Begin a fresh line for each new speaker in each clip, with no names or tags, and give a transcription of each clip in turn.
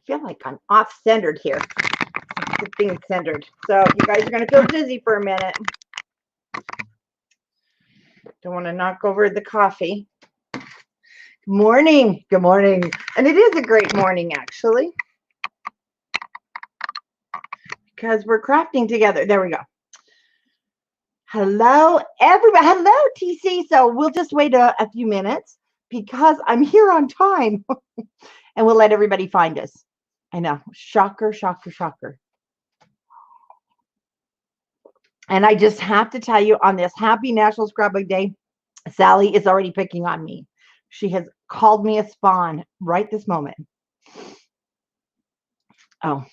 feel like I'm off-centered here. The thing is centered. So you guys are going to feel dizzy for a minute. Don't want to knock over the coffee. Good morning. Good morning. And it is a great morning, actually, because we're crafting together. There we go. Hello, everybody. Hello, TC. So we'll just wait a few minutes because I'm here on time. And we'll let everybody find us. I know. Shocker, shocker, shocker. And I just have to tell you, on this happy National Scrapbook Day, Sally is already picking on me. She has called me a spawn right this moment. Oh.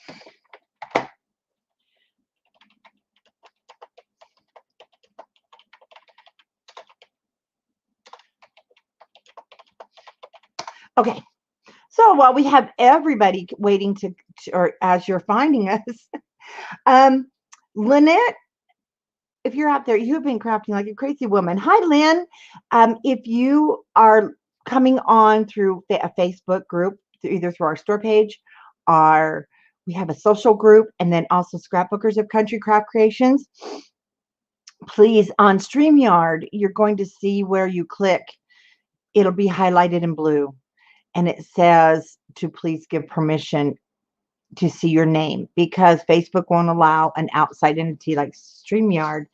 Okay. So while we have everybody waiting or as you're finding us, Lynette, if you're out there, you have been crafting like a crazy woman. Hi, Lynn. If you are coming on through a Facebook group, either through our store page, we have a social group, and then also Scrapbookers of Country Craft Creations. Please, on StreamYard, you're going to see where you click. It'll be highlighted in blue. And it says to please give permission to see your name, because Facebook won't allow an outside entity like StreamYard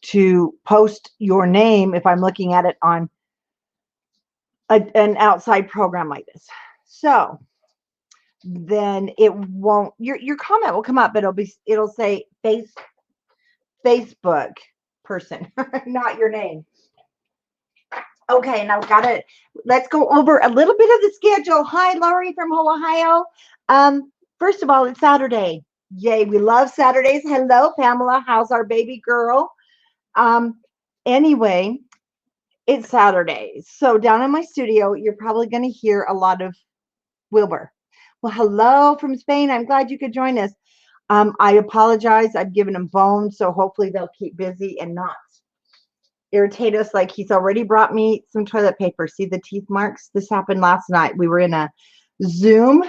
to post your name if I'm looking at it on an outside program like this. So then it won't, your comment will come up, but it'll say Facebook person, not your name. Okay, now let's go over a little bit of the schedule. Hi, Laurie from Ohio. First of all, it's Saturday. Yay, we love Saturdays. Hello, Pamela. How's our baby girl? Anyway, it's Saturday. So down in my studio, you're probably going to hear a lot of Wilbur. Well, hello from Spain. I'm glad you could join us. I apologize. I've given him bones, so hopefully they'll keep busy and not irritate us. Like, he's already brought me some toilet paper. See the teeth marks? This happened last night. We were in a Zoom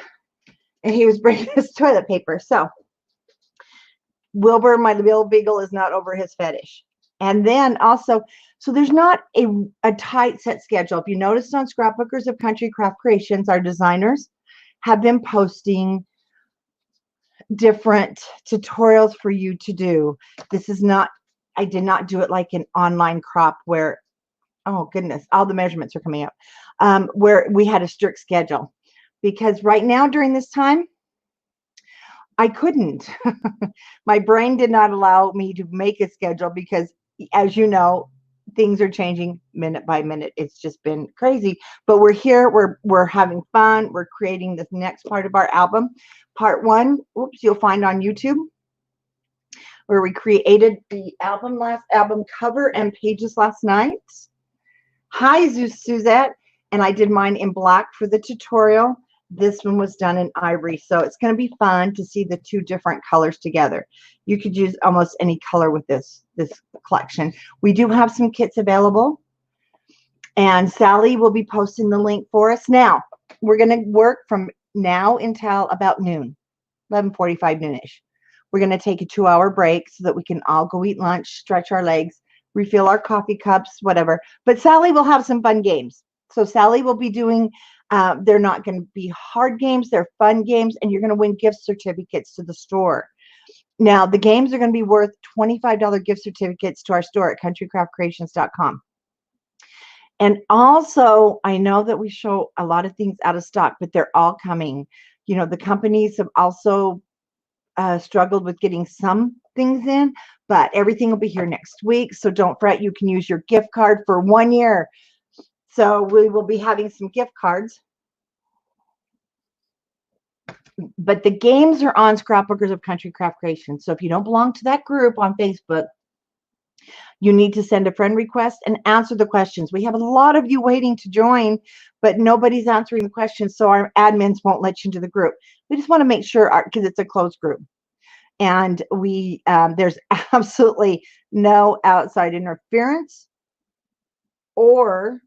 and he was bringing us toilet paper. So Wilbur, my little beagle, is not over his fetish. And then also, so there's not a tight set schedule. If you noticed on Scrapbookers of Country Craft Creations, our designers have been posting different tutorials for you to do. This is not, I did not do it like an online crop where, oh goodness, all the measurements are coming up, where we had a strict schedule. Because right now during this time, I couldn't. My brain did not allow me to make a schedule because, as you know, things are changing minute by minute. It's just been crazy. But we're here. We're having fun. We're creating this next part of our album. Part 1, oops, you'll find on YouTube, where we created the album cover and pages last night. Hi, Suzette. And I did mine in black for the tutorial. This one was done in ivory. So it's going to be fun to see the two different colors together. You could use almost any color with this collection. We do have some kits available. And Sally will be posting the link for us. Now, we're going to work from now until about noon, 11:45, noonish. We're going to take a 2-hour break so that we can all go eat lunch, stretch our legs, refill our coffee cups, whatever. But Sally will have some fun games. So Sally will be doing, they're not going to be hard games. They're fun games, and you're going to win gift certificates to the store. Now, the games are going to be worth $25 gift certificates to our store at countrycraftcreations.com. And also, I know that we show a lot of things out of stock, but they're all coming. You know, the companies have also struggled with getting some things in, but everything will be here next week. So don't fret. You can use your gift card for 1 year. So we will be having some gift cards. But the games are on Scrapbookers of Country Craft Creations. So if you don't belong to that group on Facebook, you need to send a friend request and answer the questions. We have a lot of you waiting to join, but nobody's answering the questions, so our admins won't let you into the group. We just want to make sure, because it's a closed group. And there's absolutely no outside interference or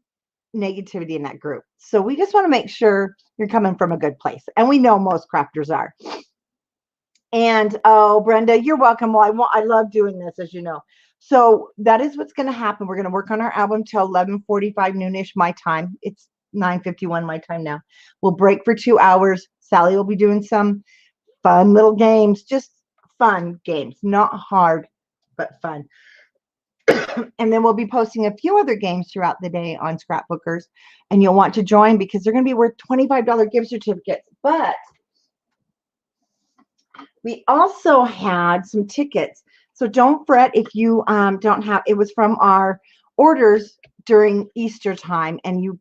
negativity in that group. So we just want to make sure you're coming from a good place. And we know most crafters are. And oh, Brenda, you're welcome. Well, I love doing this, as you know. So that is what's going to happen. We're going to work on our album till 11:45 noonish my time. It's 9:51 my time now. We'll break for 2 hours. Sally will be doing some fun little games, just fun games, not hard, but fun. And then we'll be posting a few other games throughout the day on Scrapbookers, and you'll want to join because they're going to be worth $25 gift certificates. But we also had some tickets. So don't fret if you don't have, it was from our orders during Easter time, and you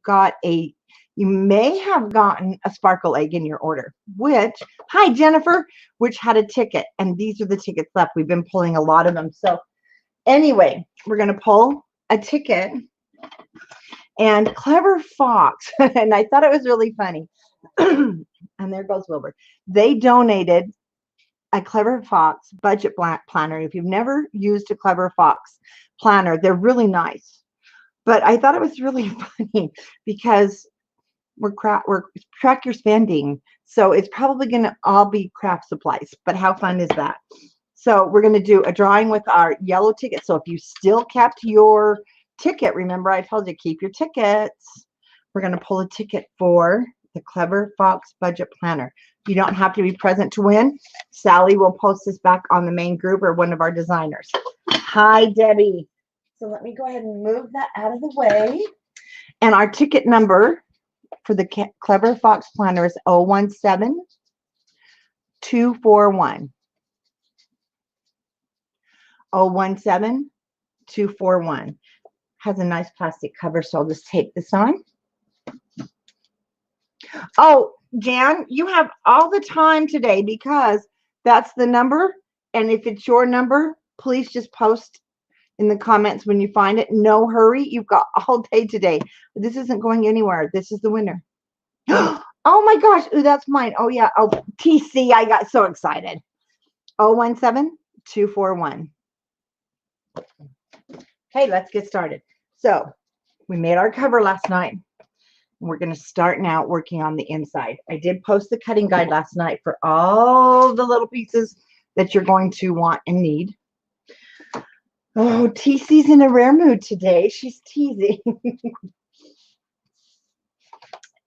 may have gotten a sparkle egg in your order, which, hi Jennifer, which had a ticket. And these are the tickets left. We've been pulling a lot of them. So anyway, we're going to pull a ticket. And Clever Fox, and I thought it was really funny. And there goes Wilbur. They donated a Clever Fox budget planner. If you've never used a Clever Fox planner, they're really nice. But I thought it was really funny because we're track your spending. So it's probably going to all be craft supplies. But how fun is that? So we're going to do a drawing with our yellow ticket. So if you still kept your ticket, remember I told you keep your tickets. We're going to pull a ticket for the Clever Fox budget planner. You don't have to be present to win. Sally will post this back on the main group or one of our designers. Hi, Debbie. So let me go ahead and move that out of the way. And our ticket number for the Clever Fox planner is 017241. 017241. Has a nice plastic cover, so I'll just tape this on. Oh, Jan, you have all the time today because that's the number. And if it's your number, please just post in the comments when you find it. No hurry. You've got all day today. This isn't going anywhere. This is the winner. Oh my gosh. Ooh, that's mine. Oh yeah. Oh, TC. I got so excited. 017241. Okay, let's get started. So we made our cover last night. We're going to start now working on the inside. I did post the cutting guide last night for all the little pieces that you're going to want and need. Oh, TC's in a rare mood today. She's teasing.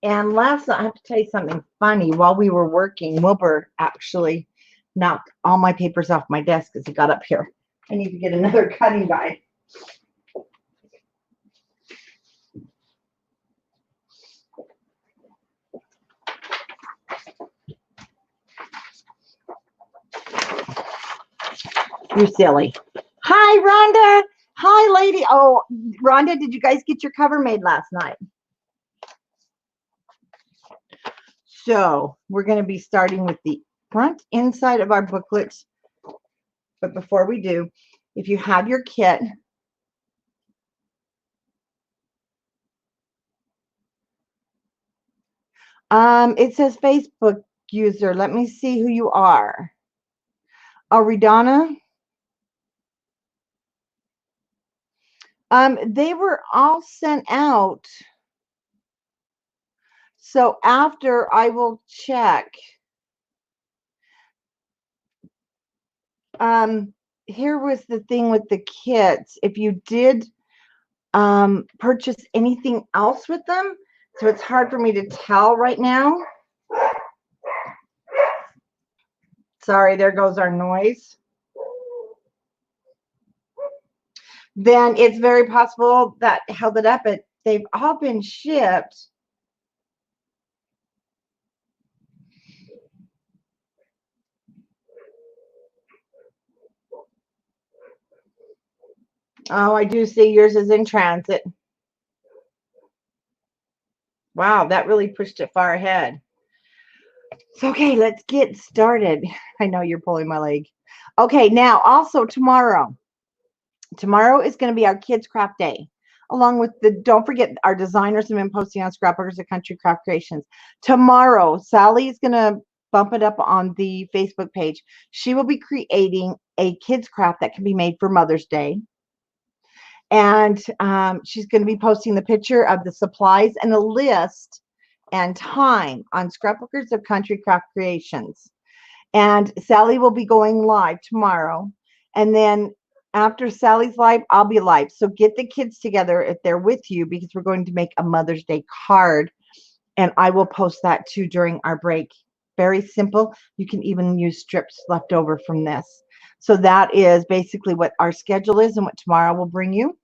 And last night, I have to tell you something funny. While we were working, Wilbur actually knocked all my papers off my desk as he got up here. I need to get another cutting guide. You're silly. Hi, Rhonda. Hi, lady. Oh, Rhonda, did you guys get your cover made last night? So we're going to be starting with the front inside of our booklets. But before we do, if you have your kit, it says Facebook user. Let me see who you are. Aridana. They were all sent out. So after I will check. Here was the thing with the kits. If you did purchase anything else with them, so it's hard for me to tell right now. Sorry, there goes our noise. Then it's very possible that held it up, but they've all been shipped. Oh, I do see yours is in transit. Wow, that really pushed it far ahead. So, okay, let's get started. I know you're pulling my leg. Okay, now also tomorrow. Tomorrow is going to be our Kids Craft Day. Along with don't forget, our designers have been posting on Scrapbookers of Country Craft Creations. Tomorrow, Sally is going to bump it up on the Facebook page. She will be creating a kids craft that can be made for Mother's Day. And she's going to be posting the picture of the supplies and a list and time on Scrapbookers of Country Craft Creations. And Sally will be going live tomorrow. And then after Sally's live, I'll be live. So get the kids together if they're with you, because we're going to make a Mother's Day card. And I will post that too during our break. Very simple. You can even use strips left over from this. So that is basically what our schedule is and what tomorrow will bring you.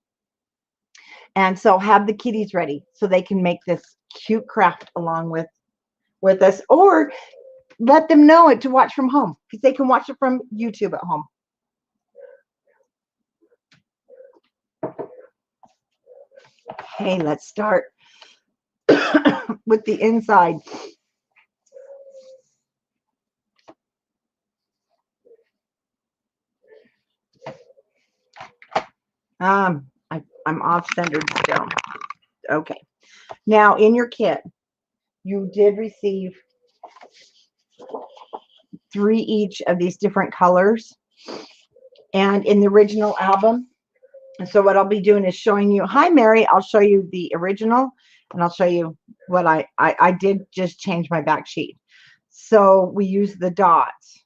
And so have the kiddies ready so they can make this cute craft along with us, or let them know it to watch from home, because they can watch it from YouTube at home. Okay, let's start with the inside. I'm off centered still. Okay. Now in your kit, you did receive 3 each of these different colors, and in the original album. And so what I'll be doing is showing you, hi Mary, I'll show you the original, and I'll show you what I did just change my back sheet. So we use the dots.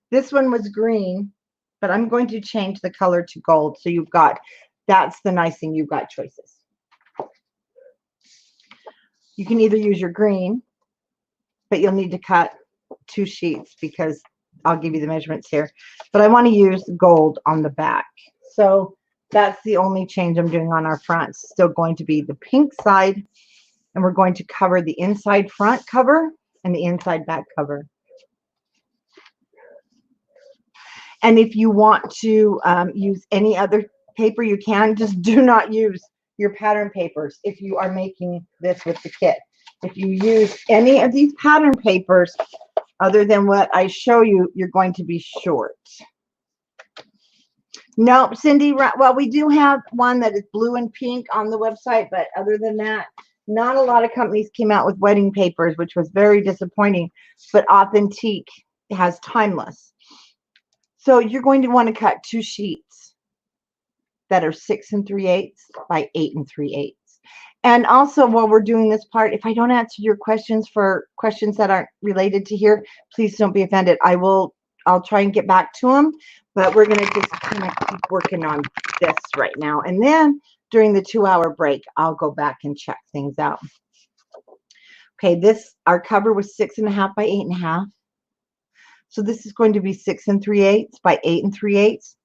This one was green, but I'm going to change the color to gold. So you've got, that's the nice thing, you've got choices. You can either use your green, but you'll need to cut 2 sheets because I'll give you the measurements here. But I want to use gold on the back. So that's the only change I'm doing on our front. It's still going to be the pink side, and we're going to cover the inside front cover and the inside back cover. And if you want to use any other paper, you can. Just do not use your pattern papers if you are making this with the kit. If you use any of these pattern papers other than what I show you, you're going to be short. Nope, Cindy, well, we do have one that is blue and pink on the website, but other than that, not a lot of companies came out with wedding papers, which was very disappointing, but Authentique has timeless. So you're going to want to cut 2 sheets that are 6 3/8 by 8 3/8. And also, while we're doing this part, if I don't answer your questions for questions that aren't related to here, please don't be offended. I'll try and get back to them, but we're going to just kind of keep working on this right now. And then during the 2-hour break, I'll go back and check things out. Okay, our cover was 6 1/2 by 8 1/2. So this is going to be 6 3/8 by 8 3/8.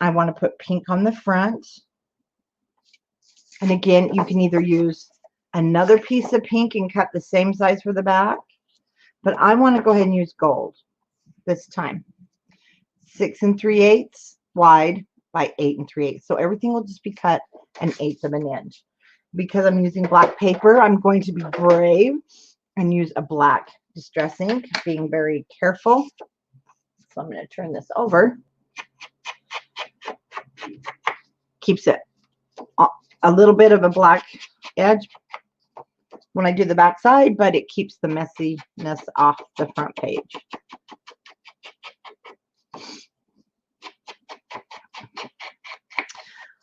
I want to put pink on the front. And again, you can either use another piece of pink and cut the same size for the back, but I want to go ahead and use gold this time. 6 3/8 wide by 8 3/8. So everything will just be cut 1/8 of an inch. Because I'm using black paper, I'm going to be brave and use a black distress ink, being very careful. So I'm going to turn this over. Keeps it a little bit of a black edge when I do the back side, but it keeps the messiness off the front page.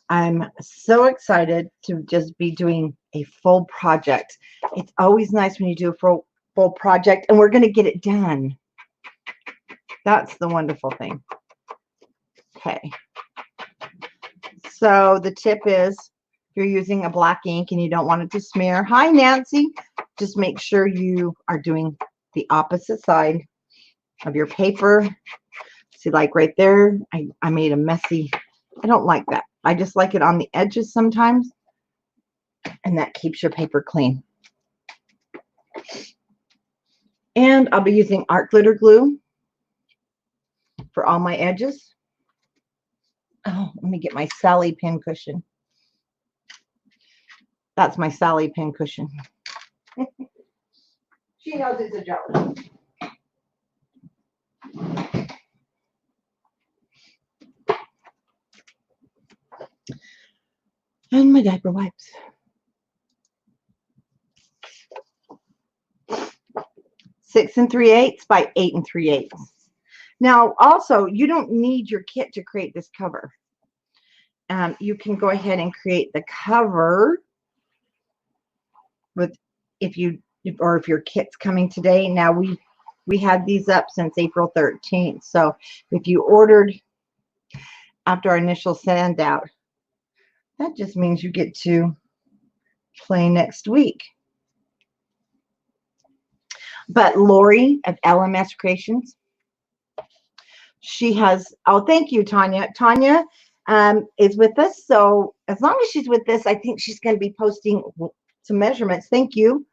I'm so excited to just be doing a full project. It's always nice when you do a full project, and we're going to get it done. That's the wonderful thing. Okay. So the tip is, if you're using a black ink and you don't want it to smear, hi Nancy, just make sure you are doing the opposite side of your paper. See, like right there, I made a messy, I don't like that. I just like it on the edges sometimes, and that keeps your paper clean. And I'll be using art glitter glue for all my edges. Oh, let me get my Sally pin cushion. That's my Sally pin cushion. She knows it's a joke. And my diaper wipes. Six 3/8 by 8 3/8. Now, also, you don't need your kit to create this cover. you can go ahead and create the cover with, if your kit's coming today. Now we had these up since April 13th. So if you ordered after our initial send out, that just means you get to play next week. But Lori of LMS Creations, she has, oh, thank you, Tanya. Tanya is with us. So as long as she's with us, I think she's going to be posting some measurements. Thank you.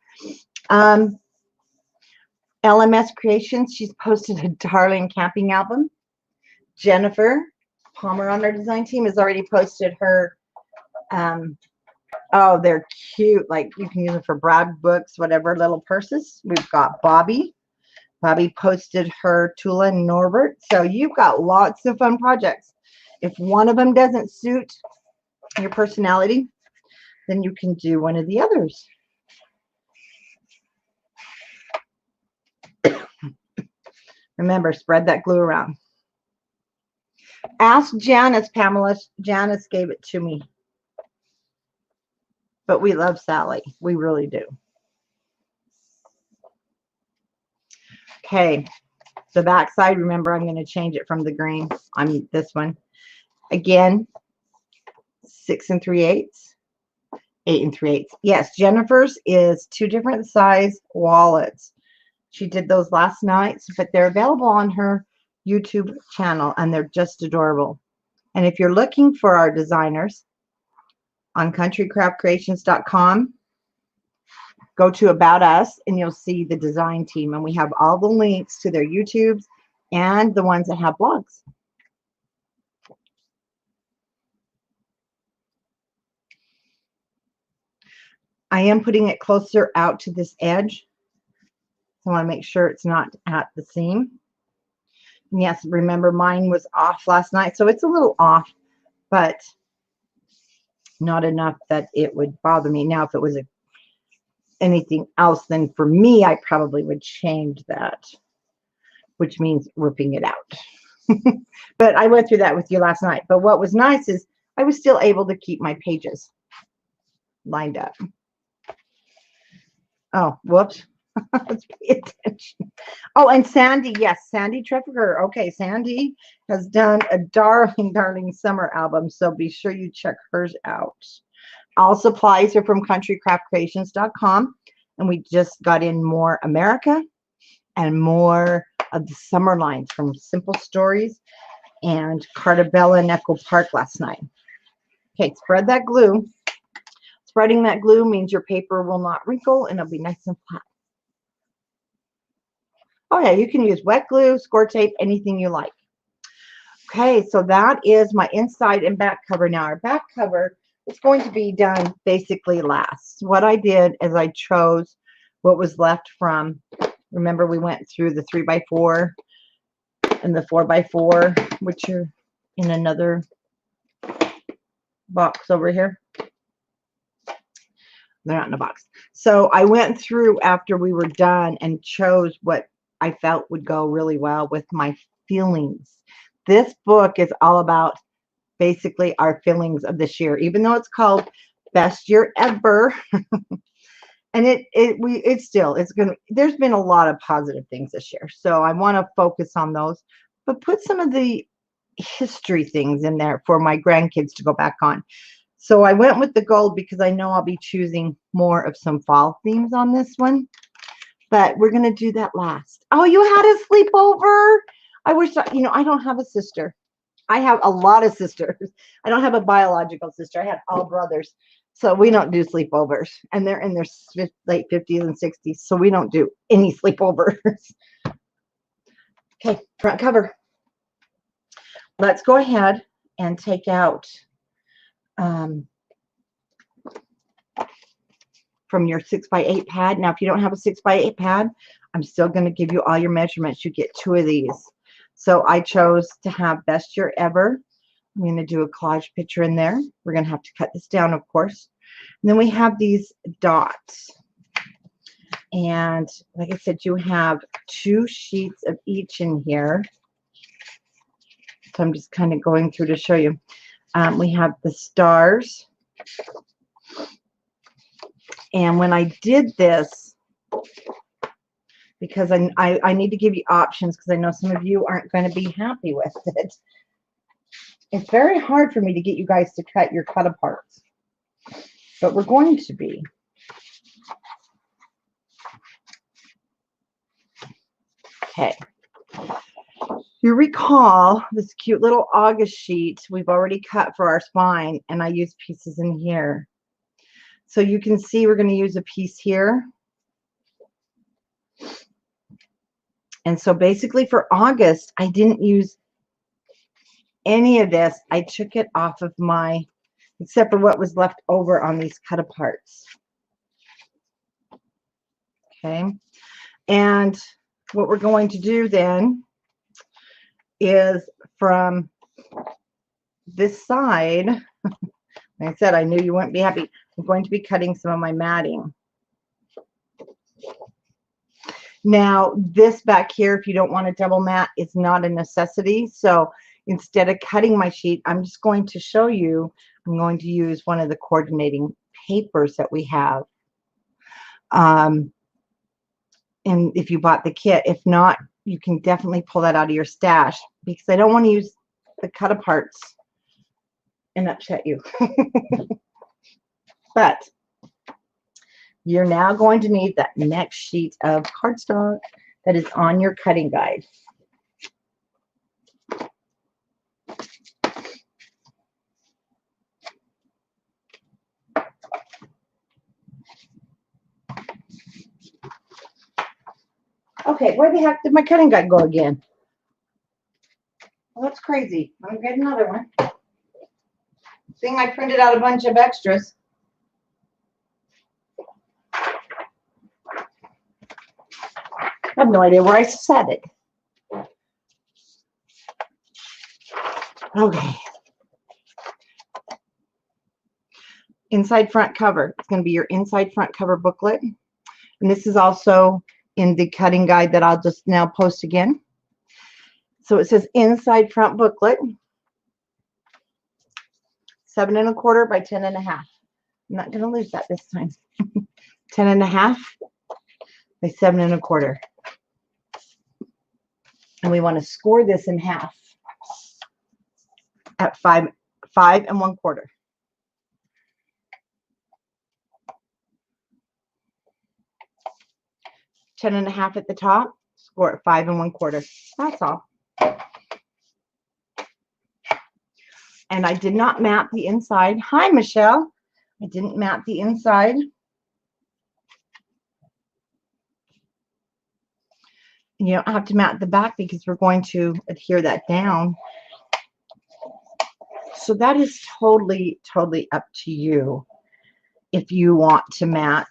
LMS Creations, she's posted a darling camping album. Jennifer Palmer on our design team has already posted her, oh, they're cute. Like you can use them for brag books, whatever, little purses. We've got Bobby. Bobby posted her Tula and Norbert. So you've got lots of fun projects. If one of them doesn't suit your personality, then you can do one of the others. Remember, spread that glue around. Ask Janice, Pamela. Janice gave it to me. But we love Sally. We really do. Okay. The back side, remember, I'm going to change it from the green on this one. Again, 6 3/8, 8 3/8. Yes, Jennifer's is 2 different size wallets. She did those last night, but they're available on her YouTube channel, and they're just adorable. And if you're looking for our designers on countrycraftcreations.com, go to About Us, and you'll see the design team. And we have all the links to their YouTubes and the ones that have blogs. I am putting it closer out to this edge. I want to make sure it's not at the seam. And yes, remember mine was off last night, so it's a little off, but not enough that it would bother me. Now, if it was anything else, then for me, I probably would change that, which means ripping it out. But I went through that with you last night. But what was nice is I was still able to keep my pages lined up. Oh, whoops. Let's pay attention. Oh, and Sandy, yes, Sandy Treffiger. Okay, Sandy has done a darling, darling summer album, so be sure you check hers out. All supplies are from countrycraftcreations.com, and we just got in more America and more of the summer lines from Simple Stories and Cartabella and Echo Park last night. Okay, spread that glue. Spreading that glue means your paper will not wrinkle, and it'll be nice and flat. Oh yeah, you can use wet glue, score tape, anything you like. Okay, so that is my inside and back cover. Now our back cover is going to be done basically last. What I did is I chose what was left from, remember we went through the 3x4 and the 4x4, which are in another box over here. They're not in a box. So I went through after we were done and chose what I felt would go really well with my feelings. This book is all about basically our feelings of this year, even though it's called Best Year Ever. And there's been a lot of positive things this year. So I want to focus on those, but put some of the history things in there for my grandkids to go back on. So I went with the gold because I know I'll be choosing more of some fall themes on this one. But we're going to do that last. Oh, you had a sleepover? I wish, I don't have a sister. I have a lot of sisters. I don't have a biological sister. I had all brothers. So we don't do sleepovers. And they're in their late 50s and 60s. So we don't do any sleepovers. Okay, front cover. Let's go ahead and take out from your 6x8 pad. Now, if you don't have a 6x8 pad, I'm still going to give you all your measurements. You get 2 of these. So I chose to have Best Year Ever. I'm going to do a collage picture in there. We're going to have to cut this down, of course. And then we have these dots. And like I said, you have 2 sheets of each in here. So I'm just kind of going through to show you. We have the stars. And when I did this, because I need to give you options because I know some of you aren't going to be happy with it. It's very hard for me to get you guys to cut your cut aparts, but we're going to be. Okay. You recall this cute little August sheet we've already cut for our spine, and I used pieces in here. So you can see we're going to use a piece here. And so basically for August, I didn't use any of this. I took it off of my, except for what was left over on these cut aparts. Okay. And what we're going to do then is from this side, like I said, I knew you wouldn't be happy. I'm going to be cutting some of my matting. Now, this back here, if you don't want a double mat, is not a necessity. So instead of cutting my sheet, I'm just going to show you, I'm going to use one of the coordinating papers that we have. And if you bought the kit, if not, you can definitely pull that out of your stash because I don't want to use the cut aparts and upset you. But you're now going to need that next sheet of cardstock that is on your cutting guide. Okay, where the heck did my cutting guide go again? Well, that's crazy. I'm getting another one. Thing I printed out a bunch of extras. I have no idea where I set it. Okay. Inside front cover. It's going to be your inside front cover booklet. And this is also in the cutting guide that I'll just now post again. So it says inside front booklet. 7 1/4 by 10 1/2. I'm not going to lose that this time. 10 1/2 by 7 1/4. And we want to score this in half at 5 1/4. Ten 1/2 at the top, score at 5 1/4. That's all. And I did not mat the inside. Hi, Michelle. I didn't mat the inside. And you don't have to mat the back because we're going to adhere that down. So that is totally, totally up to you if you want to mat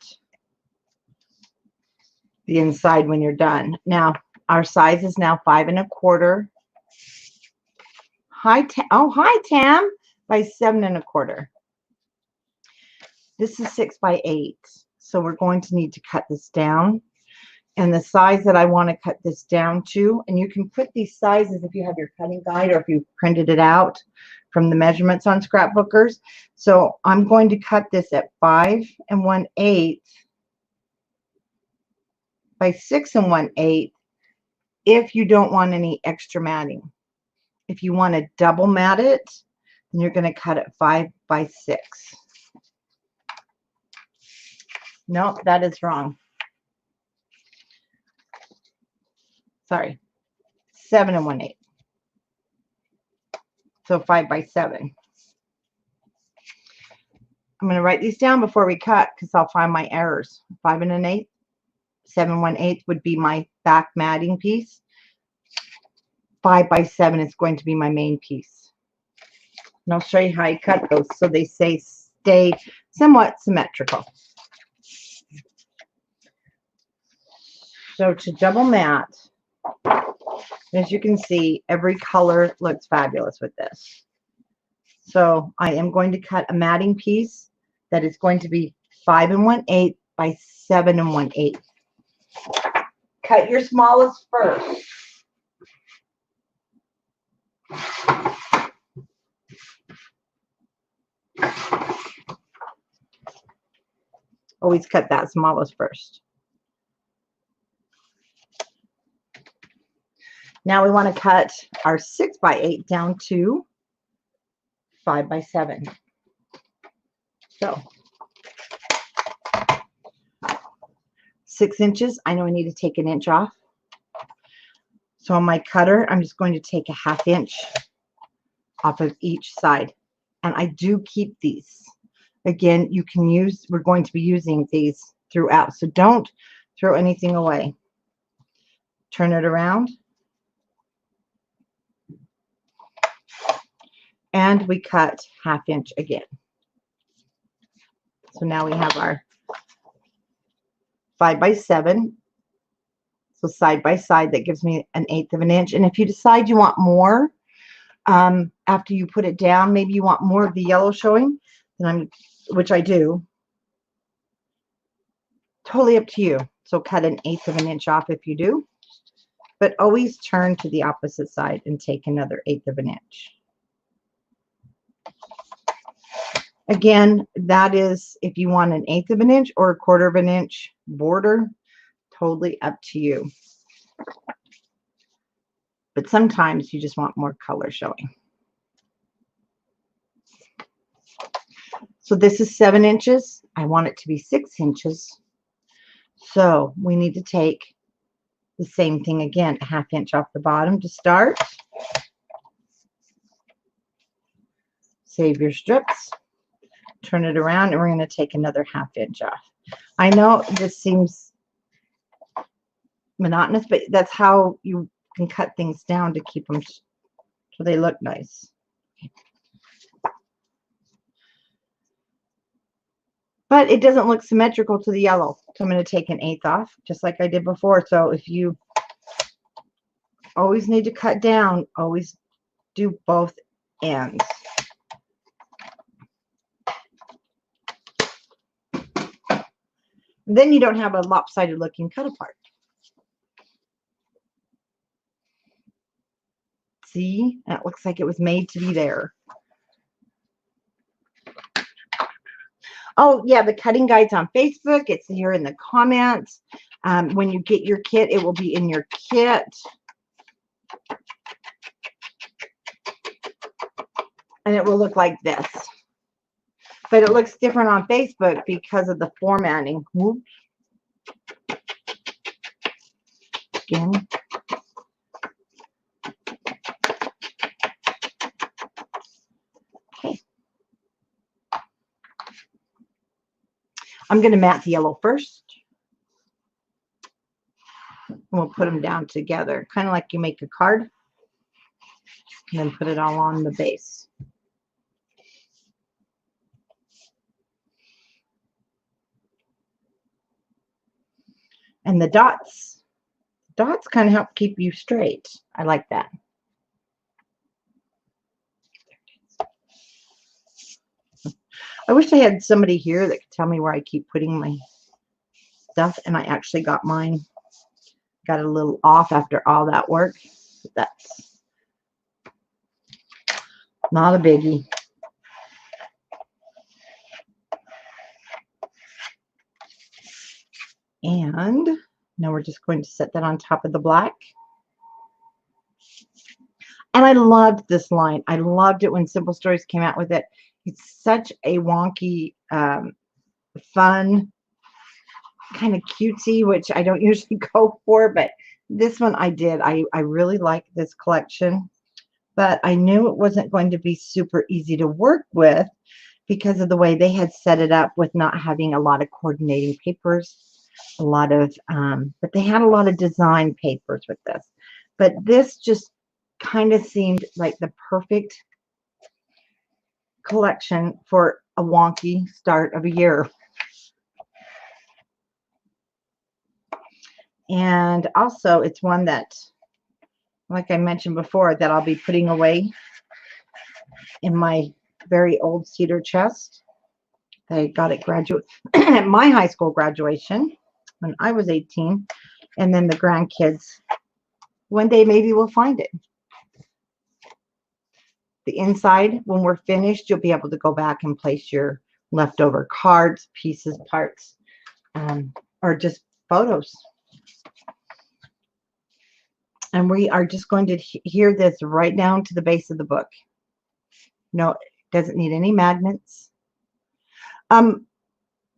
the inside when you're done. Now, our size is now 5 1/4. Hi, Tam, by 7 1/4. This is 6 by 8. So we're going to need to cut this down. And the size that I want to cut this down to, and you can put these sizes if you have your cutting guide or if you printed it out from the measurements on scrapbookers. So I'm going to cut this at 5 1/8 by 6 1/8 if you don't want any extra matting. If you want to double mat it, then you're going to cut it 5 by 6. Nope, that is wrong. Sorry, 7 1/8. So 5 by 7. I'm going to write these down before we cut because I'll find my errors. 5 1/8, 7 1/8 would be my back matting piece. 5 by 7 is going to be my main piece. And I'll show you how I cut those so they stay somewhat symmetrical. So to double mat, as you can see, every color looks fabulous with this. So I am going to cut a matting piece that is going to be 5 1/8 by 7 1/8. Cut your smallest first. Always cut that smallest first. Now we want to cut our 6 by 8 down to 5 by 7. So 6 inches. I know I need to take an inch off. So on my cutter, I'm just going to take a 1/2 inch off of each side. And I do keep these. Again, you can use, we're going to be using these throughout. So don't throw anything away. Turn it around. And we cut 1/2 inch again. So now we have our 5 by 7. So side by side, that gives me 1/8 of an inch. And if you decide you want more, after you put it down, maybe you want more of the yellow showing, then which I do. Totally up to you. So cut 1/8 of an inch off if you do. But always turn to the opposite side and take another 1/8 of an inch. Again, that is if you want 1/8 of an inch or 1/4 of an inch border, totally up to you. But sometimes you just want more color showing. So this is 7 inches. I want it to be 6 inches. So we need to take the same thing again, 1/2 inch off the bottom to start. Save your strips. Turn it around, and we're going to take another 1/2 inch off. I know this seems monotonous, but that's how you can cut things down to keep them so they look nice. But it doesn't look symmetrical to the yellow. So I'm going to take 1/8 off, just like I did before. So if you always need to cut down, always do both ends. And then you don't have a lopsided looking cut apart. See, that looks like it was made to be there. Oh, yeah, the cutting guide's on Facebook. It's here in the comments. When you get your kit, it will be in your kit. And it will look like this. But it looks different on Facebook because of the formatting. Whoops. Again. Okay. I'm going to mat the yellow first. And we'll put them down together, kind of like you make a card. And then put it all on the base. And the dots kind of help keep you straight. I like that. I wish I had somebody here that could tell me where I keep putting my stuff, and I actually got mine. Got a little off after all that work. But that's not a biggie. And now we're just going to set that on top of the black. And I loved this line. I loved it when Simple Stories came out with it. It's such a wonky, fun, kind of cutesy, which I don't usually go for, but this one I did. I really liked this collection, but I knew it wasn't going to be super easy to work with because of the way they had set it up with not having a lot of coordinating papers, a lot of, but they had a lot of design papers with this. But this just kind of seemed like the perfect collection for a wonky start of a year. And also it's one that, like I mentioned before, that I'll be putting away in my very old cedar chest. I got it at my high school graduation when I was 18, and then the grandkids one day maybe we'll find it. the inside, when we're finished, you'll be able to go back and place your leftover cards, pieces, parts, or just photos. And we are just going to adhere this right down to the base of the book. No, it doesn't need any magnets.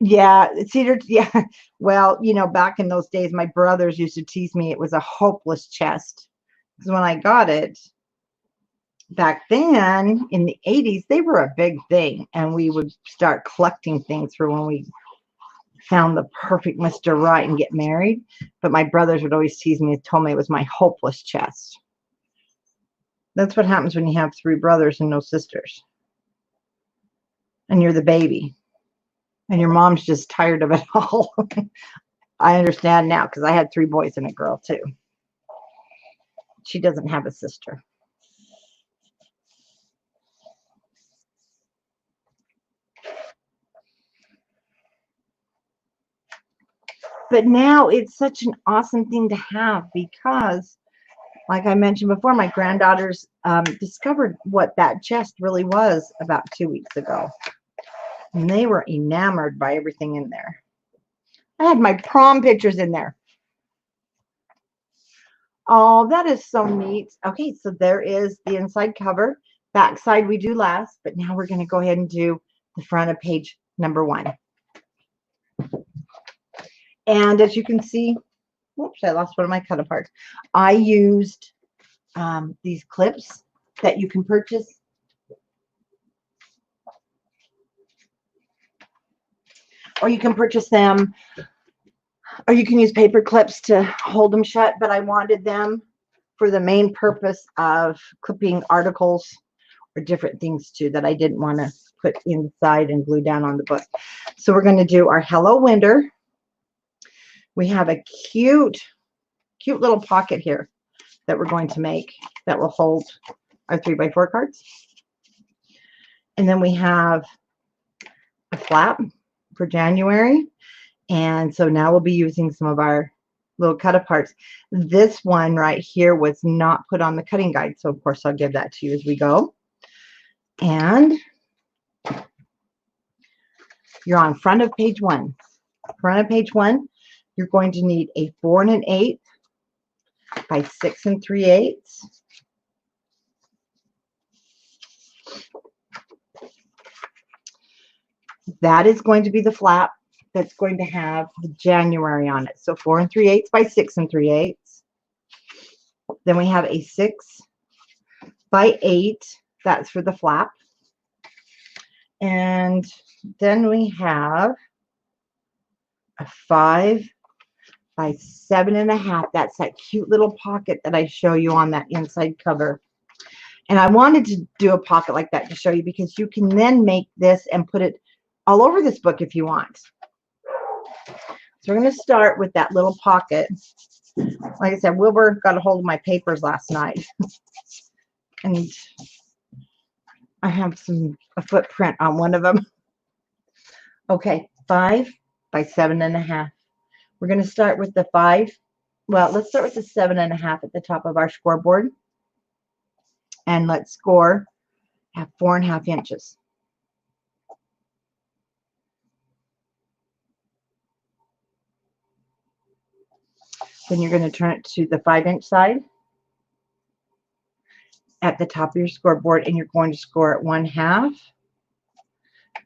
Yeah, cedar, yeah. Well, you know, back in those days, my brothers used to tease me it was a hopeless chest. Because when I got it, back then in the 80s, they were a big thing. And we would start collecting things for when we found the perfect Mr. Right and get married. But my brothers would always tease me and told me it was my hopeless chest. That's what happens when you have 3 brothers and no sisters. And you're the baby. And your mom's just tired of it all. I understand now because I had 3 boys and a girl too. She doesn't have a sister. But now it's such an awesome thing to have because, like I mentioned before, my granddaughters discovered what that chest really was about 2 weeks ago. And they were enamored by everything in there. I had my prom pictures in there. Oh, that is so neat. Okay, so there is the inside cover. Back side we do last, but now we're going to go ahead and do the front of page number 1. And as you can see, whoops, I lost one of my cut aparts. I used these clips that you can purchase. Or you can purchase them, or you can use paper clips to hold them shut, but I wanted them for the main purpose of clipping articles or different things too that I didn't want to put inside and glue down on the book. So we're going to do our Hello Winter. We have a cute little pocket here that we're going to make that will hold our 3x4 cards. And then we have a flap for January. And so now we'll be using some of our little cut aparts. This one right here was not put on the cutting guide. So of course I'll give that to you as we go. And you're on front of page 1. Front of page 1, you're going to need a 4 1/8 by 6 3/8. That is going to be the flap that's going to have the January on it. So 4 3/8 by 6 3/8. Then we have a 6 by 8. That's for the flap. And then we have a 5 by 7 1/2. That's that cute little pocket that I show you on that inside cover. And I wanted to do a pocket like that to show you because you can then make this and put it all over this book if you want. So we're going to start with that little pocket. Like I said, Wilbur got a hold of my papers last night. And I have a footprint on one of them. Okay, 5 by 7 1/2. We're going to start with the 5. Well, let's start with the 7 1/2 at the top of our scoreboard. And let's score at 4 1/2 inches. Then you're going to turn it to the 5-inch side at the top of your scoreboard, and you're going to score at 1/2.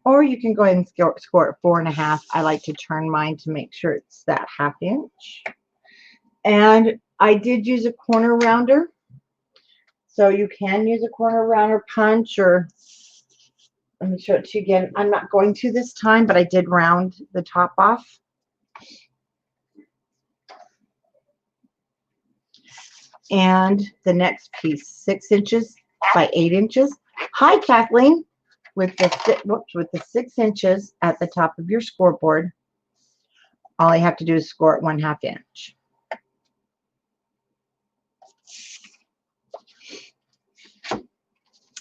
Or you can go ahead and score at 4 1/2. I like to turn mine to make sure it's that 1/2 inch. And I did use a corner rounder. So you can use a corner rounder punch, or let me show it to you again. I'm not going to this time, but I did round the top off. And the next piece, 6 inches by 8 inches. Hi, Kathleen. With the 6 inches at the top of your scoreboard, all you have to do is score at 1/2 inch.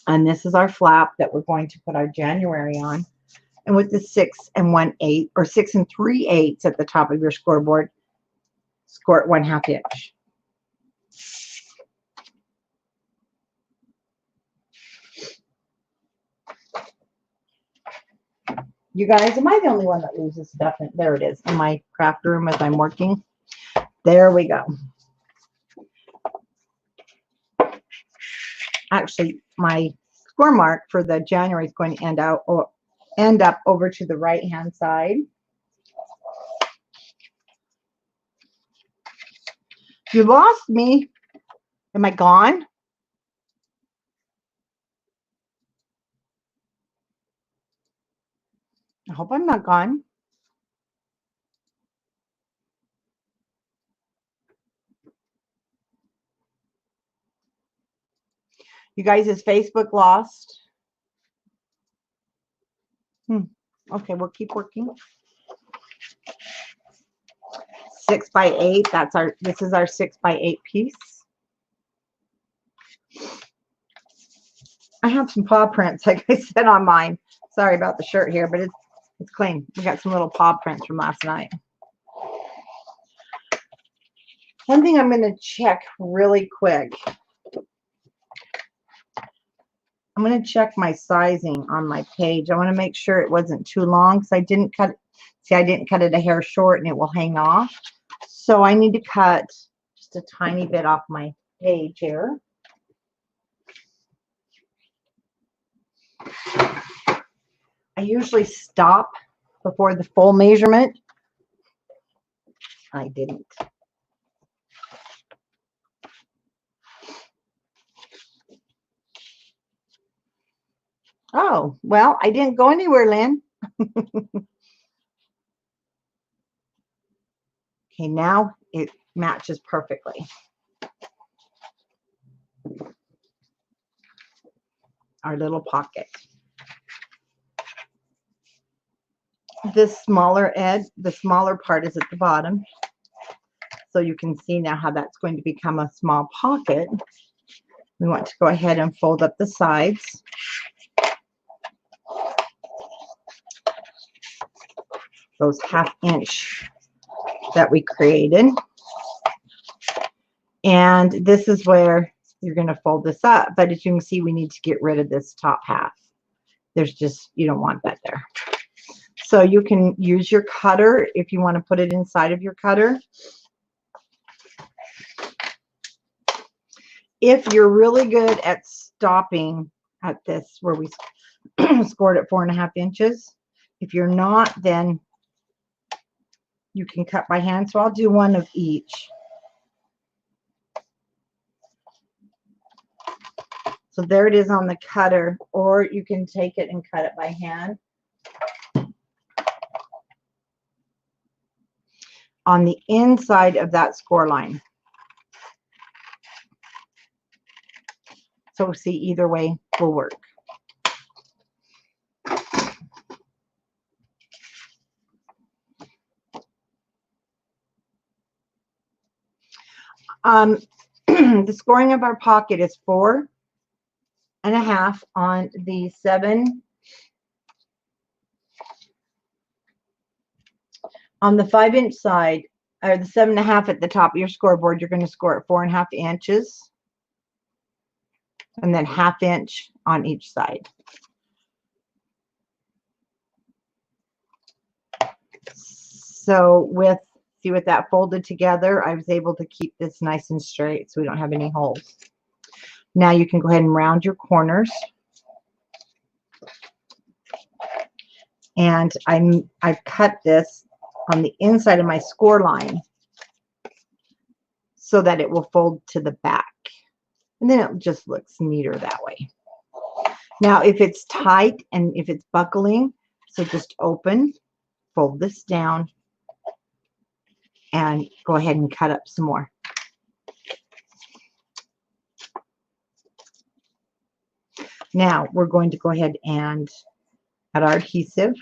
And this is our flap that we're going to put our January on. And with the 6 1/8 or 6 3/8 at the top of your scoreboard, score at 1/2 inch. You guys, am I the only one that loses stuff? There it is in my craft room as I'm working. There we go. Actually, my score mark for the January is going to end up over to the right hand side. You lost me. Am I gone? I hope I'm not gone. You guys, is Facebook lost? Okay, we'll keep working. 6 by 8. This is our 6 by 8 piece. I have some paw prints, like I said, on mine. Sorry about the shirt here, but it's clean. We got some little paw prints from last night. One thing I'm going to check really quick. I'm going to check my sizing on my page. I want to make sure it wasn't too long because I didn't cut it. See, I didn't cut it a hair short and it will hang off. So I need to cut just a tiny bit off my page here. I usually stop before the full measurement. I didn't. Oh, well, I didn't go anywhere, Lynn. Okay, now it matches perfectly. Our little pocket. This smaller edge, the smaller part is at the bottom. So you can see now how that's going to become a small pocket. We want to go ahead and fold up the sides. Those 1/2 inch that we created. And this is where you're going to fold this up. But as you can see, we need to get rid of this top half. There's just, you don't want that there. So you can use your cutter if you want to put it inside of your cutter. If you're really good at stopping at this, where we scored at 4.5 inches, if you're not, then you can cut by hand. So I'll do one of each. So there it is on the cutter, or you can take it and cut it by hand. On the inside of that score line. So see, either way will work. The scoring of our pocket is 4.5 on the 7. On the 5-inch side, or the 7.5 at the top of your scoreboard, you're going to score at 4.5 inches. And then 1/2 inch on each side. So with that folded together, I was able to keep this nice and straight so we don't have any holes. Now you can go ahead and round your corners. And I've cut this on the inside of my score line so that it will fold to the back. And then it just looks neater that way. Now, if it's tight and if it's buckling, so just open, fold this down, and go ahead and cut up some more. Now, we're going to go ahead and add our adhesive.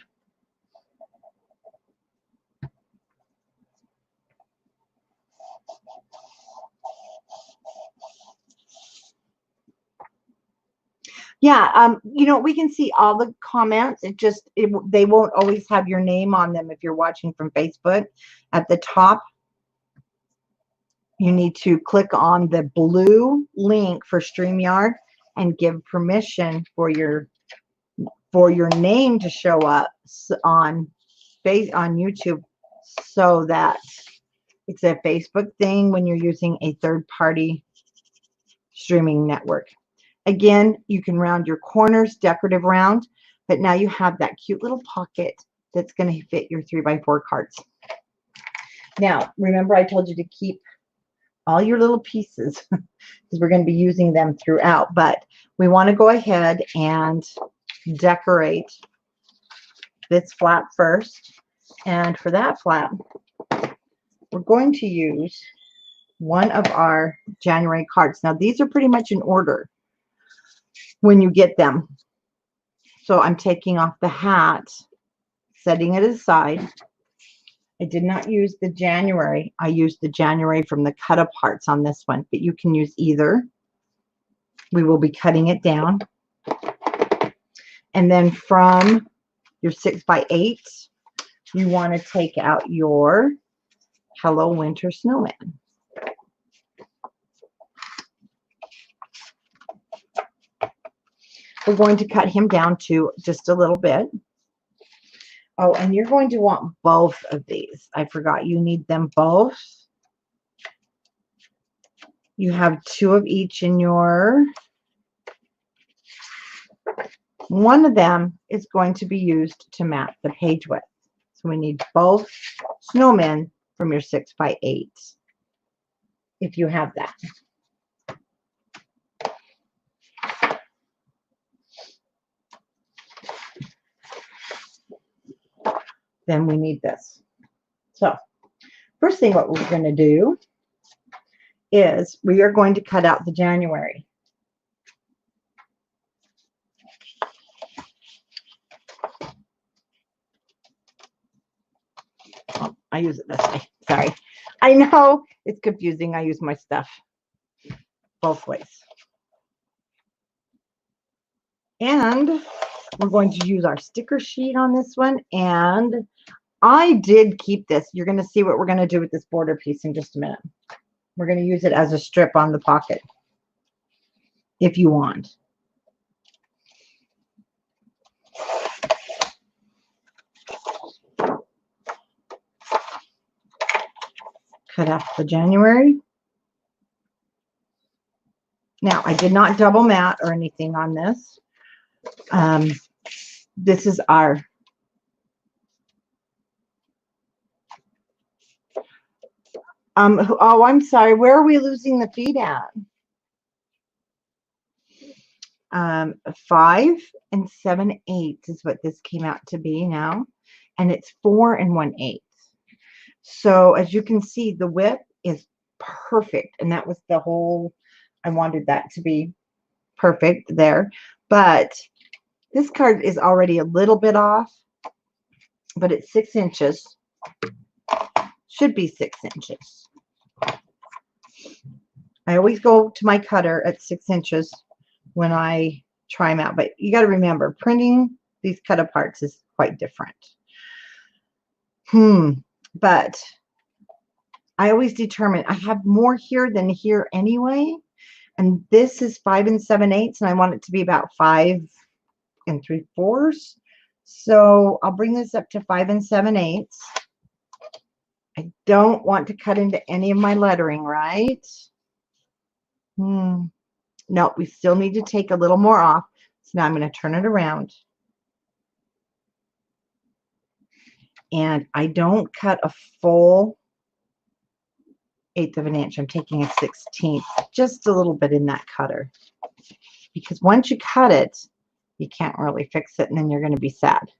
Yeah, you know, we can see all the comments. They won't always have your name on them if you're watching from Facebook. At the top, you need to click on the blue link for StreamYard and give permission for your for your name to show up on YouTube, so that it's a Facebook thing when you're using a third-party streaming network. Again, you can round your corners, decorative round, but now you have that cute little pocket that's going to fit your 3x4 cards. Now, remember I told you to keep all your little pieces because we're going to be using them throughout, but we want to go ahead and decorate this flap first. And for that flap, we're going to use one of our January cards. Now, these are pretty much in order when you get them. So I'm taking off the hat, setting it aside. I did not use the January. I used the January from the cut aparts on this one, but you can use either. We will be cutting it down. And then from your 6x8, you want to take out your Hello Winter Snowman. We're going to cut him down to just a little bit. Oh, and you're going to want both of these. I forgot you need them both. You have 2 of each in your... One of them is going to be used to map the page with. So we need both snowmen from your 6x8, if you have that. Then we need this. So first thing what we're going to do is we are going to cut out the January. Oh, I use it this way. Sorry. I know it's confusing. I use my stuff both ways. And we're going to use our sticker sheet on this one. And I did keep this. You're going to see what we're going to do with this border piece in just a minute. We're going to use it as a strip on the pocket if you want. Cut off the January. Now, I did not double mat or anything on this. This is our oh, I'm sorry. Where are we losing the feet at? 5 7/8 is what this came out to be now, and it's 4 1/8. So as you can see, the width is perfect, and that was the whole. I wanted that to be perfect there, but this card is already a little bit off, but it's 6 inches. Should be 6 inches. I always go to my cutter at 6 inches when I try them out, but you got to remember, printing these cut aparts is quite different. But I always determine I have more here than here anyway, and this is 5 7/8, and I want it to be about 5 3/4. So I'll bring this up to 5 7/8. I don't want to cut into any of my lettering, right? No, we still need to take a little more off. So now I'm going to turn it around. And I don't cut a full 1/8 of an inch. I'm taking a 1/16, just a little bit in that cutter. Because once you cut it, you can't really fix it, and then you're going to be sad.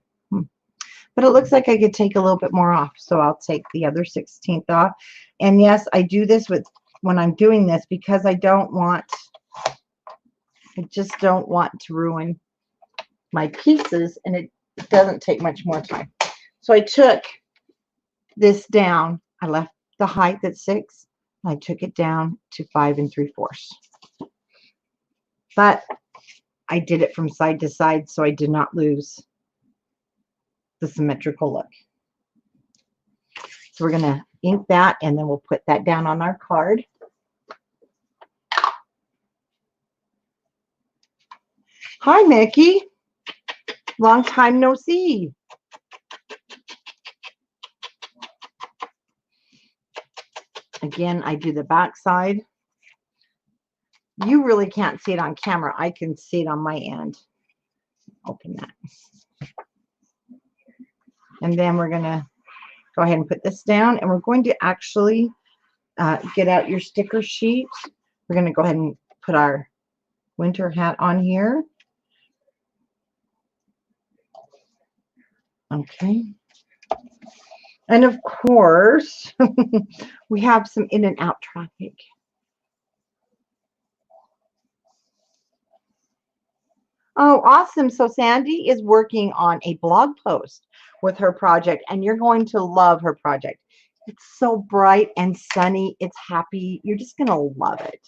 But it looks like I could take a little bit more off, so I'll take the other 1/16 off. And yes, I do this when I'm doing this because I just don't want to ruin my pieces, and it doesn't take much more time. So I took this down. I left the height at 6. I took it down to 5 3/4. But I did it from side to side, so I did not lose the symmetrical look. So we're going to ink that, and then we'll put that down on our card. Hi, Mickey. Long time no see. Again, I do the back side. You really can't see it on camera. I can see it on my end. Open that. And then we're going to go ahead and put this down. And we're going to actually get out your sticker sheet. We're going to go ahead and put our winter hat on here. Okay. And of course, we have some in and out traffic. Oh, awesome. So Sandy is working on a blog post with her project, and you're going to love her project. It's so bright and sunny. It's happy. You're just going to love it.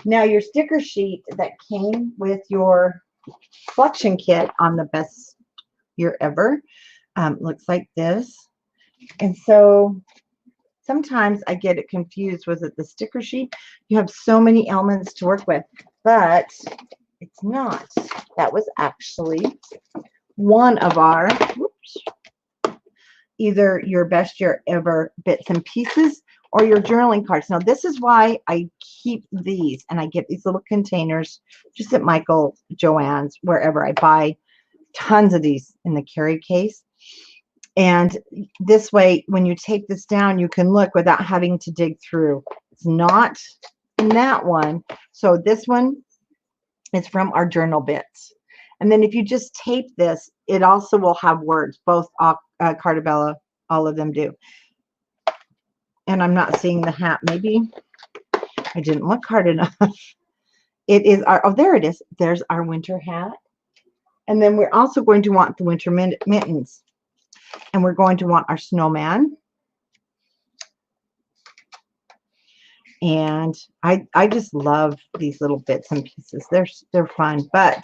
Now, your sticker sheet that came with your collection kit on the Best Year Ever looks like this. And so sometimes I get it confused. Was it the sticker sheet? You have so many elements to work with, but it's not. That was actually one of our, whoops, either your Best Year Ever bits and pieces or your journaling cards. Now, this is why I keep these, and I get these little containers just at Michael, Joann's, wherever. I buy tons of these in the carry case. And this way, when you take this down, you can look without having to dig through. It's not in that one. So this one is from our journal bits. And then if you just tape this, it also will have words. Both Cardabella, all of them do. And I'm not seeing the hat. Maybe I didn't look hard enough. It is our, oh, there it is. There's our winter hat. And then we're also going to want the winter mittens. And we're going to want our snowman. And I just love these little bits and pieces. They're fun. But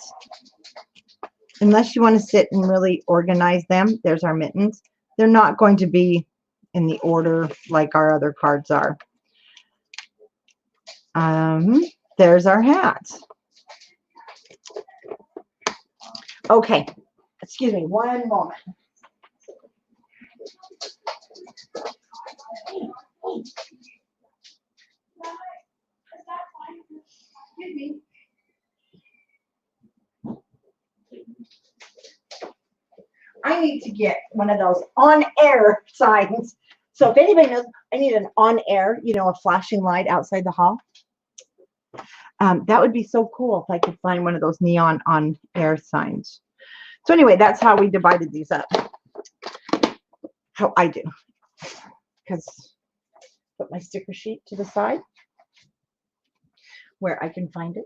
unless you want to sit and really organize them, there's our mittens. They're not going to be in the order like our other cards are. There's our hat. Okay, excuse me one moment. Excuse me. I need to get one of those on-air signs. So if anybody knows, I need an on-air, you know, a flashing light outside the hall. That would be so cool if I could find one of those neon on-air signs. So anyway, that's how we divided these up. How I do. Because put my sticker sheet to the side where I can find it.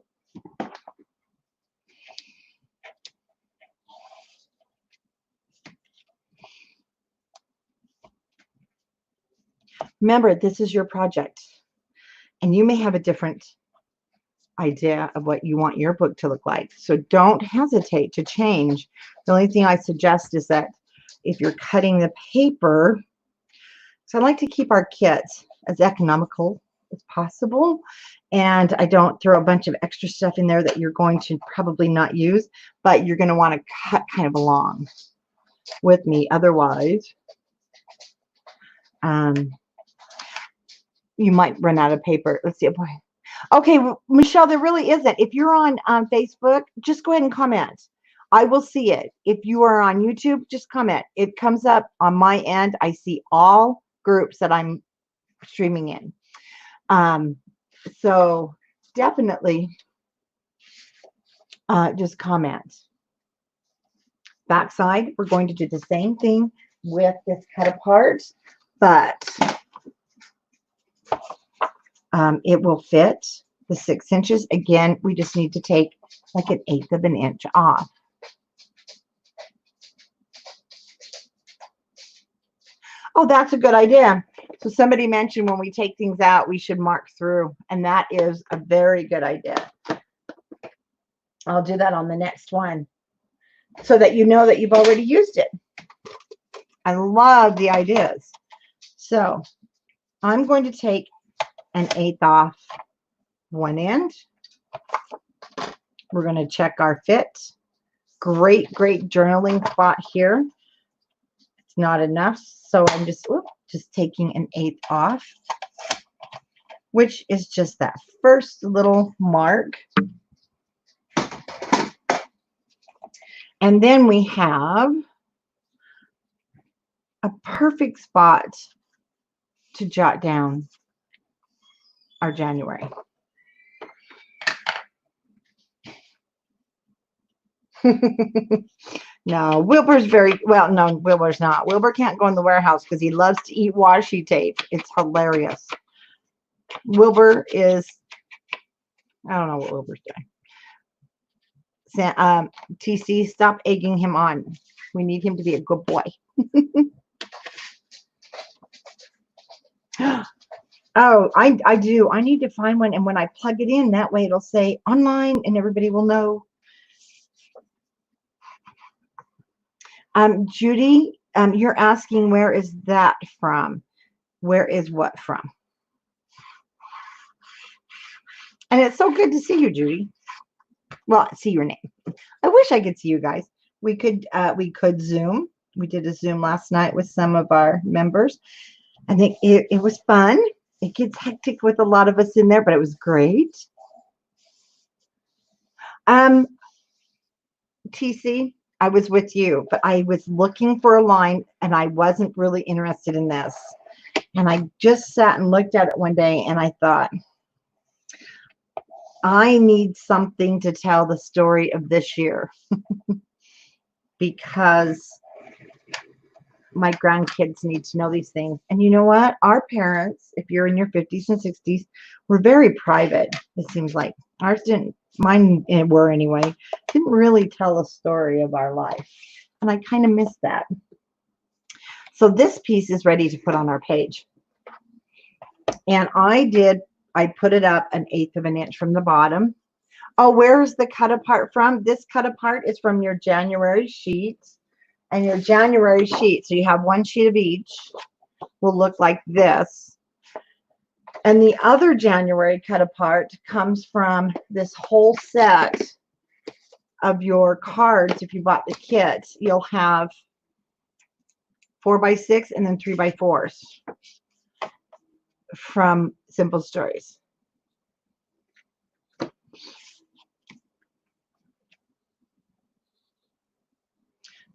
Remember, this is your project, and you may have a different idea of what you want your book to look like. So don't hesitate to change. The only thing I suggest is that if you're cutting the paper, so I like to keep our kits as economical as possible, and I don't throw a bunch of extra stuff in there that you're going to probably not use, but you're going to want to cut kind of along with me. Otherwise, you might run out of paper. Let's see. Okay, Michelle, there really isn't. If you're on Facebook, just go ahead and comment. I will see it. If you are on YouTube, just comment. It comes up on my end. I see all groups that I'm streaming in. So definitely just comment. Backside, we're going to do the same thing with this cut apart, but it will fit the 6 inches. Again, we just need to take like 1/8 of an inch off. Oh, that's a good idea. So somebody mentioned when we take things out, we should mark through, and that is a very good idea. I'll do that on the next one so that you know that you've already used it. I love the ideas. So I'm going to take 1/8 off one end, We're going to check our fit. Great, great journaling spot here. It's not enough, so I'm just taking 1/8 off, which is just that first little mark. And then we have a perfect spot to jot down our January. No, Wilbur's very well. No, Wilbur's not. Wilbur can't go in the warehouse because he loves to eat washi tape. It's hilarious. Wilbur is, I don't know what Wilbur's doing. TC, stop egging him on. We need him to be a good boy. Oh, I do. I need to find one, and when I plug it in, that way it'll say online, and everybody will know. Judy, you're asking where is that from? Where is what from? And it's so good to see you, Judy. Well, see your name. I wish I could see you guys. We could Zoom. We did a Zoom last night with some of our members. I think it was fun. It gets hectic with a lot of us in there, but it was great. TC, I was with you, but I was looking for a line and I wasn't really interested in this. And I just sat and looked at it one day and I thought, I need something to tell the story of this year because my grandkids need to know these things. And you know what? Our parents, if you're in your 50s and 60s, were very private. It seems like ours didn't. Mine were anyway. Didn't really tell a story of our life. And I kind of miss that. So this piece is ready to put on our page. And I put it up 1/8 of an inch from the bottom. Oh, where is the cut apart from? This cut apart is from your January sheet. And your January sheet, so you have one sheet of each, will look like this. And the other January cut apart comes from this whole set of your cards. If you bought the kit, you'll have 4x6 and then 3x4s from Simple Stories.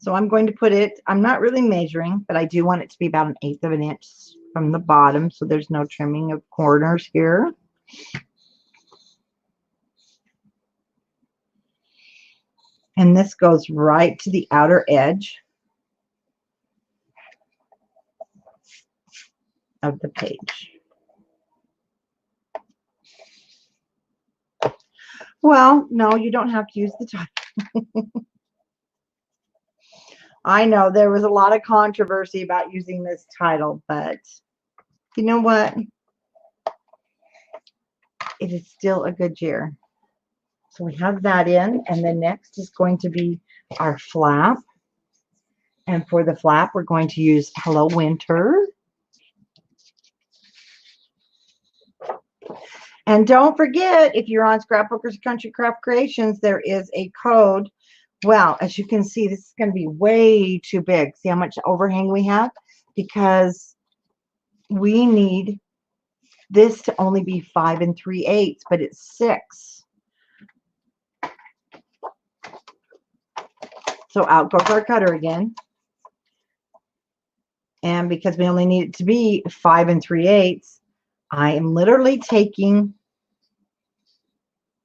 So I'm going to put it, I'm not really measuring, but I do want it to be about 1/8 of an inch from the bottom, so there's no trimming of corners here. And this goes right to the outer edge of the page. Well, no, you don't have to use the title. I know there was a lot of controversy about using this title, but you know what? It is still a good year. So we have that in, and then next is going to be our flap. And for the flap, we're going to use Hello Winter. And don't forget, if you're on Scrapbookers Country Craft Creations, there is a code. Well, as you can see, this is going to be way too big. See how much overhang we have? Because we need this to only be 5 3/8, but it's 6. So out goes our cutter again. And because we only need it to be 5 3/8, I am literally taking,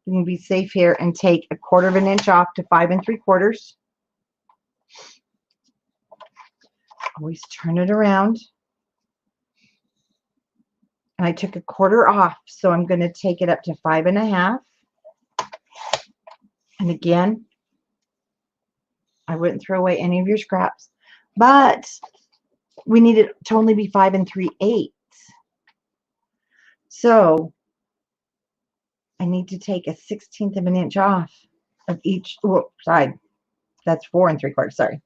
you can be safe here, and take 1/4 of an inch off to 5 3/4. Always turn it around. And I took 1/4 off, so I'm going to take it up to 5 1/2. And again, I wouldn't throw away any of your scraps, but we need it to only be 5 3/8. So I need to take 1/16 of an inch off of each side. That's 4 3/4. Sorry.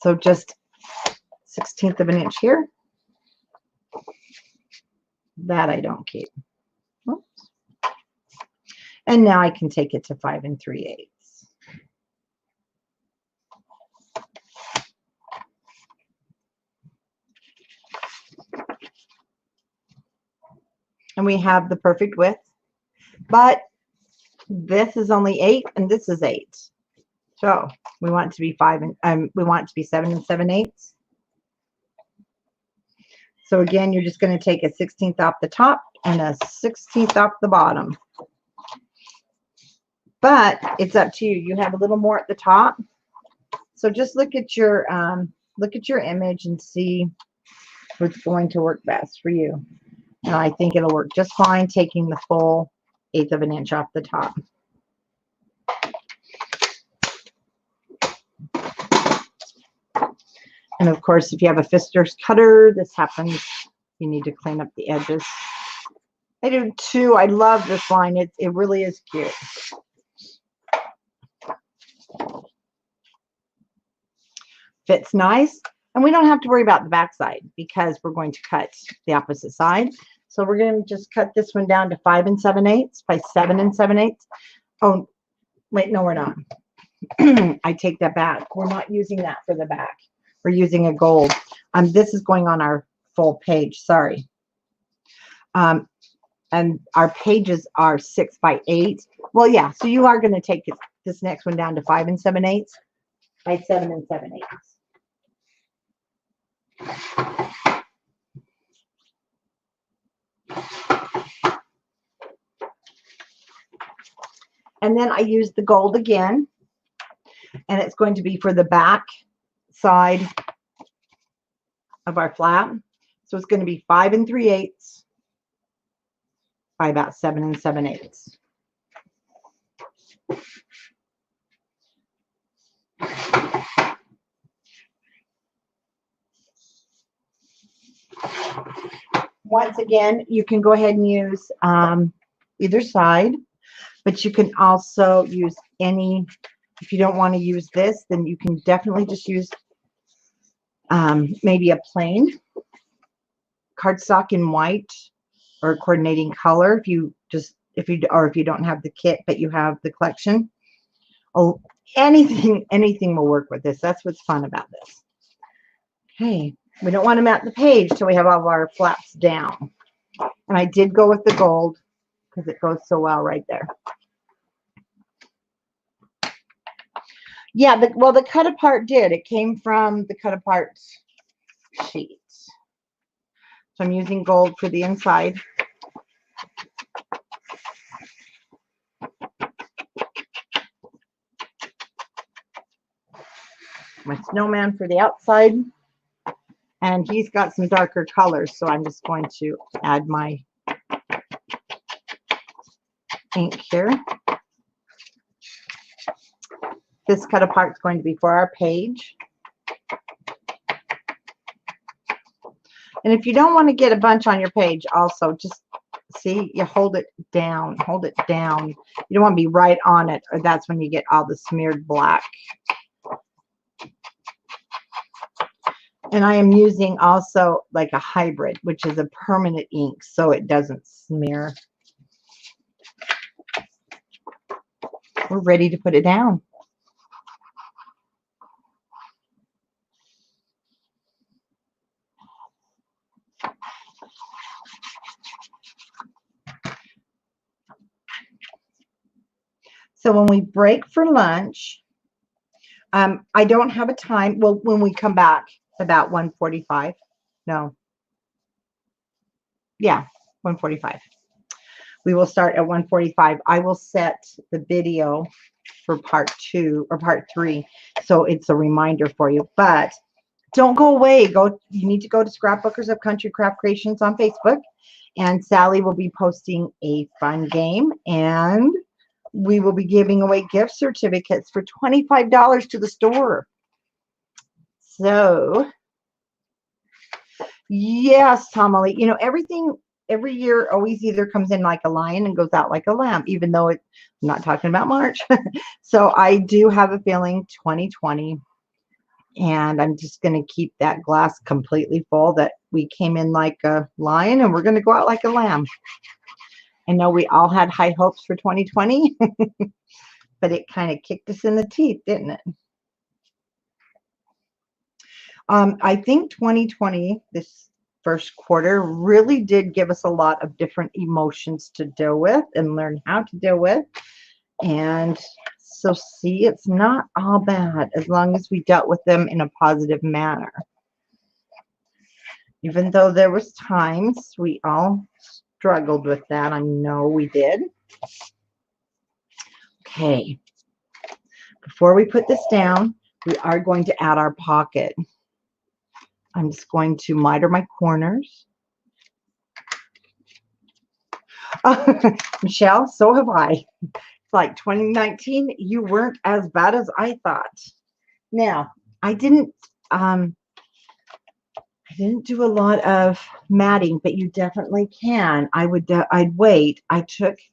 So just 1/16 of an inch here. That I don't keep. Oops. And now I can take it to 5 3/8. And we have the perfect width, but this is only 8 and this is 8. So we want it to be 7 7/8. So again, you're just going to take a 16th off the top and a 16th off the bottom. But it's up to you. You have a little more at the top. So just look at your image and see what's going to work best for you. And I think it'll work just fine taking the full 1/8 of an inch off the top. And of course, if you have a Fister's cutter, this happens. You need to clean up the edges. I do too. I love this line. It really is cute. Fits nice. And we don't have to worry about the back side because we're going to cut the opposite side. So we're going to just cut this one down to 5 7/8 by 7 7/8. Oh, wait, no, we're not. I take that back. We're not using that for the back. We're using a gold. This is going on our full page. Sorry. And our pages are 6 by 8. Well, yeah. So you are going to take this next one down to 5 7/8 by 7 7/8. And then I use the gold again, and it's going to be for the back side of our flap. So it's going to be 5 3/8 by about 7 7/8. Once again, you can go ahead and use either side, but you can also use any. If you don't want to use this, then you can definitely just use maybe a plain cardstock in white or a coordinating color. If you don't have the kit but you have the collection. Oh, anything will work with this. That's what's fun about this. Okay, we don't want to mat the page till we have all of our flaps down. And I did go with the gold because it goes so well right there. Yeah, the cut apart did. It came from the cut apart sheet. So I'm using gold for the inside. My snowman for the outside. And he's got some darker colors, so I'm just going to add my ink here. This cut apart is going to be for our page. And if you don't want to get a bunch on your page, also just see, you hold it down, hold it down. You don't want to be right on it, or that's when you get all the smeared black. And I am using also like a hybrid, which is a permanent ink, so it doesn't smear. We're ready to put it down. So when we break for lunch, I don't have a time. Well, when we come back, about 1:45. No. Yeah, 1:45. We will start at 1:45. I will set the video for part 2 or part 3, so it's a reminder for you. But don't go away. You need to go to Scrapbookers of Country Craft Creations on Facebook, and Sally will be posting a fun game, and we will be giving away gift certificates for $25 to the store. So, yes, Tomali, you know, everything every year always either comes in like a lion and goes out like a lamb, even though I'm not talking about March. So I do have a feeling 2020, and I'm just going to keep that glass completely full, that we came in like a lion and we're going to go out like a lamb. I know we all had high hopes for 2020, but it kind of kicked us in the teeth, didn't it? I think 2020, this first quarter, really did give us a lot of different emotions to deal with and learn how to deal with. And so, see, it's not all bad as long as we dealt with them in a positive manner. Even though there was times we all struggled with that. I know we did. Okay. Before we put this down, we are going to add our pocket. I'm just going to miter my corners. Michelle, so have I. It's like 2019, you weren't as bad as I thought. Now, I didn't do a lot of matting, but you definitely can. I'd wait.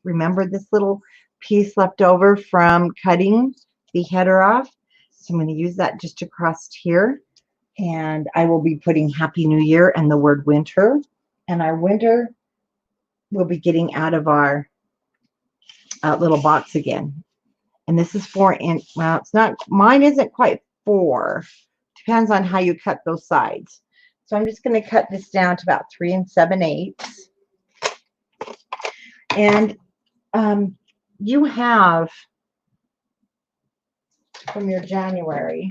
Remember this little piece left over from cutting the header off? So I'm going to use that just across here. And I will be putting Happy New Year and the word winter. And our winter will be getting out of our little box again. And this is 4 inch. Well, it's not, mine isn't quite 4. Depends on how you cut those sides. So I'm just going to cut this down to about 3 7/8. And you have from your January,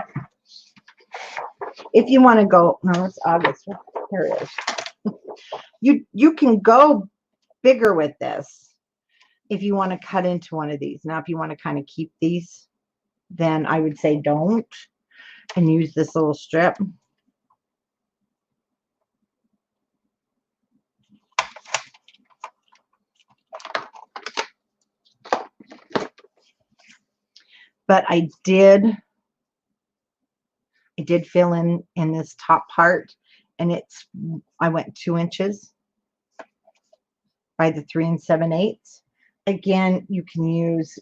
if you want to go, no, it's August. Here it is. You can go bigger with this if you want to cut into one of these. Now, if you want to kind of keep these, then I would say don't and use this little strip. But I did fill in this top part, and I went 2 inches by the 3 7/8. Again, you can use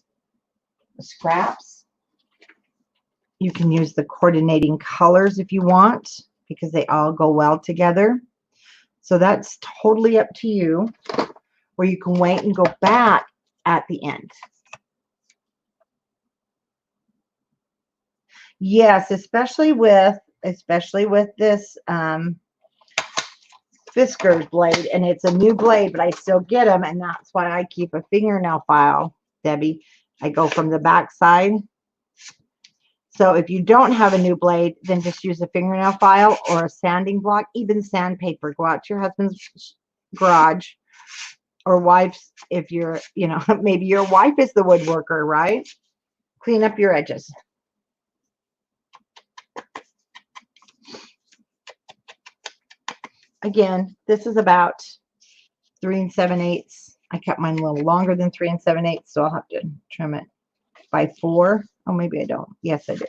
scraps. You can use the coordinating colors if you want, because they all go well together. So that's totally up to you, or you can wait and go back at the end. Yes, especially with this Fiskars blade, and it's a new blade, but I still get them, and that's why I keep a fingernail file, Debbie. I go from the back side. So if you don't have a new blade, then just use a fingernail file or a sanding block, even sandpaper. Go out to your husband's garage or wife's, if you're, maybe your wife is the woodworker, right? Clean up your edges. Again, this is about 3 7/8. I cut mine a little longer than 3 7/8, so I'll have to trim it by 4. Oh, maybe I don't. Yes, I do.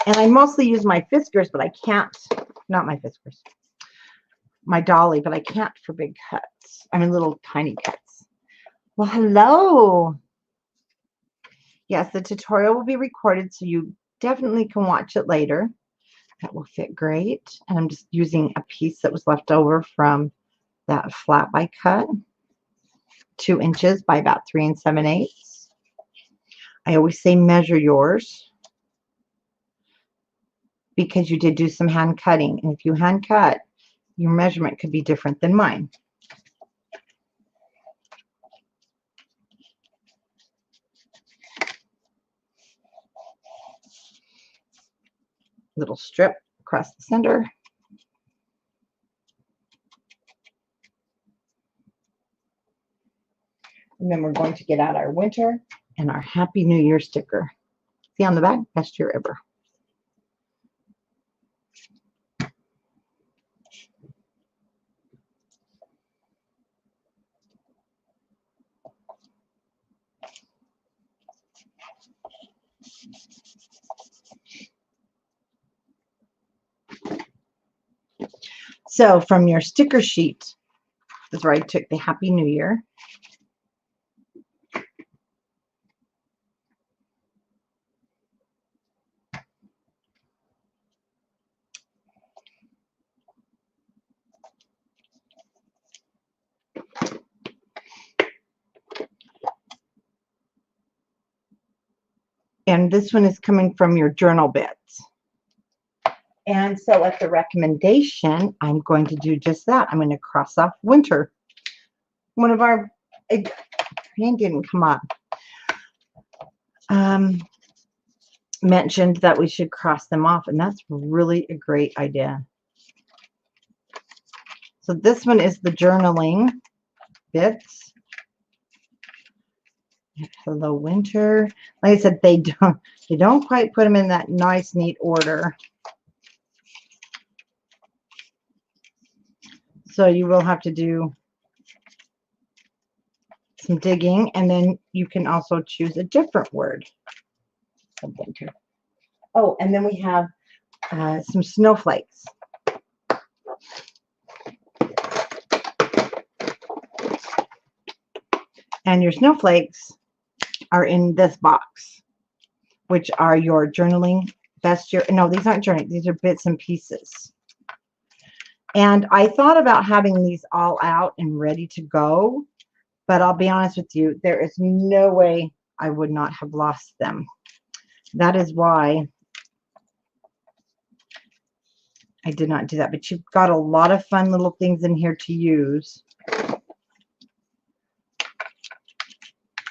And I mostly use my Fiskars, but I can't, not my Fiskars, my dolly, but I can't for big cuts. I mean, little tiny cuts. Well, hello. Yes, the tutorial will be recorded, so you definitely can watch it later. That will fit great. And I'm just using a piece that was left over from that flat by cut, 2 inches by about 3 7/8. I always say measure yours, because you did do some hand cutting. And if you hand cut, your measurement could be different than mine. Little strip across the center. And then we're going to get out our winter and our Happy New Year sticker. See on the back, best year ever. So from your sticker sheet, this is where I took the Happy New Year. And this one is coming from your journal bits. And so at the recommendation, I'm going to do just that. I'm going to cross off winter. One of our, hand didn't come up, mentioned that we should cross them off, and that's really a great idea. So this one is the journaling bits. Hello winter. Like I said, they don't quite put them in that nice neat order. So you will have to do some digging, and then you can also choose a different word of winter. Oh, and then we have some snowflakes. And your snowflakes are in this box, which are your journaling best year. No, these aren't journaling. These are bits and pieces. And I thought about having these all out and ready to go, but I'll be honest with you, there is no way I would not have lost them. That is why I did not do that. But you've got a lot of fun little things in here to use.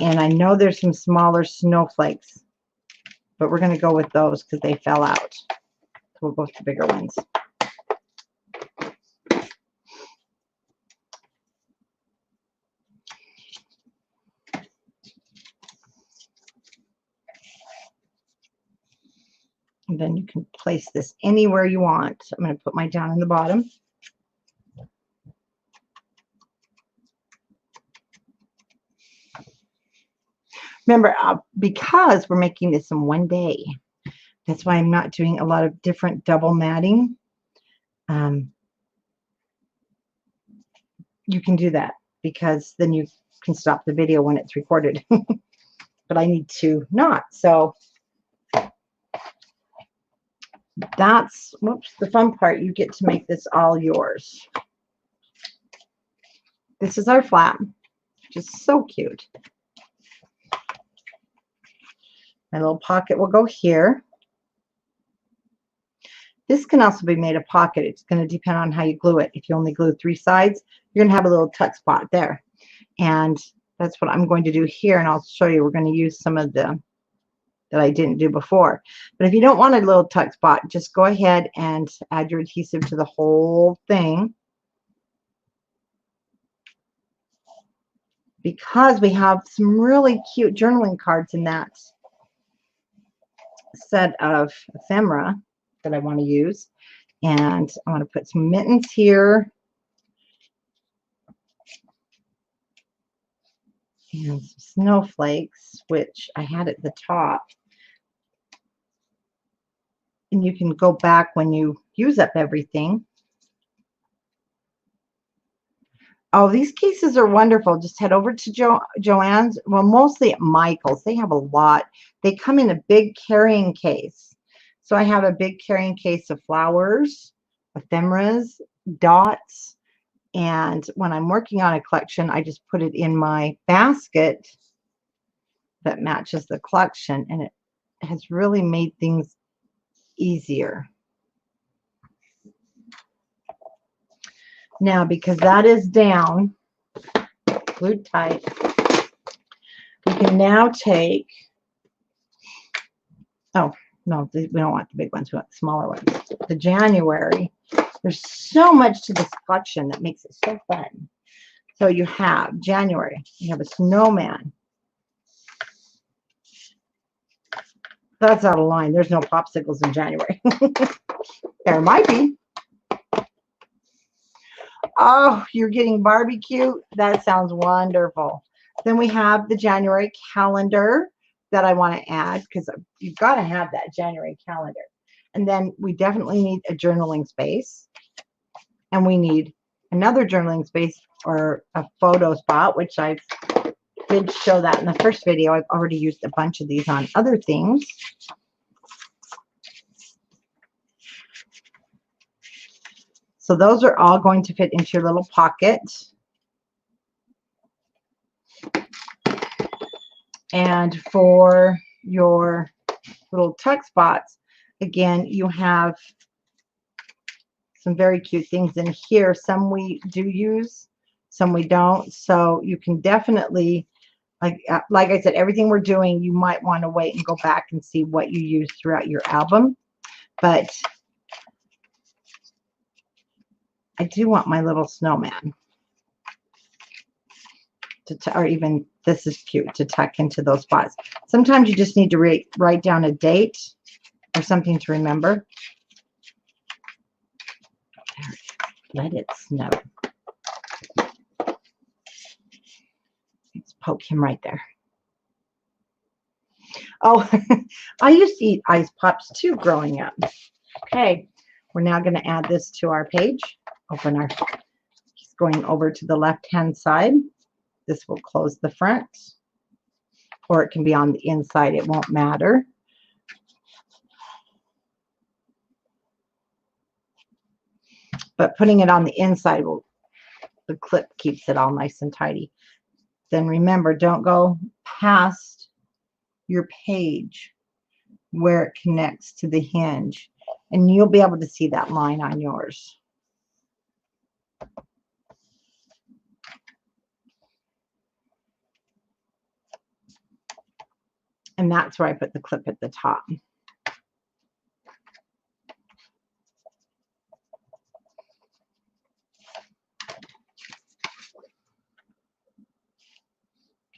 And I know there's some smaller snowflakes, but we're going to go with those because they fell out. So we'll go with the bigger ones. And then you can place this anywhere you want. I'm going to put mine down in the bottom. Remember, because we're making this in one day, that's why I'm not doing a lot of different double matting. You can do that because then you can stop the video when it's recorded. But I need to not. So that's, whoops, the fun part. You get to make this all yours. This is our flap, which is so cute. My little pocket will go here. This can also be made a pocket. It's going to depend on how you glue it. If you only glue 3 sides, you're going to have a little tuck spot there. And that's what I'm going to do here. And I'll show you, we're going to use some of the that I didn't do before. But if you don't want a little tuck spot, just go ahead and add your adhesive to the whole thing. Because we have some really cute journaling cards in that set of ephemera that I want to use. And I want to put some mittens here. And some snowflakes, which I had at the top. And you can go back when you use up everything. Oh, these cases are wonderful. Just head over to Joann's. Well, mostly at Michael's. They have a lot. They come in a big carrying case. So I have a big carrying case of flowers, ephemeras, dots. And when I'm working on a collection, I just put it in my basket that matches the collection. And it has really made things easier. Now, because that is down, glued tight, we can now take, oh, no, we don't want the big ones, we want the smaller ones. The January. There's so much to this collection that makes it so fun. So you have January, you have a snowman. That's out of line. There's no popsicles in January. There might be. Oh, you're getting barbecue? That sounds wonderful. Then we have the January calendar that I want to add because you've got to have that January calendar. And then we definitely need a journaling space. And we need another journaling space or a photo spot, which I did show that in the first video. I've already used a bunch of these on other things. So those are all going to fit into your little pocket. And for your little tuck spots, again, you have some very cute things in here. Some we do use, some we don't. So you can definitely, like I said, everything we're doing, you might want to wait and go back and see what you use throughout your album. But I do want my little snowman or even this is cute to tuck into those spots. Sometimes you just need to write down a date or something to remember. Let it snow. Let's poke him right there. Oh, I used to eat ice pops too growing up. Okay, we're now going to add this to our page. Open our, he's going over to the left-hand side. This will close the front, or it can be on the inside. It won't matter. But putting it on the inside, the clip keeps it all nice and tidy. Then remember, don't go past your page where it connects to the hinge, and you'll be able to see that line on yours. And that's where I put the clip at the top.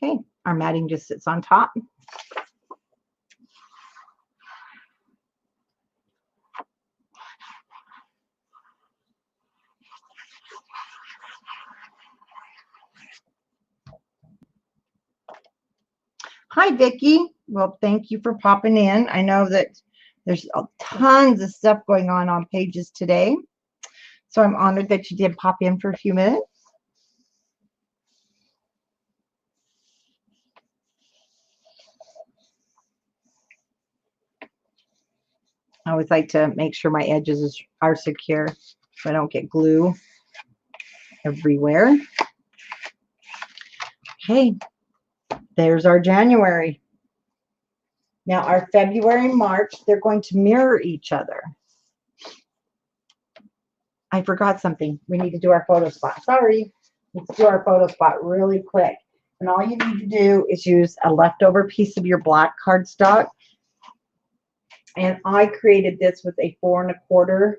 Okay, our matting just sits on top. Hi, Vicki. Well, thank you for popping in. I know that there's tons of stuff going on pages today, so I'm honored that you did pop in for a few minutes. I always like to make sure my edges are secure so I don't get glue everywhere. Okay, there's our January. Now our February and March, they're going to mirror each other. I forgot something. We need to do our photo spot. Sorry. Let's do our photo spot really quick. And all you need to do is use a leftover piece of your black cardstock. And I created this with a 4 1/4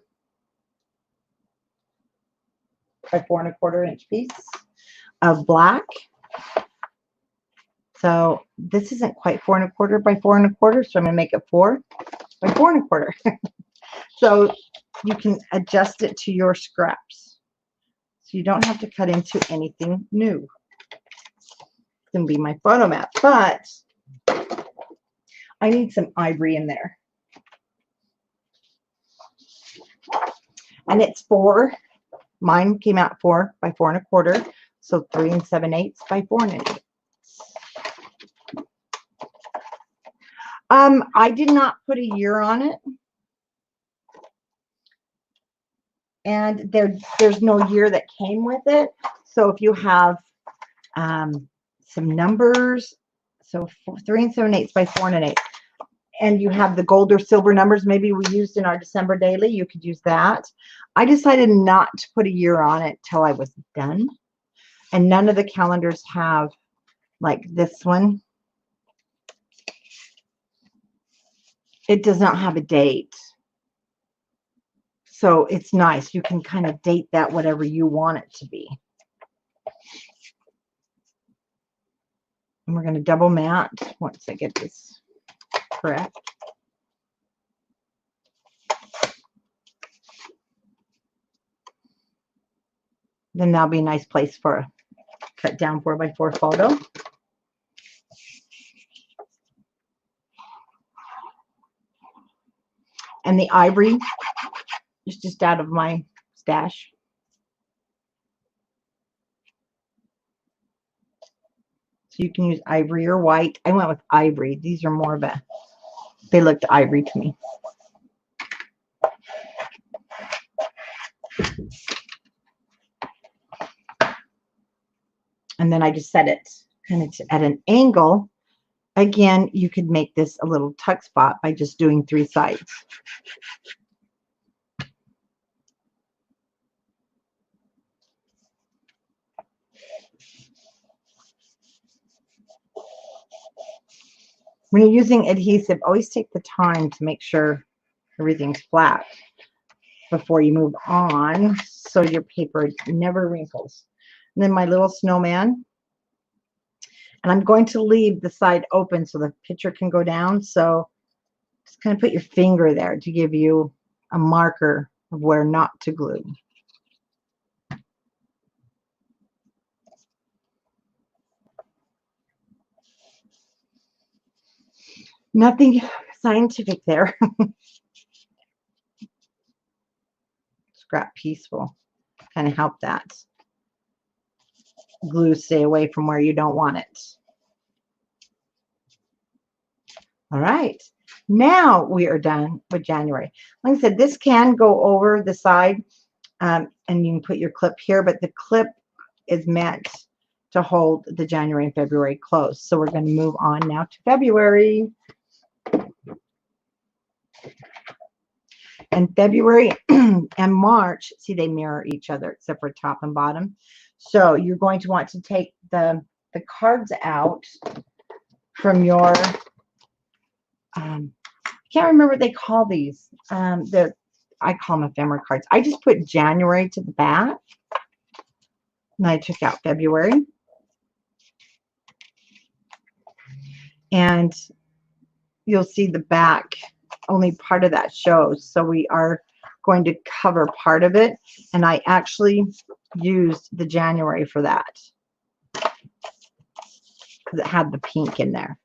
by 4 1/4 inch piece of black. So this isn't quite 4 1/4 by 4 1/4, so I'm going to make it 4 by 4 1/4. So you can adjust it to your scraps. So you don't have to cut into anything new. It's going to be my photo mat, but I need some ivory in there. And it's 4. Mine came out 4 by 4 1/4, so 3 7/8 by 4 1/8. I did not put a year on it, and there's no year that came with it. So if you have some numbers, so 3 7/8 by 4 1/8, and you have the gold or silver numbers maybe we used in our December daily, you could use that. I decided not to put a year on it till I was done, and none of the calendars have, like this one, it does not have a date. So it's nice. You can kind of date that whatever you want it to be. And we're going to double mat once I get this correct. Then that'll be a nice place for a cut down 4 by 4 photo. And the ivory is just out of my stash. So you can use ivory or white. I went with ivory. These are more of a, they looked ivory to me. And then I just set it kind of at an angle Again, you could make this a little tuck spot by just doing 3 sides. When you're using adhesive, always take the time to make sure everything's flat before you move on, so your paper never wrinkles. And then my little snowman, and I'm going to leave the side open so the picture can go down. So just kind of put your finger there to give you a marker of where not to glue. Nothing scientific there. Scrap peaceful. Kind of help that glue stay away from where you don't want it. All right. Now we are done with January. Like I said, this can go over the side, and you can put your clip here, but the clip is meant to hold the January and February close. So we're going to move on now to February. And February and March, see, they mirror each other except for top and bottom. So you're going to want to take the cards out from your, I can't remember what they call these. I call them ephemera cards. I just put January to the back, and I took out February. And you'll see the back, only part of that shows. So we are going to cover part of it. And I actually used the January for that because it had the pink in there.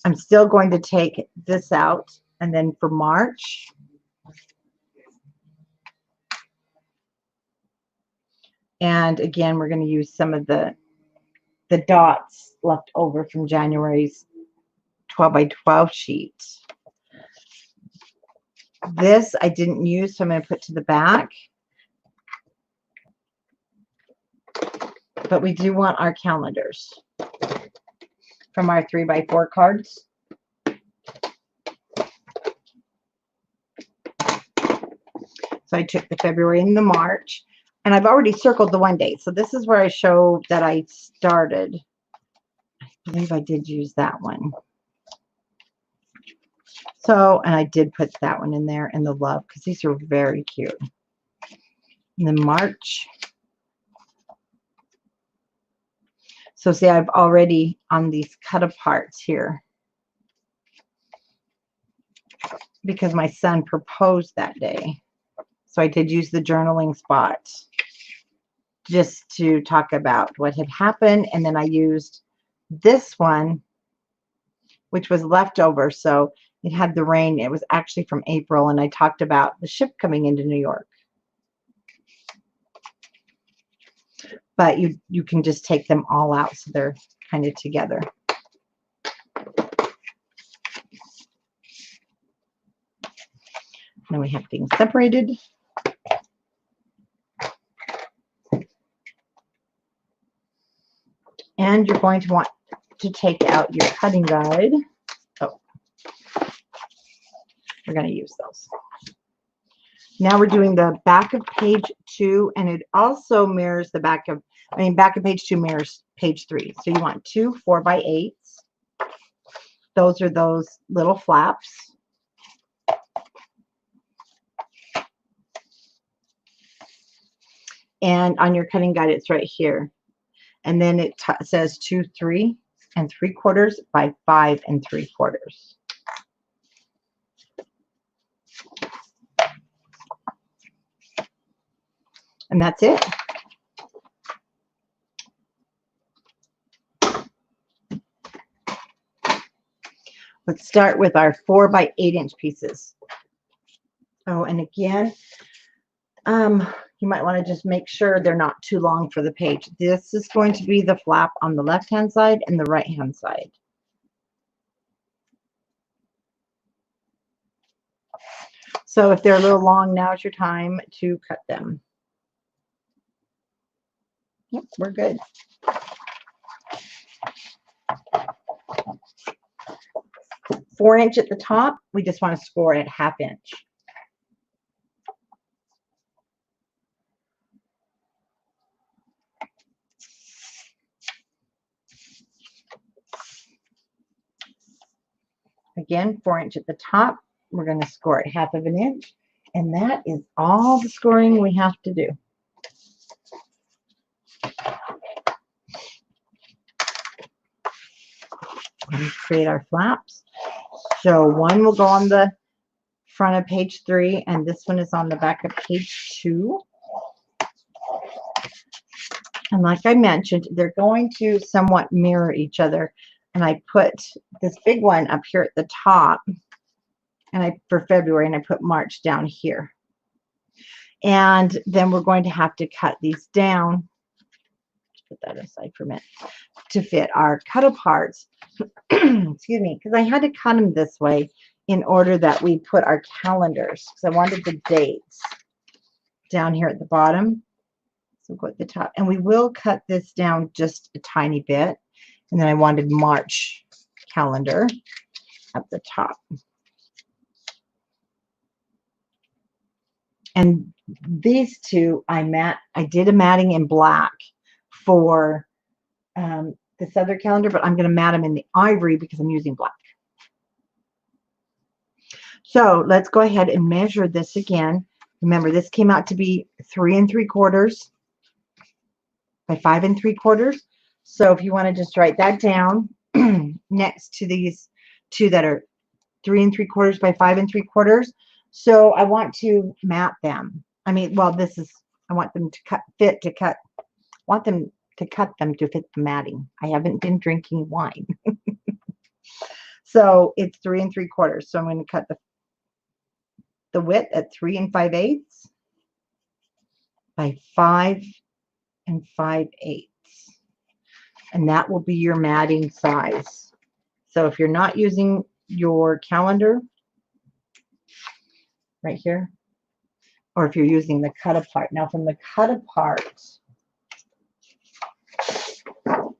I'm still going to take this out. And then for March, and again, we're going to use some of the dots left over from January's 12 by 12 sheet. This I didn't use, so I'm going to put to the back. But we do want our calendars from our 3 by 4 cards. So I took the February and the March, and I've already circled the one date. So this is where I show that I started. I believe I did use that one. So, and I did put that one in there in the love because these are very cute. And then March. So see, I've already on these cut aparts here because my son proposed that day. So I did use the journaling spot just to talk about what had happened. And then I used this one, which was leftover. So it had the rain. It was actually from April. And I talked about the ship coming into New York. But you can just take them all out so they're kind of together. Then we have things separated. And you're going to want to take out your cutting guide. Oh, we're going to use those. Now we're doing the back of page 2, and it also mirrors the back of, back of page 2 mirrors page 3. So you want 2 4 by 8s. Those are those little flaps. And on your cutting guide, it's right here. And then it says 2 3 3/4 by 5 3/4. And that's it. Let's start with our 4 by 8 pieces. Oh, and again, you might want to just make sure they're not too long for the page. This is going to be the flap on the left-hand side and the right-hand side. So if they're a little long, now's your time to cut them. Yep, we're good. 4" at the top, we just want to score at 1/2 inch. Again, 4" at the top, we're going to score at 1/2 inch, and that is all the scoring we have to do. And create our flaps. So one will go on the front of page 3, and this one is on the back of page 2. And like I mentioned, they're going to somewhat mirror each other. And I put this big one up here at the top, and for February, and I put March down here. And then we're going to have to cut these down. Put that aside for a minute to fit our cut aparts. Excuse me, because I had to cut them this way in order that we put our calendars, because I wanted the dates down here at the bottom. So go at the top, and we will cut this down just a tiny bit. And then I wanted March calendar at the top. And these two, I did a matting in black for this other calendar, but I'm going to mat them in the ivory because I'm using black. So let's go ahead and measure this again. Remember, this came out to be 3 3/4 by 5 3/4. So if you want to just write that down next to these two that are 3 3/4 by 5 3/4. So I want to mat them. I mean, well, I want them to cut them to fit the matting. I haven't been drinking wine. So it's 3 3/4. So I'm going to cut the width at 3 5/8 by 5 5/8. And that will be your matting size. So if you're not using your calendar right here, or if you're using the cut apart. Now from the cut apart,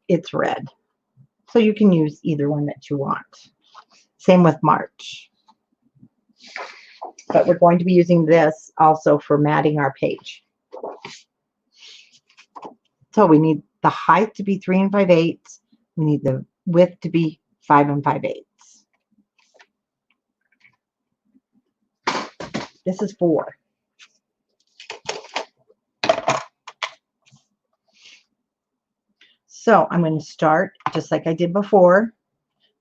it's red. So you can use either one that you want. Same with March. But we're going to be using this also for matting our page. So we need the height to be 3 5/8. We need the width to be 5 5/8. This is 4. So I'm going to start just like I did before.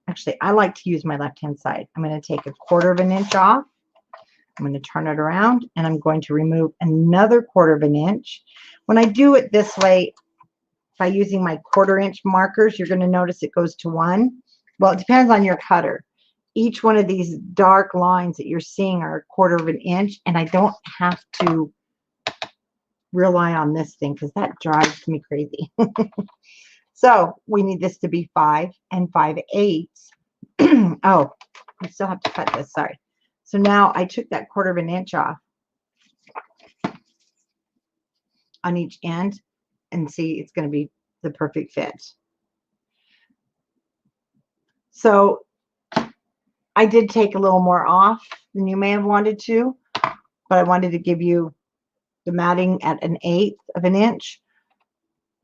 Actually, I like to use my left-hand side. I'm going to take 1/4 inch off. I'm going to turn it around, and I'm going to remove another 1/4 inch. When I do it this way, by using my 1/4 inch markers, you're going to notice it goes to 1. Well, it depends on your cutter. Each one of these dark lines that you're seeing are 1/4 inch, and I don't have to rely on this thing because that drives me crazy. So we need this to be 5 5/8. Oh, I still have to cut this, sorry. So now I took that 1/4 inch off on each end, and see, it's going to be the perfect fit. So I did take a little more off than you may have wanted to, but I wanted to give you the matting at 1/8 of an inch.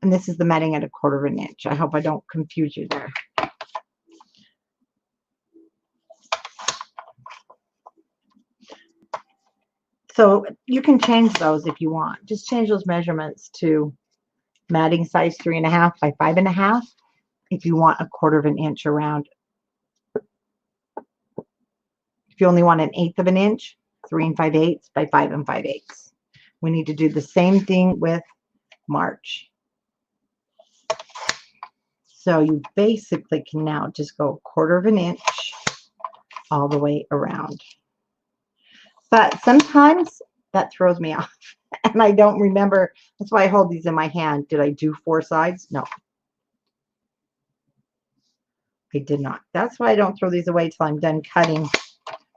And this is the matting at 1/4 inch. I hope I don't confuse you there. So you can change those if you want. Just change those measurements to matting size 3 1/2 by 5 1/2 if you want 1/4 inch around. If you only want 1/8 of an inch, 3 5/8 by 5 5/8. We need to do the same thing with March. So you basically can now just go 1/4 inch all the way around. But sometimes that throws me off, and I don't remember. That's why I hold these in my hand. Did I do 4 sides? No. I did not. That's why I don't throw these away till I'm done cutting.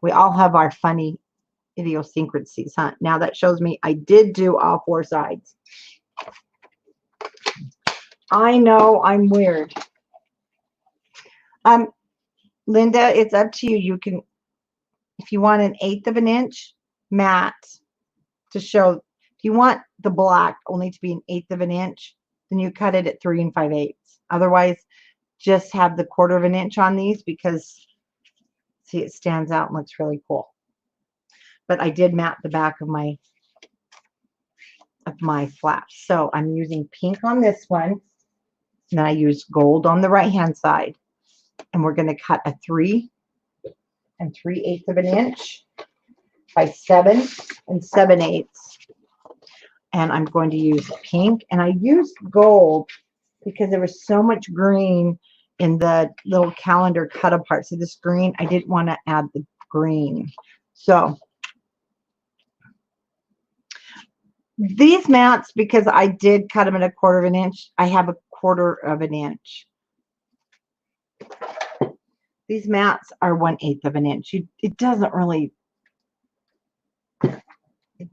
We all have our funny idiosyncrasies, huh? Now that shows me I did do all 4 sides. I know I'm weird. Linda, it's up to you. You can, if you want 1/8 of an inch matte to show, if you want the black only to be 1/8 of an inch, then you cut it at 3 5/8. Otherwise, just have the 1/4 of an inch on these because, see, it stands out and looks really cool. But I did matte the back of my flaps. So I'm using pink on this one, and then I use gold on the right hand side. And we're going to cut a 3 3/8 of an inch by 7 7/8. And I'm going to use pink. And I used gold because there was so much green in the little calendar cut apart. So this green, I didn't want to add the green. So these mats, because I did cut them at a 1/4 of an inch, I have a 1/4 of an inch. These mats are 1/8 of an inch. It doesn't really, it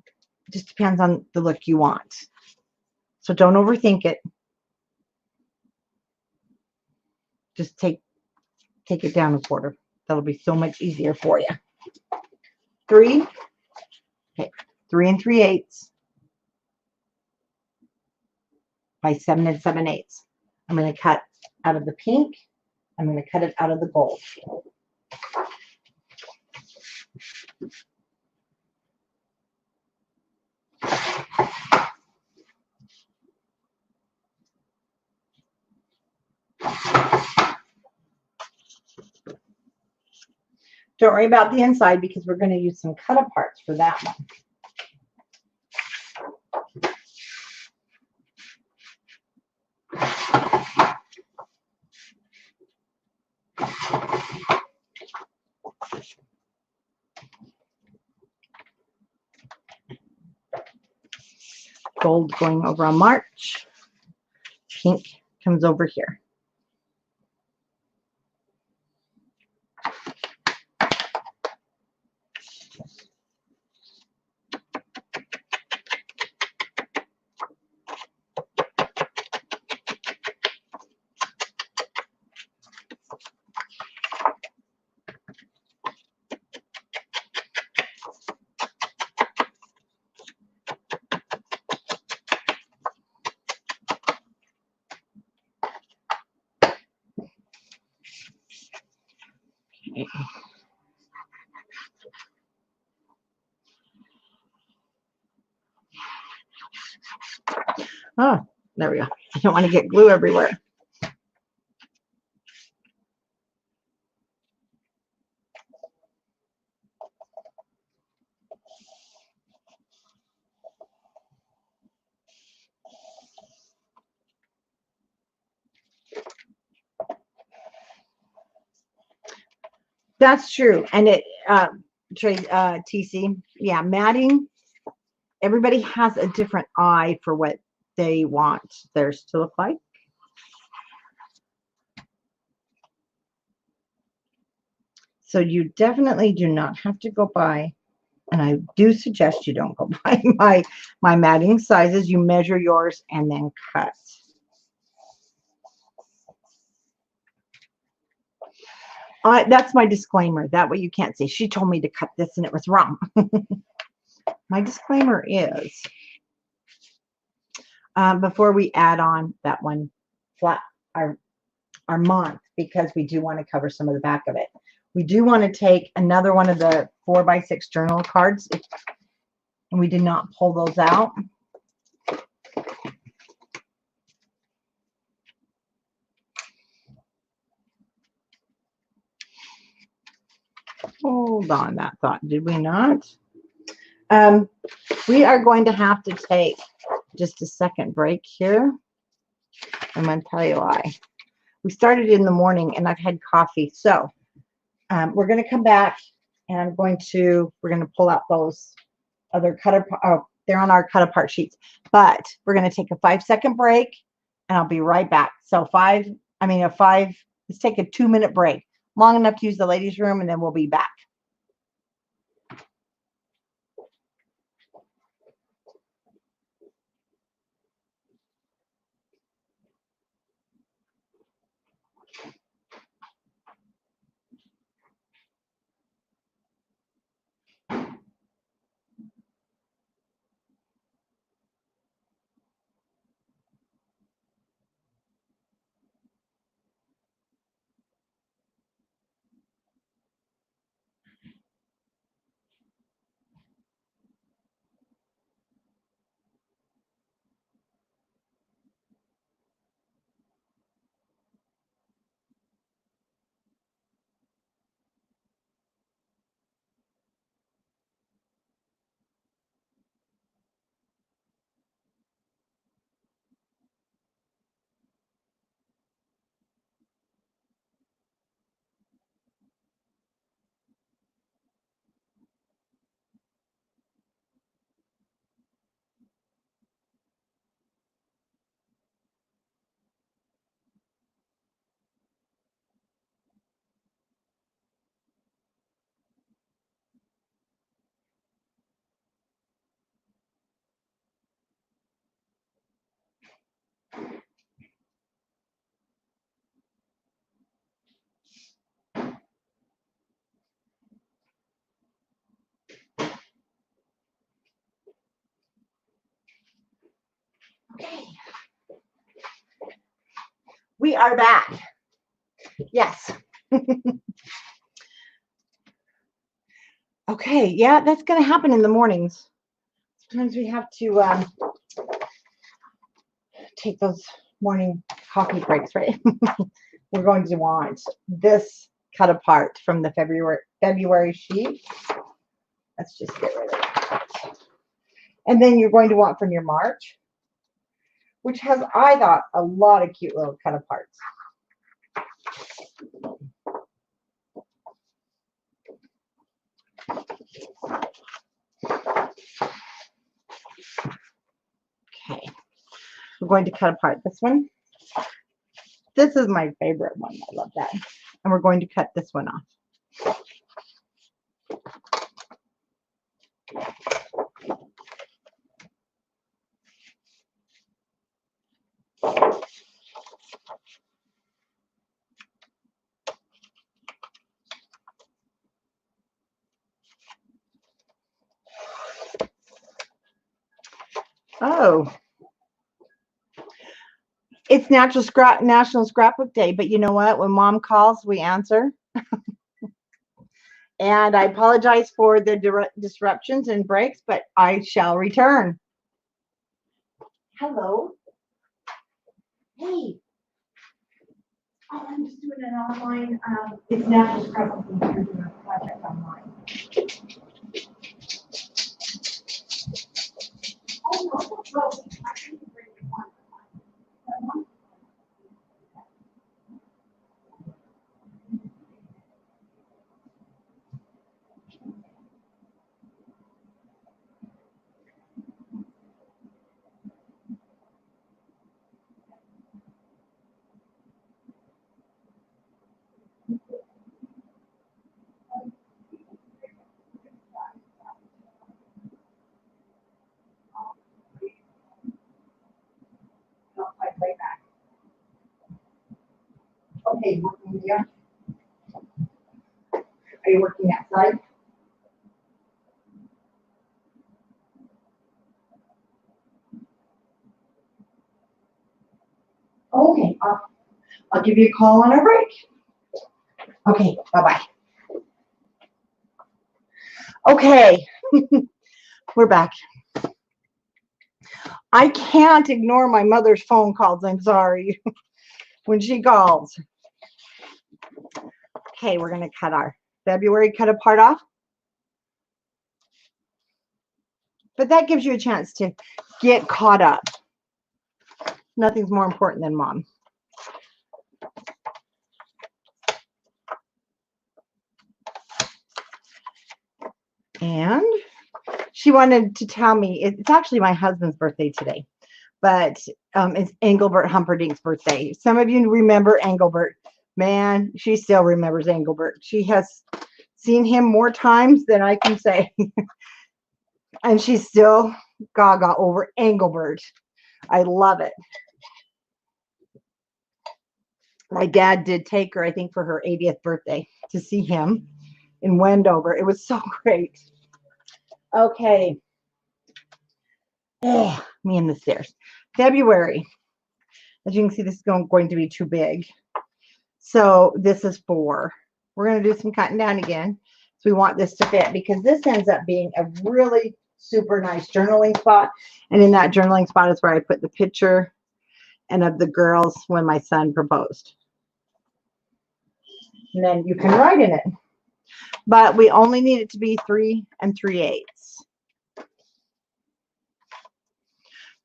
just depends on the look you want. So don't overthink it. Just take it down a 1/4. That'll be so much easier for you. 3 3 3/8 by 7 7/8. I'm going to cut out of the pink. I'm going to cut it out of the gold. Don't worry about the inside because we're going to use some cut aparts for that one. Gold going over on March. Pink comes over here. Oh, there we go. I don't want to get glue everywhere. That's true. And it, TC, yeah, matting, everybody has a different eye for what they want theirs to look like. So you definitely do not have to go by, and I do suggest you don't go by my matting sizes. You measure yours and then cut. That's my disclaimer. That way you can't say, she told me to cut this and it was wrong. My disclaimer is, before we add on that one flat, our month, because we do want to cover some of the back of it. We do want to take another one of the 4x6 journal cards, and we did not pull those out. Hold on that thought. Did we not? We are going to have to take just a second break here. I'm going to tell you why. We started in the morning and I've had coffee. So we're going to come back and we're going to pull out those other they're on our cut apart sheets. But we're going to take a 5-second break and I'll be right back. So let's take a 2-minute break. Long enough to use the ladies' room, and then we'll be back. We are back. Yes. Okay, yeah, that's going to happen in the mornings. Sometimes we have to take those morning coffee breaks, right? We're going to want this cut apart from the February sheet. Let's just get rid of that. And then you're going to want from your March, which has, I thought, a lot of cute little cut aparts. Okay, we're going to cut apart this one. This is my favorite one. I love that. And we're going to cut this one off. Oh, it's National Scrapbook Day, but you know what? When Mom calls, we answer. And I apologize for the disruptions and breaks, but I shall return. Hello. Hey. Oh, I'm just doing an online, it's National Scrapbook Day. We're doing a project online. Oh, no, well, I can bring you one. Right back. Okay, working here. Are you working that side? Okay, I'll give you a call on our break. Okay, bye-bye. Okay, we're back. I can't ignore my mother's phone calls. I'm sorry. When she calls. Okay, we're going to cut our February cut apart off. But that gives you a chance to get caught up. Nothing's more important than Mom. And she wanted to tell me, it's actually my husband's birthday today, but it's Engelbert Humperdinck's birthday. Some of you remember Engelbert. Man, she still remembers Engelbert. She has seen him more times than I can say. And she's still gaga over Engelbert. I love it. My dad did take her, I think, for her 80th birthday to see him in Wendover. It was so great. Okay. Oh, me and the stairs. February. As you can see, this is going to be too big. So this is 4. We're going to do some cutting down again. So we want this to fit because this ends up being a really super nice journaling spot. And in that journaling spot is where I put the picture and of the girls when my son proposed. And then you can write in it. But we only need it to be 3 3/8.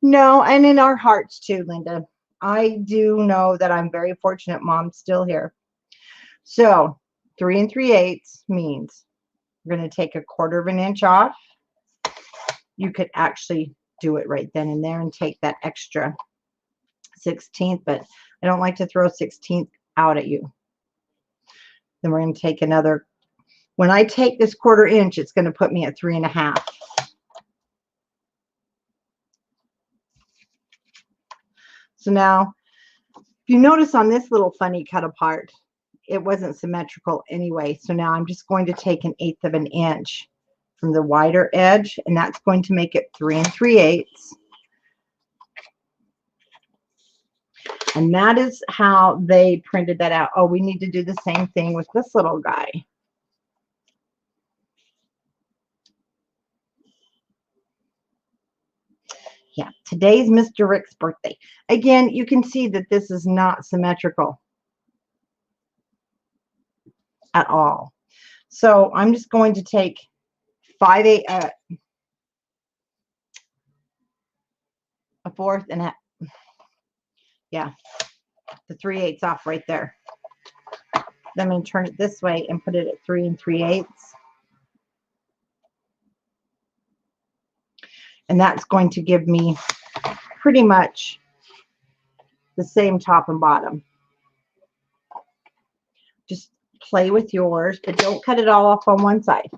No, and in our hearts too, Linda. I do know that I'm very fortunate Mom's still here. So 3 3/8 means we're going to take 1/4 inch off. You could actually do it right then and there and take that extra 16th, but I don't like to throw 16th out at you. Then we're going to take another. When I take this 1/4 inch, it's going to put me at 3 1/2. So now, if you notice on this little funny cut apart, it wasn't symmetrical anyway. So now I'm just going to take 1/8 inch from the wider edge, and that's going to make it 3 3/8. And that is how they printed that out. Oh, we need to do the same thing with this little guy. Yeah, today's Mr. Rick's birthday. Again, you can see that this is not symmetrical at all. So I'm just going to take 5/8, a fourth, and yeah, the 3/8 off right there. Then I'm going to turn it this way and put it at 3 3/8. And that's going to give me pretty much the same top and bottom. Just play with yours, but don't cut it all off on one side.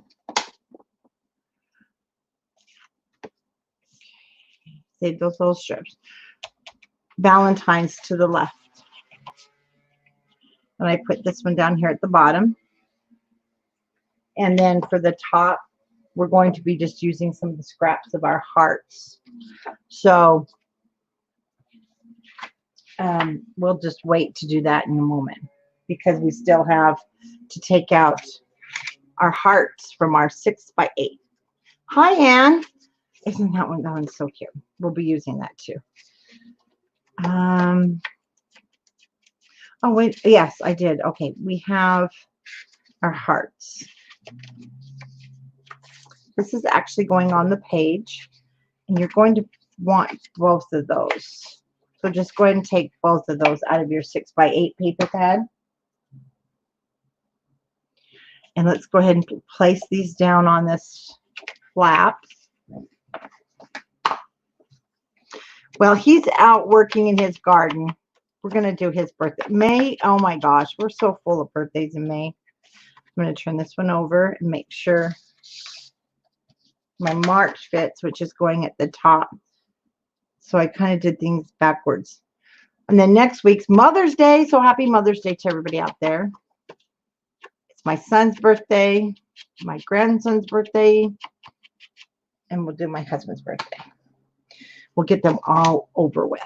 Save those little strips. Valentine's to the left. And I put this one down here at the bottom. And then for the top, we're going to be just using some of the scraps of our hearts. So we'll just wait to do that in a moment, because we still have to take out our hearts from our 6x8. Hi, Anne. Isn't that one? That one's so cute. We'll be using that too. Oh, wait. Yes, I did. Okay. We have our hearts. This is actually going on the page, and you're going to want both of those. So just go ahead and take both of those out of your 6x8 paper pad. And let's go ahead and place these down on this flap. Well, he's out working in his garden. We're going to do his birthday. May, oh my gosh, we're so full of birthdays in May. I'm going to turn this one over and make sure my March fits, which is going at the top. So I kind of did things backwards. And then next week's Mother's Day. So happy Mother's Day to everybody out there. It's my son's birthday, my grandson's birthday, and we'll do my husband's birthday. We'll get them all over with.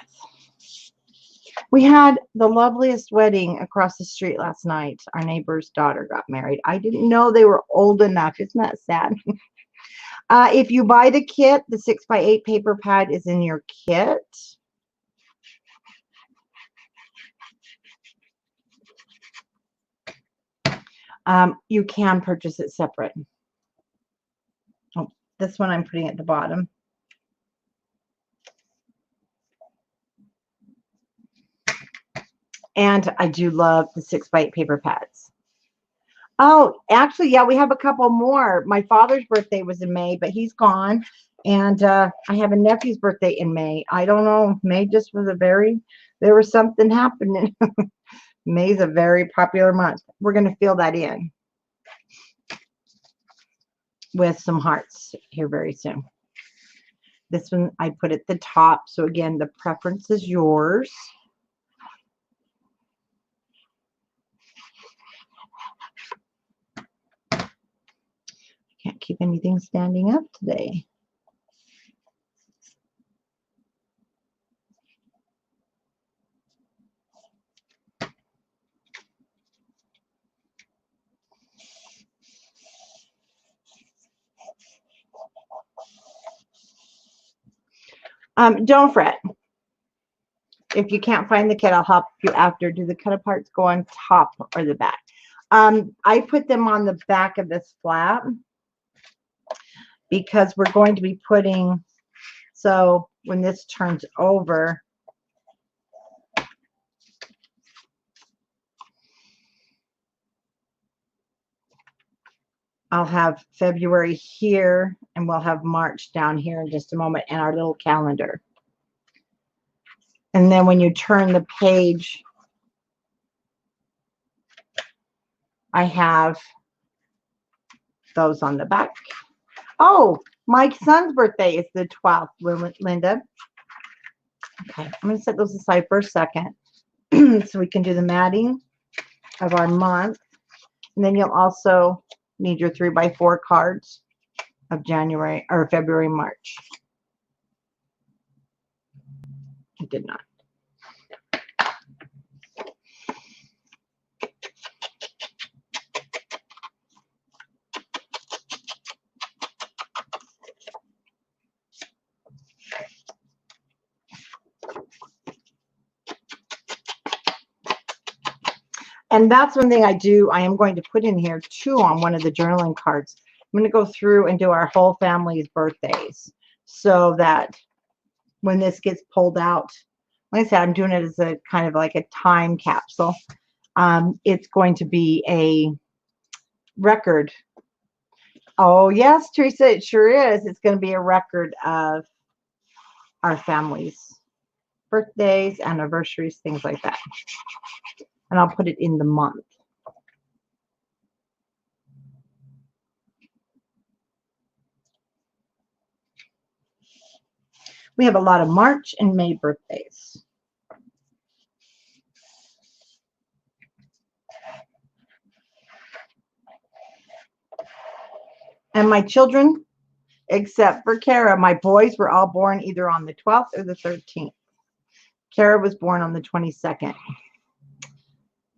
We had the loveliest wedding across the street last night. Our neighbor's daughter got married. I didn't know they were old enough. Isn't that sad? If you buy the kit, the 6x8 paper pad is in your kit. You can purchase it separate. Oh, this one I'm putting at the bottom. And I do love the 6x8 paper pads. Oh, actually, yeah, we have a couple more. My father's birthday was in May, but he's gone. And I have a nephew's birthday in May. I don't know. May just was there was something happening. May's a very popular month. We're going to fill that in with some hearts here very soon. This one I put at the top. So again, the preference is yours. Can't keep anything standing up today. Don't fret. If you can't find the kit, I'll help you after. Do the cut aparts go on top or the back? I put them on the back of this flap because we're going to be putting, so when this turns over, I'll have February here, and we'll have March down here in just a moment, and our little calendar. And then when you turn the page, I have those on the back. Oh, my son's birthday is the 12th, Linda. Okay, I'm going to set those aside for a second so we can do the matting of our month. And then you'll also need your 3x4 cards of January or February, March. I did not. And that's one thing I do. I am going to put in here too on one of the journaling cards. I'm going to go through and do our whole family's birthdays so that when this gets pulled out, like I said, I'm doing it as a kind of like a time capsule. It's going to be a record. Oh, yes, Teresa, it sure is. It's going to be a record of our family's birthdays, anniversaries, things like that. And I'll put it in the month. We have a lot of March and May birthdays. And my children, except for Kara, my boys were all born either on the 12th or the 13th. Kara was born on the 22nd.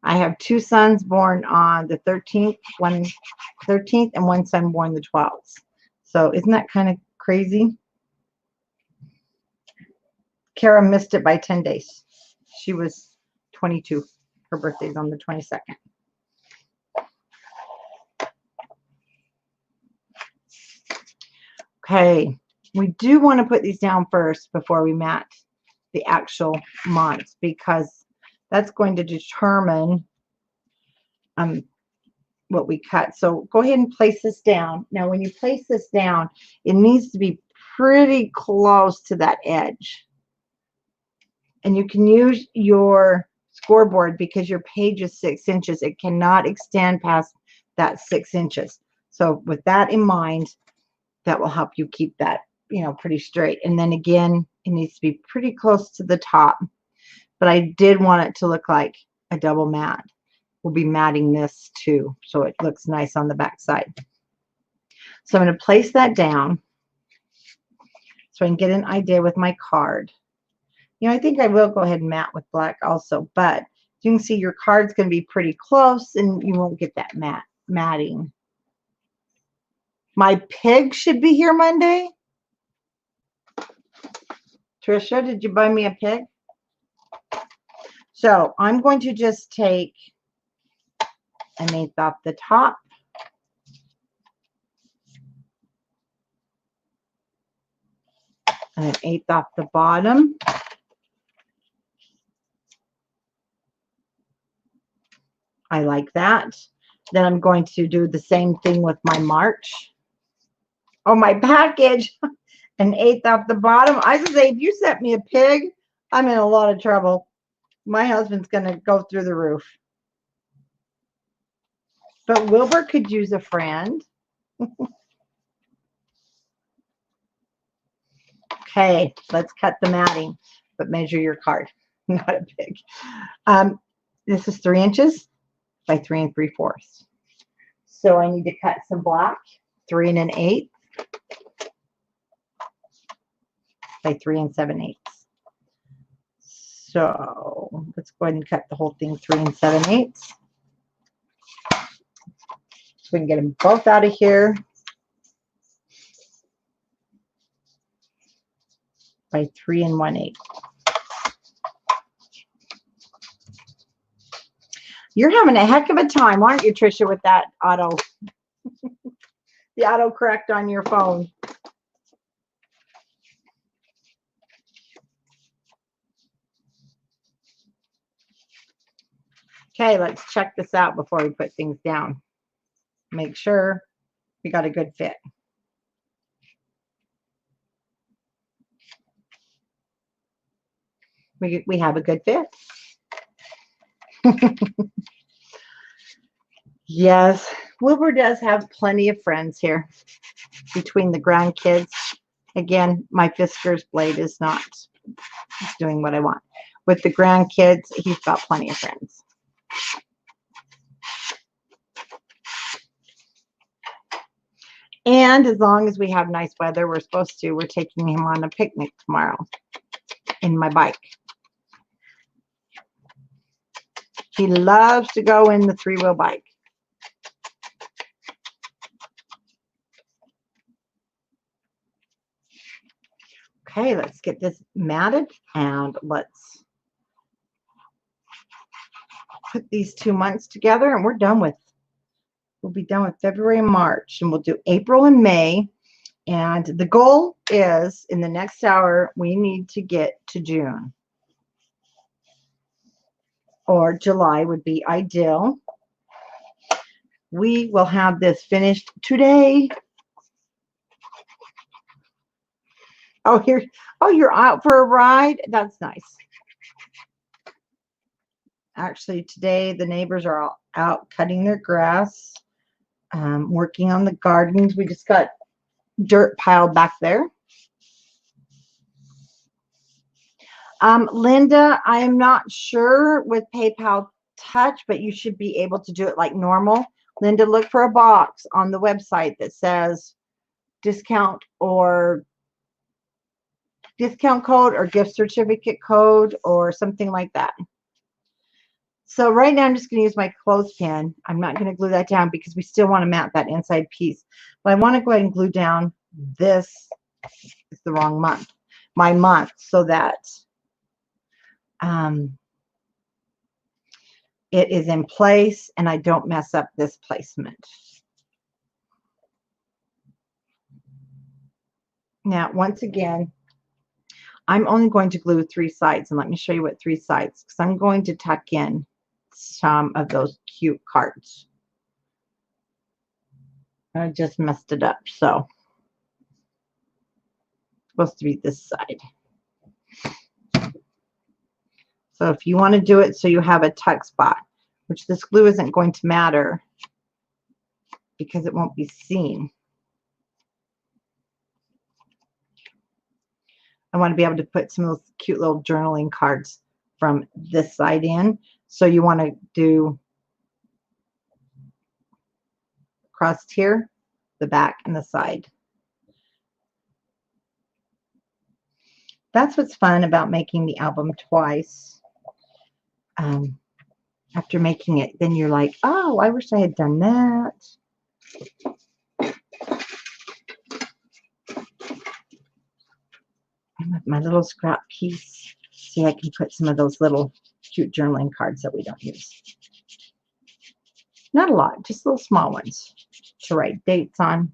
I have two sons born on the 13th, and one son born the 12th. So isn't that kind of crazy? Kara missed it by 10 days. She was 22. Her birthday's on the 22nd. Okay, we do want to put these down first before we mat the actual months, because that's going to determine what we cut. So go ahead and place this down. Now, when you place this down, it needs to be pretty close to that edge. And you can use your scoreboard because your page is 6 inches. It cannot extend past that 6 inches. So with that in mind, that will help you keep that, pretty straight. And then again, it needs to be pretty close to the top. But I did want it to look like a double mat. We'll be matting this too, so it looks nice on the back side. So I'm going to place that down so I can get an idea with my card. I think I will go ahead and mat with black also, but you can see your card's going to be pretty close and you won't get that matting. My pig should be here Monday. Trisha, did you buy me a pig? So I'm going to just take an 1/8 off the top. And an 1/8 off the bottom. I like that. Then I'm going to do the same thing with my March. Oh, my package. An 1/8 off the bottom. I would say if you sent me a pig, I'm in a lot of trouble. My husband's going to go through the roof. But Wilbur could use a friend. Okay, let's cut the matting, but measure your card, not a pig. This is 3 inches by 3 3/4. So I need to cut some black, 3 1/8 by 3 7/8. So let's go ahead and cut the whole thing 3 7/8. So we can get them both out of here by 3 1/8. You're having a heck of a time, aren't you, Trisha, with that the autocorrect on your phone. Okay, let's check this out before we put things down. Make sure we got a good fit. We have a good fit. Yes, Wilbur does have plenty of friends here between the grandkids. Again, my Fisker's blade is not doing what I want. With the grandkids, he's got plenty of friends. And as long as we have nice weather, we're taking him on a picnic tomorrow in my bike. He loves to go in the 3-wheel bike. Okay, let's get this matted and let's put these 2 months together and we'll be done with February and March, and we'll do April and May. And the goal is in the next hour, we need to get to June, or July would be ideal. We will have this finished today. Oh, you're out for a ride? That's nice. Actually, today the neighbors are all out cutting their grass, working on the gardens. We just got dirt piled back there. Linda, I am not sure with PayPal Touch, but you should be able to do it like normal. Linda, look for a box on the website that says discount code or gift certificate code or something like that. So right now I'm just going to use my clothespin. I'm not going to glue that down because we still want to mat that inside piece. But I want to go ahead and glue down this. It's the wrong month. My month, so that it is in place and I don't mess up this placement. Now, once again, I'm only going to glue 3 sides, and let me show you what 3 sides, because I'm going to tuck in some of those cute cards. I just messed it up, so it's supposed to be this side. So if you want to do it so you have a tuck spot, which this glue isn't going to matter because it won't be seen. I want to be able to put some of those cute little journaling cards from this side in. So you want to do across here, the back, and the side. That's what's fun about making the album twice. After making it, then you're like, oh, I wish I had done that. And with my little scrap piece, see, I can put some of those little cute journaling cards that we don't use. Not a lot, just little small ones to write dates on.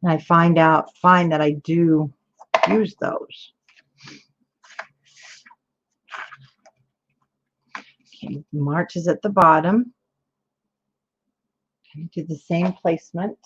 And I find that I do use those. Okay, March is at the bottom. Okay, do the same placement.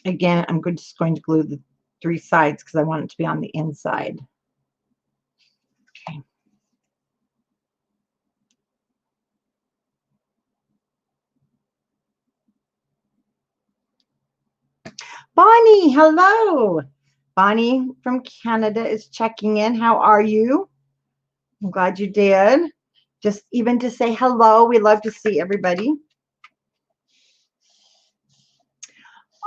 Again, I'm just going to glue the 3 sides because I want it to be on the inside. Okay. Bonnie, hello. Bonnie from Canada is checking in. How are you? I'm glad you did. Just even to say hello. We love to see everybody.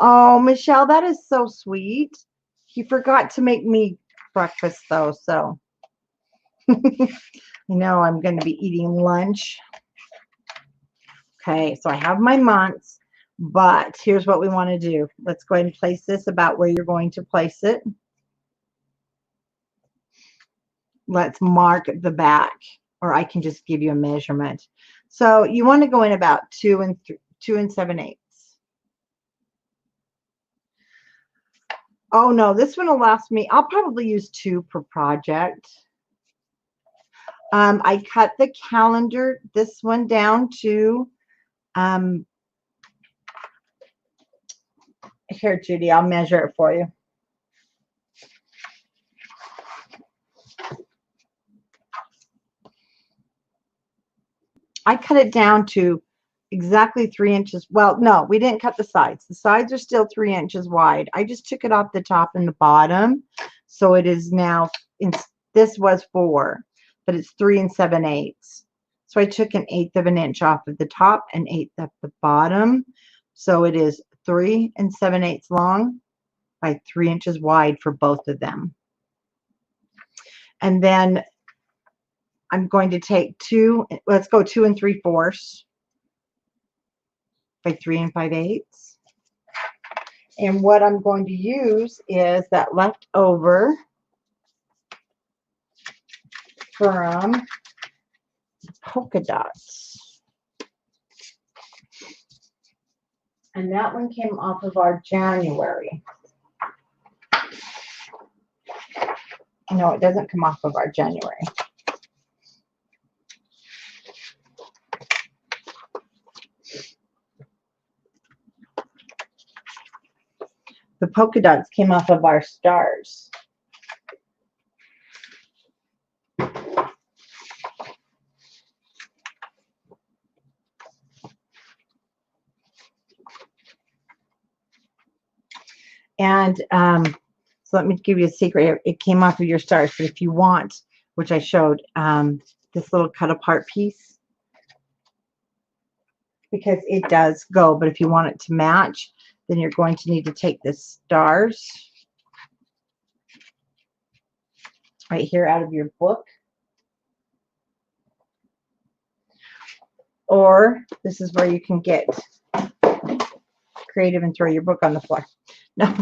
Oh, Michelle, that is so sweet. He forgot to make me breakfast, though, so I know I'm going to be eating lunch. Okay, so I have my months, but here's what we want to do. Let's go ahead and place this about where you're going to place it. Let's mark the back, or I can just give you a measurement. So you want to go in about 2 7/8. Oh no, this one will last me. I'll probably use 2 per project. I cut the calendar, this one down to, here, Judy, I'll measure it for you. I cut it down to exactly 3 inches. Well, no, we didn't cut the sides. The sides are still 3 inches wide. I just took it off the top and the bottom. So it is now, this was 4, but it's 3 7/8. So So I took 1/8 of an inch off of the top and 1/8 at the bottom. So it is 3 7/8 long by 3 inches wide for both of them. And then I'm going to take let's go 2 3/4 by 3 5/8. And what I'm going to use is that leftover from polka dots. And that one came off of our January. No, it doesn't come off of our January. The polka dots came off of our stars. And so let me give you a secret. It came off of your stars, but if you want, which I showed, this little cut apart piece, because it does go, but if you want it to match, then you're going to need to take the stars right here out of your book. Or this is where you can get creative and throw your book on the floor. No,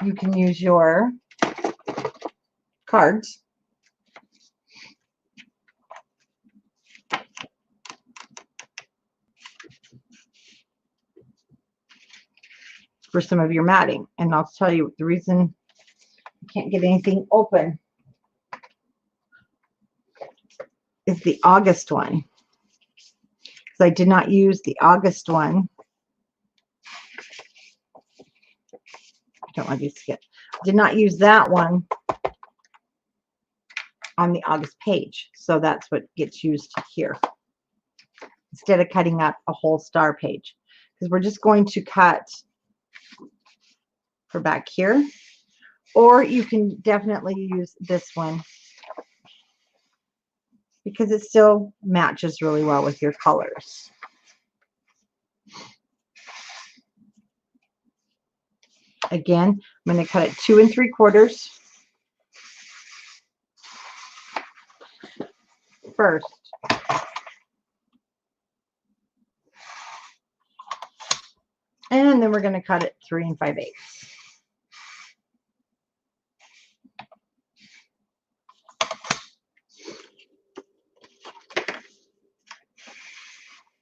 you can use your cards. For some of your matting. And I'll tell you the reason I can't get anything open is the August one. Because I did not use the August one. I don't want these to get. I did not use that one on the August page. So that's what gets used here. Instead of cutting up a whole star page. Because we're just going to cut for back here, or you can definitely use this one because it still matches really well with your colors. Again, I'm going to cut it 2 3/4 first. And then we're going to cut it 3 5/8.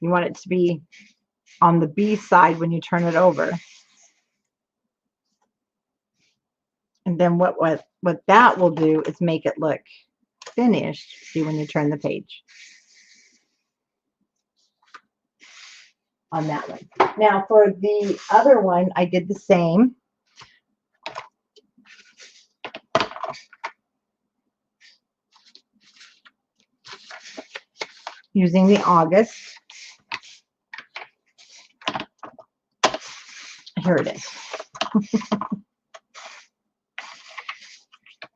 You want it to be on the B side when you turn it over. And then what that will do is make it look finished. See when you turn the page on that one. Now for the other one, I did the same. Using the August. Here it is.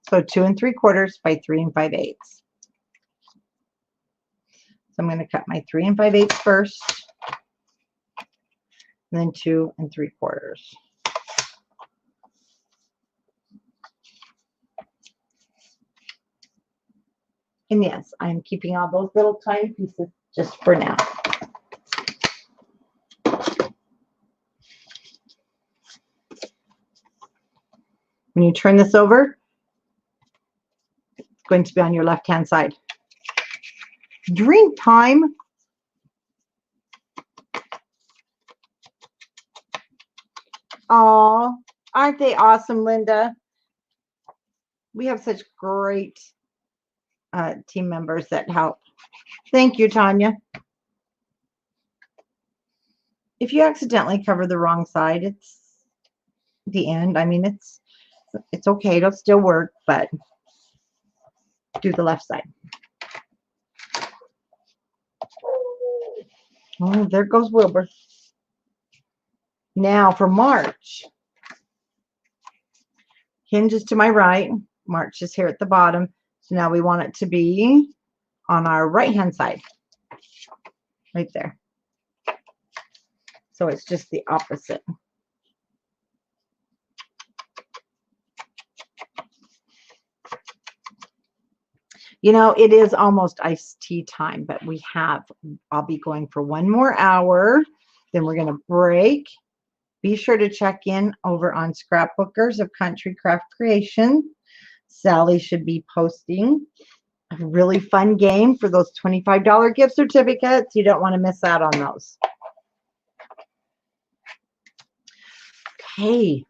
So 2 3/4 by 3 5/8. So I'm going to cut my 3 5/8 first, and then 2 3/4. And yes, I'm keeping all those little tiny pieces just for now. When you turn this over, it's going to be on your left-hand side. Drink time. Oh, aren't they awesome, Linda? We have such great team members that help. Thank you, Tanya. If you accidentally cover the wrong side, it's the end. I mean, it's okay. It'll still work, but do the left side. Oh, there goes Wilbur. Now for March. Hinges to my right. March is here at the bottom. So now we want it to be on our right hand side, right there. So it's just the opposite. You know, it is almost iced tea time, but I'll be going for one more hour. Then we're going to break. Be sure to check in over on Scrapbookers of Country Craft Creation. Sally should be posting a really fun game for those $25 gift certificates. You don't want to miss out on those. Okay,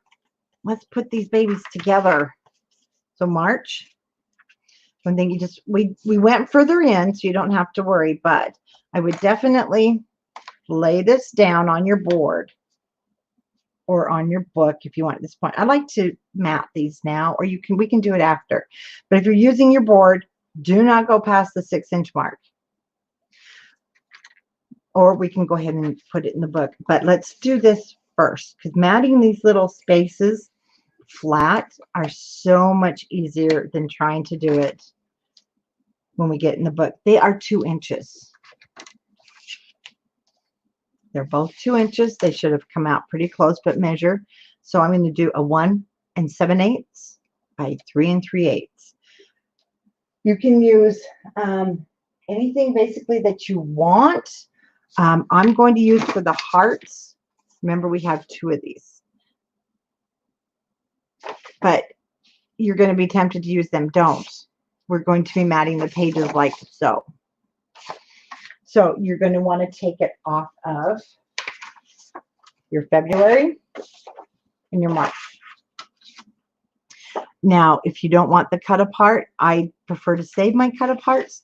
let's put these babies together. So March. One thing we went further in, so you don't have to worry, but I would definitely lay this down on your board or on your book if you want at this point. I like to mat these now, or we can do it after. But if you're using your board, do not go past the 6-inch mark. Or we can go ahead and put it in the book. But let's do this first, because matting these little spaces flat are so much easier than trying to do it when we get in the book. They are 2 inches. They're both 2 inches. They should have come out pretty close, but measure. So I'm going to do a 1 7/8 by 3 3/8. You can use anything basically that you want. I'm going to use for the hearts. Remember, we have 2 of these. But you're going to be tempted to use them. Don't. We're going to be matting the pages like so. So you're going to want to take it off of your February and your March. Now, if you don't want the cut apart, I prefer to save my cut aparts.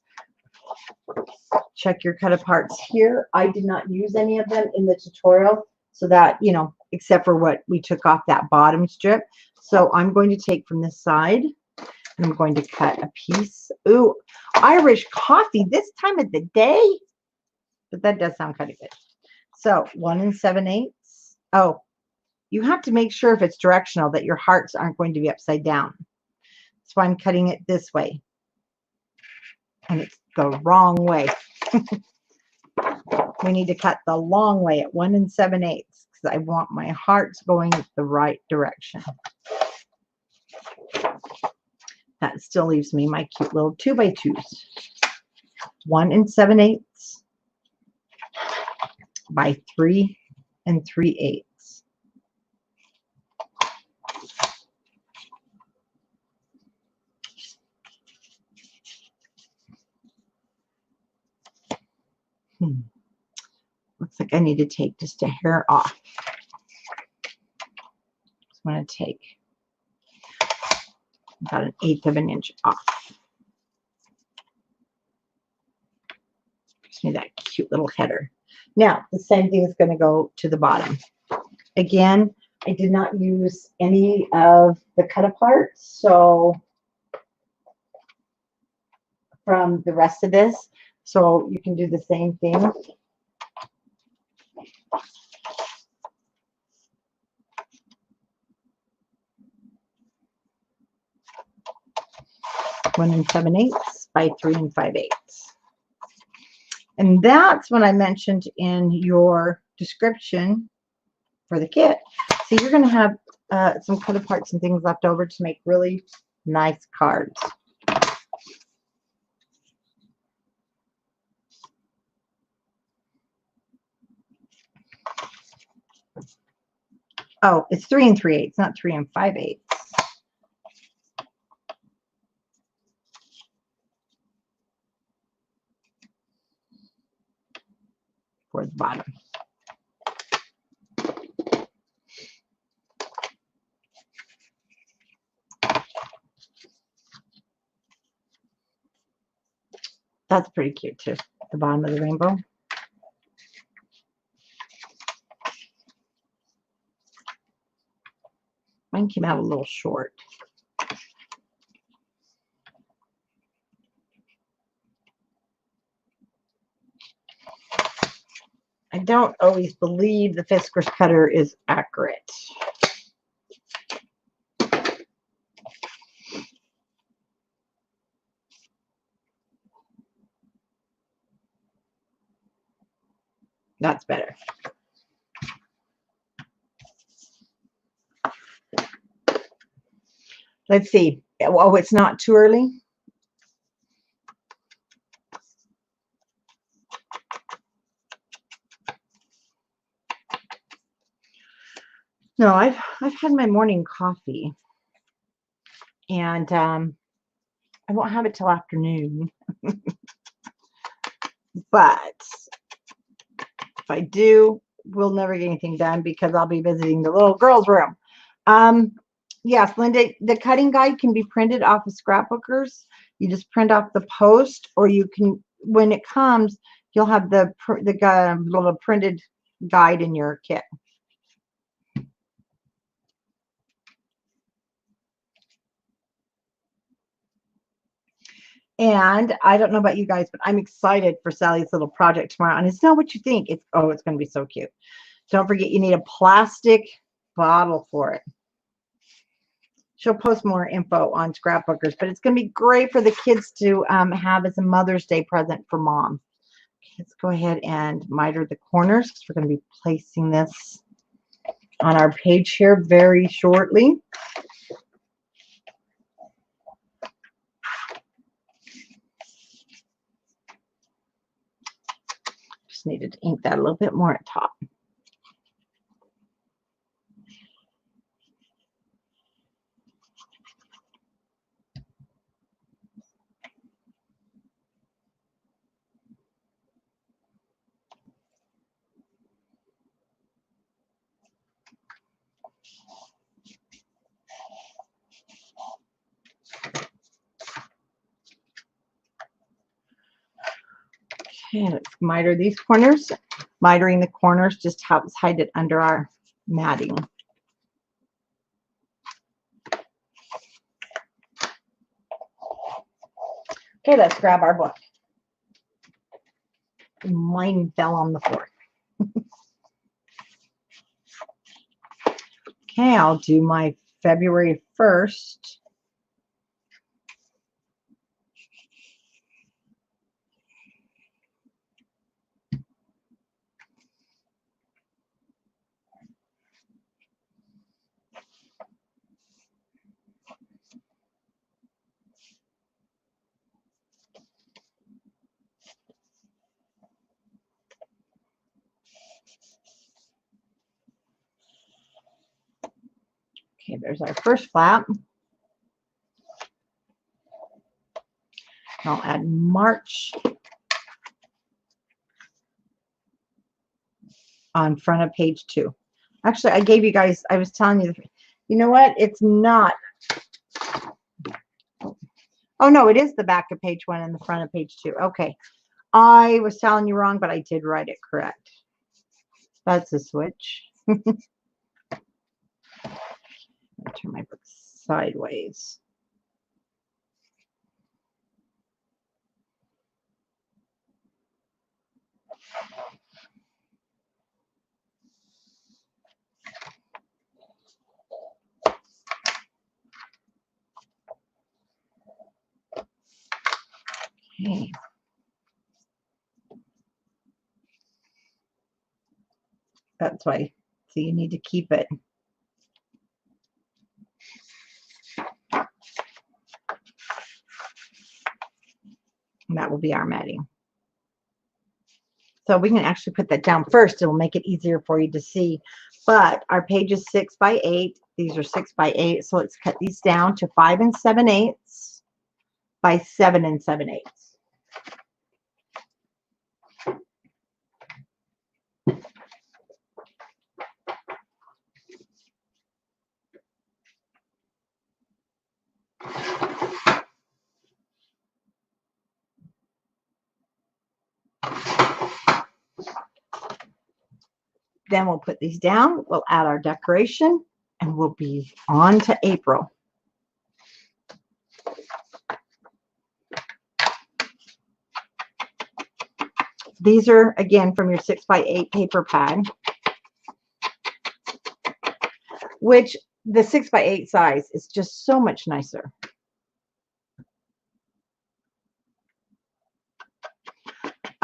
Check your cut aparts here. I did not use any of them in the tutorial, so that, you know, except for what we took off that bottom strip. So I'm going to take from this side, and I'm going to cut a piece. Ooh, Irish coffee this time of the day. But that does sound kind of good. So 1 7/8. Oh, you have to make sure if it's directional that your hearts aren't going to be upside down. That's why I'm cutting it this way. And it's the wrong way. We need to cut the long way at 1 7/8 because I want my hearts going the right direction. That still leaves me my cute little 2x2s. 1 7/8 by 3 3/8. Looks like I need to take just a hair off. I'm going to take about 1/8 of an inch off. Gives me that cute little header. Now, the same thing is going to go to the bottom. Again, I did not use any of the cut aparts, so from the rest of this, so you can do the same thing. One 7/8 by 3 5/8. And that's what I mentioned in your description for the kit. So you're going to have some cut aparts and things left over to make really nice cards. Oh, it's 3 3/8, not 3 5/8. For the bottom. That's pretty cute too, the bottom of the rainbow. Mine came out a little short. I don't always believe the Fiskars cutter is accurate. That's better. Let's see. Oh, it's not too early. No, I've had my morning coffee, and I won't have it till afternoon. But if I do, we'll never get anything done because I'll be visiting the little girl's room. Yes, Linda, the cutting guide can be printed off of scrapbookers. You just print off the post, or you can, when it comes, you'll have the little printed guide in your kit. And I don't know about you guys, but I'm excited for Sally's little project tomorrow. And it's not what you think. It's going to be so cute. Don't forget, you need a plastic bottle for it. She'll post more info on scrapbookers, but it's going to be great for the kids to have as a Mother's Day present for mom. Okay, let's go ahead and miter the corners because we're going to be placing this on our page here very shortly. Just needed to ink that a little bit more at top. Okay, let's miter these corners. Mitering the corners just helps hide it under our matting. Okay, let's grab our book. Mine fell on the floor. Okay, I'll do my February 1st. Okay, there's our first flap. I'll add March on front of page 2. Actually, I gave you guys, I was telling you, you know what? It's not. Oh, no, it is the back of page 1 and the front of page 2. Okay. I was telling you wrong, but I did write it correct. That's a switch. Turn my book sideways. Okay. That's why. So you need to keep it. And that will be our matting. So we can actually put that down first. It'll make it easier for you to see. But our page is 6 by 8. These are 6 by 8. So let's cut these down to 5 7/8 by 7 7/8. Then we'll put these down. We'll add our decoration, and we'll be on to April. These are, again, from your 6 by 8 paper pad, which the 6 by 8 size is just so much nicer.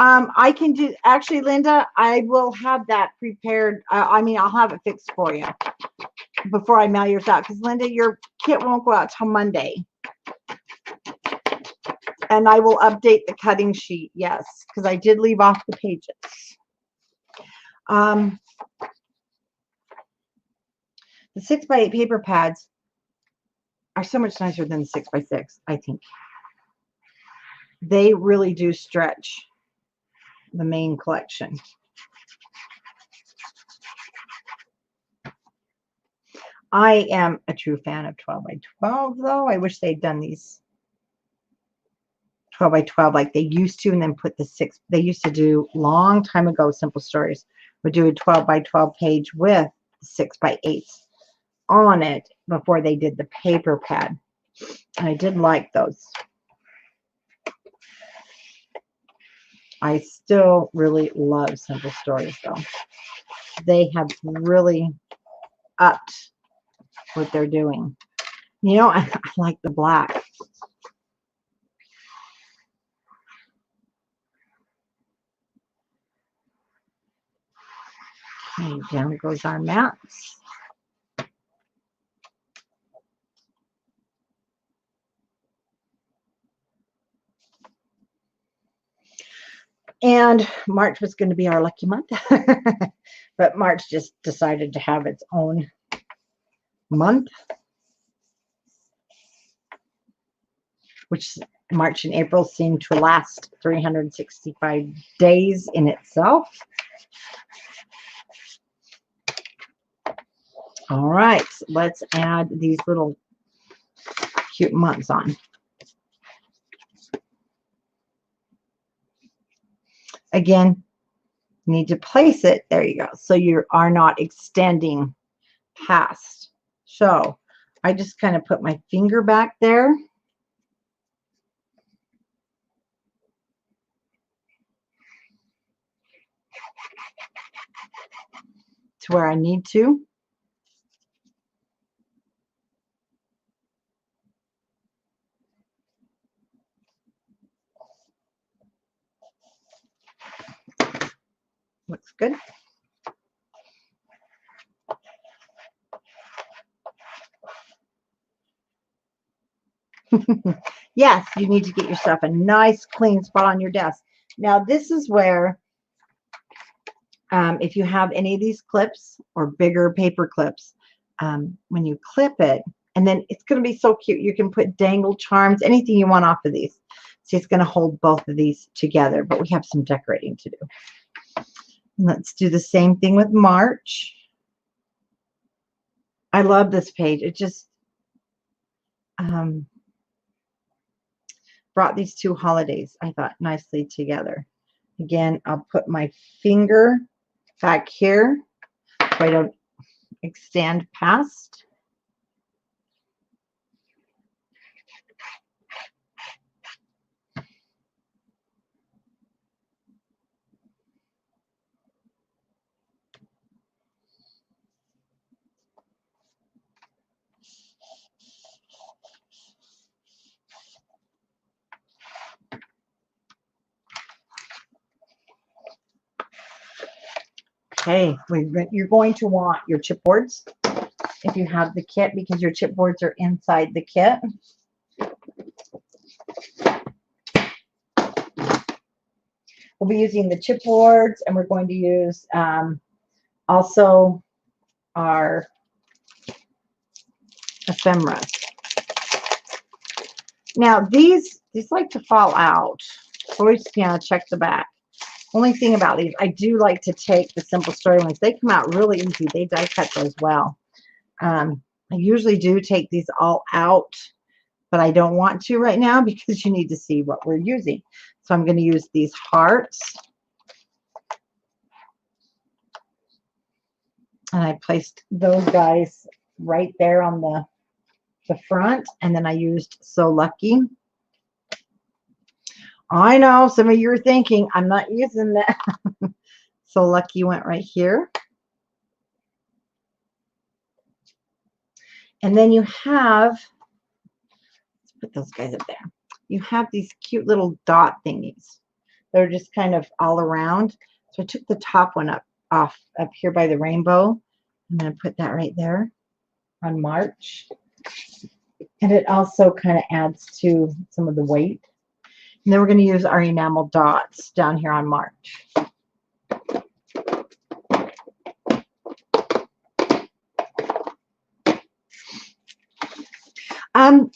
I can do, actually, Linda, I will have that prepared. I mean, I'll have it fixed for you before I mail yours out. Because, Linda, your kit won't go out till Monday. And I will update the cutting sheet, yes, because I did leave off the pages. The 6x8 paper pads are so much nicer than the 6x6, I think. They really do stretch the main collection. I am a true fan of 12x12, though. I wish they'd done these 12x12 like they used to, and then put the 6. They used to do, long time ago, Simple Stories would do a 12x12 page with 6x8 on it before they did the paper pad. And I did like those. I still really love Simple Stories, though. They have really upped what they're doing. You know, I like the black. Okay, down goes our mats. And March was going to be our lucky month. But March just decided to have its own month, which March and April seem to last 365 days in itself. All right, let's add these little cute months on. Again, you need to place it. There you go. So you are not extending past. So I just kind of put my finger back there. To where I need to. Looks good. Yes, you need to get yourself a nice clean spot on your desk. Now this is where if you have any of these clips or bigger paper clips, when you clip it, and then it's going to be so cute. You can put dangle charms, anything you want off of these. See, it's going to hold both of these together, but we have some decorating to do. Let's do the same thing with March. I love this page. It just brought these two holidays, I thought, nicely together. Again, I'll put my finger back here so I don't extend past. Okay, you're going to want your chipboards if you have the kit, because your chipboards are inside the kit. We'll be using the chipboards, and we're going to use also our ephemeras. Now these like to fall out, so we just check the back. Only thing about these, I do like to take the Simple Story ones. They come out really easy. They die cut those well. I usually do take these all out, but I don't want to right now because you need to see what we're using. So I'm going to use these hearts. And I placed those guys right there on the front. And then I used So Lucky. I know some of you are thinking, I'm not using that. So Lucky went right here. And then you have, let's put those guys up there. You have these cute little dot thingies. They're just kind of all around. So I took the top one off up here by the rainbow. I'm going to put that right there on March. And it also kind of adds to some of the weight. And then we're going to use our enamel dots down here on March.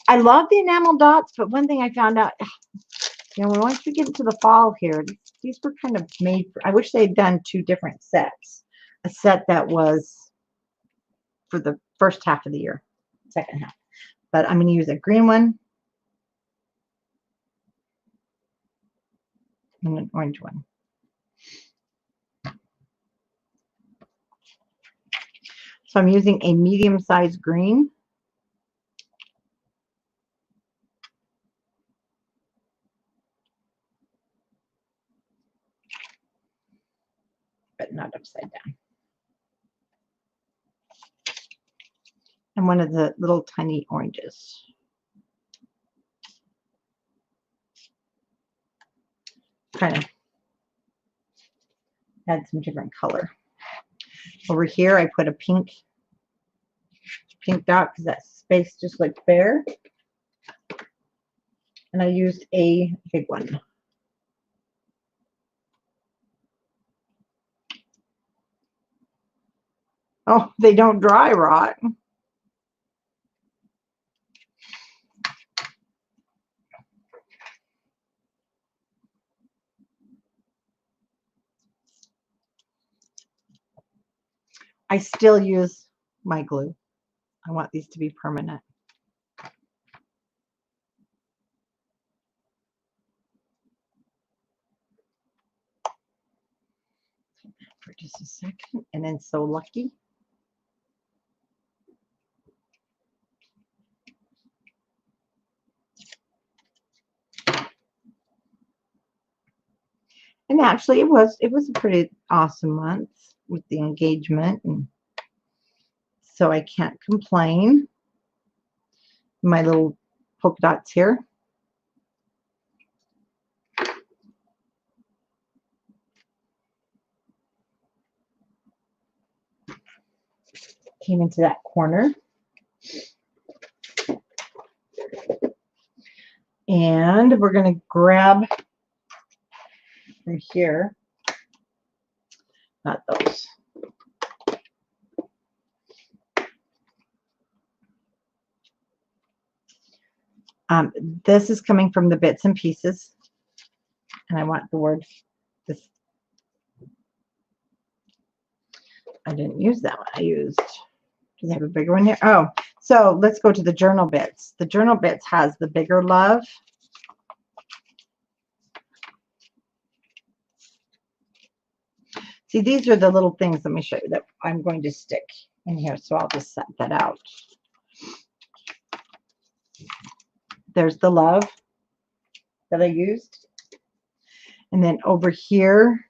I love the enamel dots, but one thing I found out, you know, once we get into the fall here, these were kind of made for, I wish they had done 2 different sets. A set that was for the first half of the year, second half. But I'm going to use a green one and an orange one. So I'm using a medium-sized green. But not upside down. And one of the little tiny oranges. Kind of add some different color. Over here, I put a pink dot because that space just looked bare. And I used a big one. Oh, they don't dry rot. I still use my glue. I want these to be permanent. For just a second, and then So Lucky. And actually, it was a pretty awesome month with the engagement, and so I can't complain. My little polka dots here. Came into that corner. And we're going to grab from here, not those. This is coming from the Bits and Pieces. And I want the word, this. I didn't use that one. I used, do they have a bigger one here? Oh, so let's go to the Journal Bits. The Journal Bits has the bigger love. See, these are the little things, let me show you, that I'm going to stick in here. So I'll just set that out. There's the love that I used. And then over here,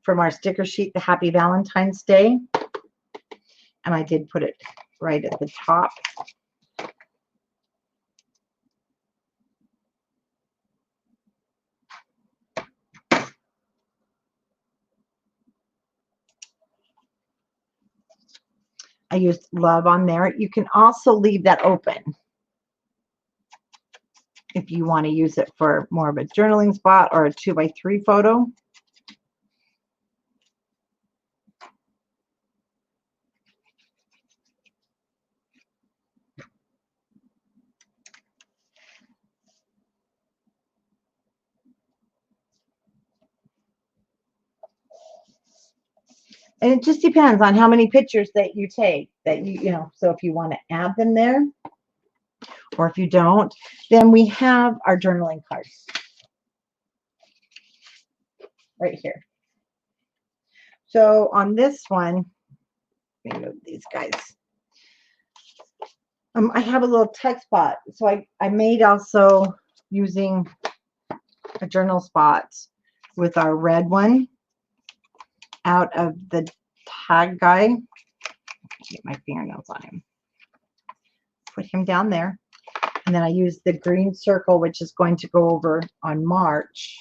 from our sticker sheet, the Happy Valentine's Day. And I did put it right at the top. I used love on there. You can also leave that open if you want to use it for more of a journaling spot or a 2x3 photo. And it just depends on how many pictures that you take, that you know, so if you want to add them there, or if you don't, then we have our journaling cards right here. So on this one, let me move these guys. I have a little text spot. So I made also using a journal spot with our red one out of the tag guy. Get my fingernails on him. Put him down there. And then I used the green circle, which is going to go over on March.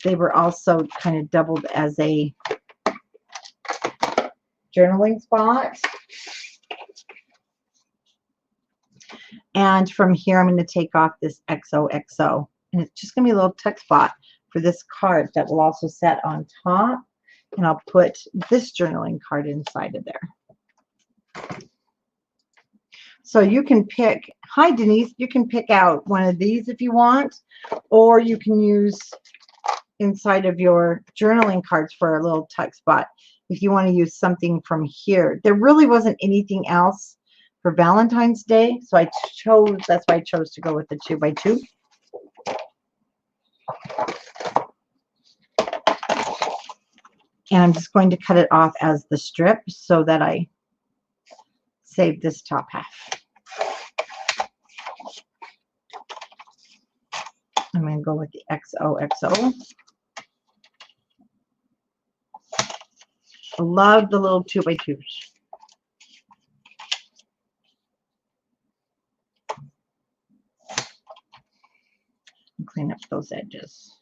They were also kind of doubled as a journaling spot. And from here, I'm going to take off this XOXO. And it's just going to be a little text spot for this card that will also set on top. And I'll put this journaling card inside of there. So you can pick, hi Denise, you can pick out one of these if you want, or you can use inside of your journaling cards for a little text spot if you want to use something from here. There really wasn't anything else for Valentine's Day, so that's why I chose to go with the 2x2. And I'm just going to cut it off as the strip so that I save this top half. I'm going to go with the XOXO. I love the little 2x2s. Clean up those edges.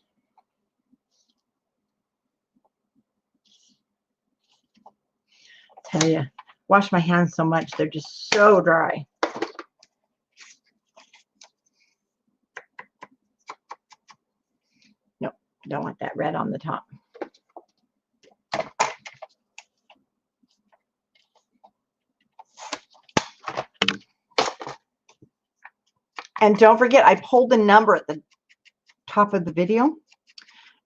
Tell you, wash my hands so much, they're just so dry. Nope, don't want that red on the top. And don't forget, I pulled the number at the top of the video.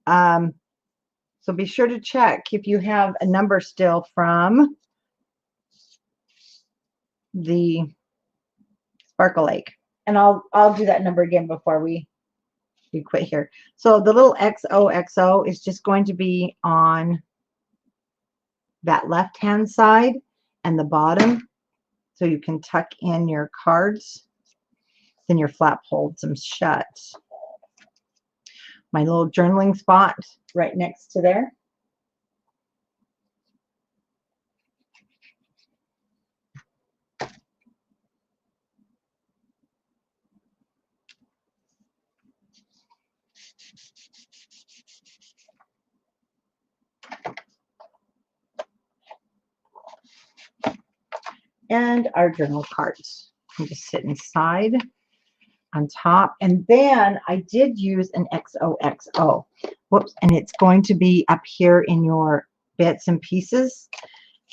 So be sure to check if you have a number still from the Sparkle Lake. And I'll do that number again before we quit here. So the little XOXO is just going to be on that left-hand side and the bottom. So you can tuck in your cards. Then your flap holds them shut. My little journaling spot right next to there. And our journal cards can just sit inside on top. And then I did use an XOXO. Whoops. And it's going to be up here in your bits and pieces.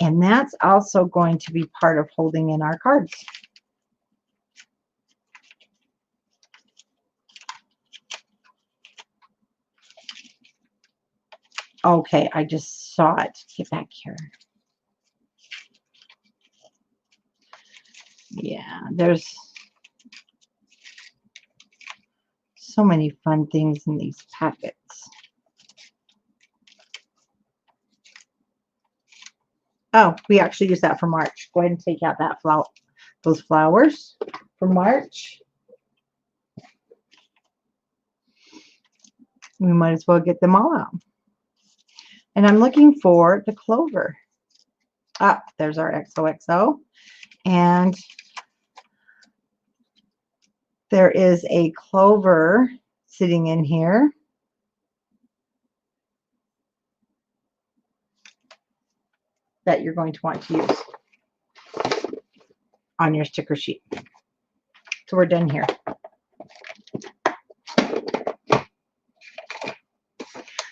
And that's also going to be part of holding in our cards. Okay, I just saw it. Get back here. Yeah, there's so many fun things in these packets. Oh, we actually use that for March. Go ahead and take out that those flowers for March. We might as well get them all out. And I'm looking for the clover. Ah, there's our XOXO. And there is a clover sitting in here. That you're going to want to use on your sticker sheet. So we're done here.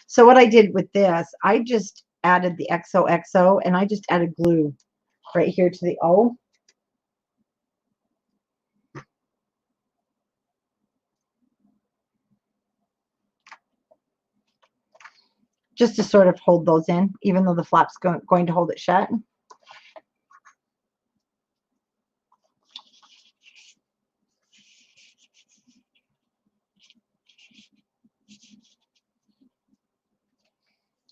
So what I did with this, I just added the XOXO and I just added glue right here to the O. Just to sort of hold those in, even though the flap's going to hold it shut. And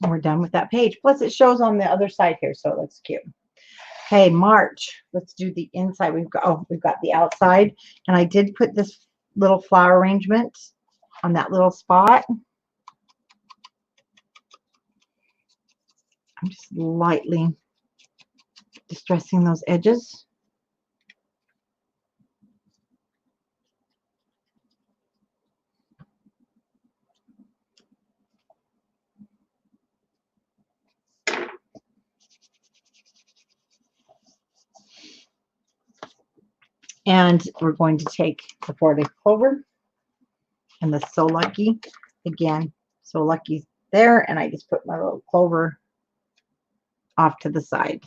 we're done with that page. Plus it shows on the other side here, so it looks cute. Okay, March. Let's do the inside. We've got the outside, and I did put this little flower arrangement on that little spot. I'm just lightly distressing those edges. And we're going to take the 4-day clover and the So Lucky. Again, So Lucky there, and I just put my little clover off to the side.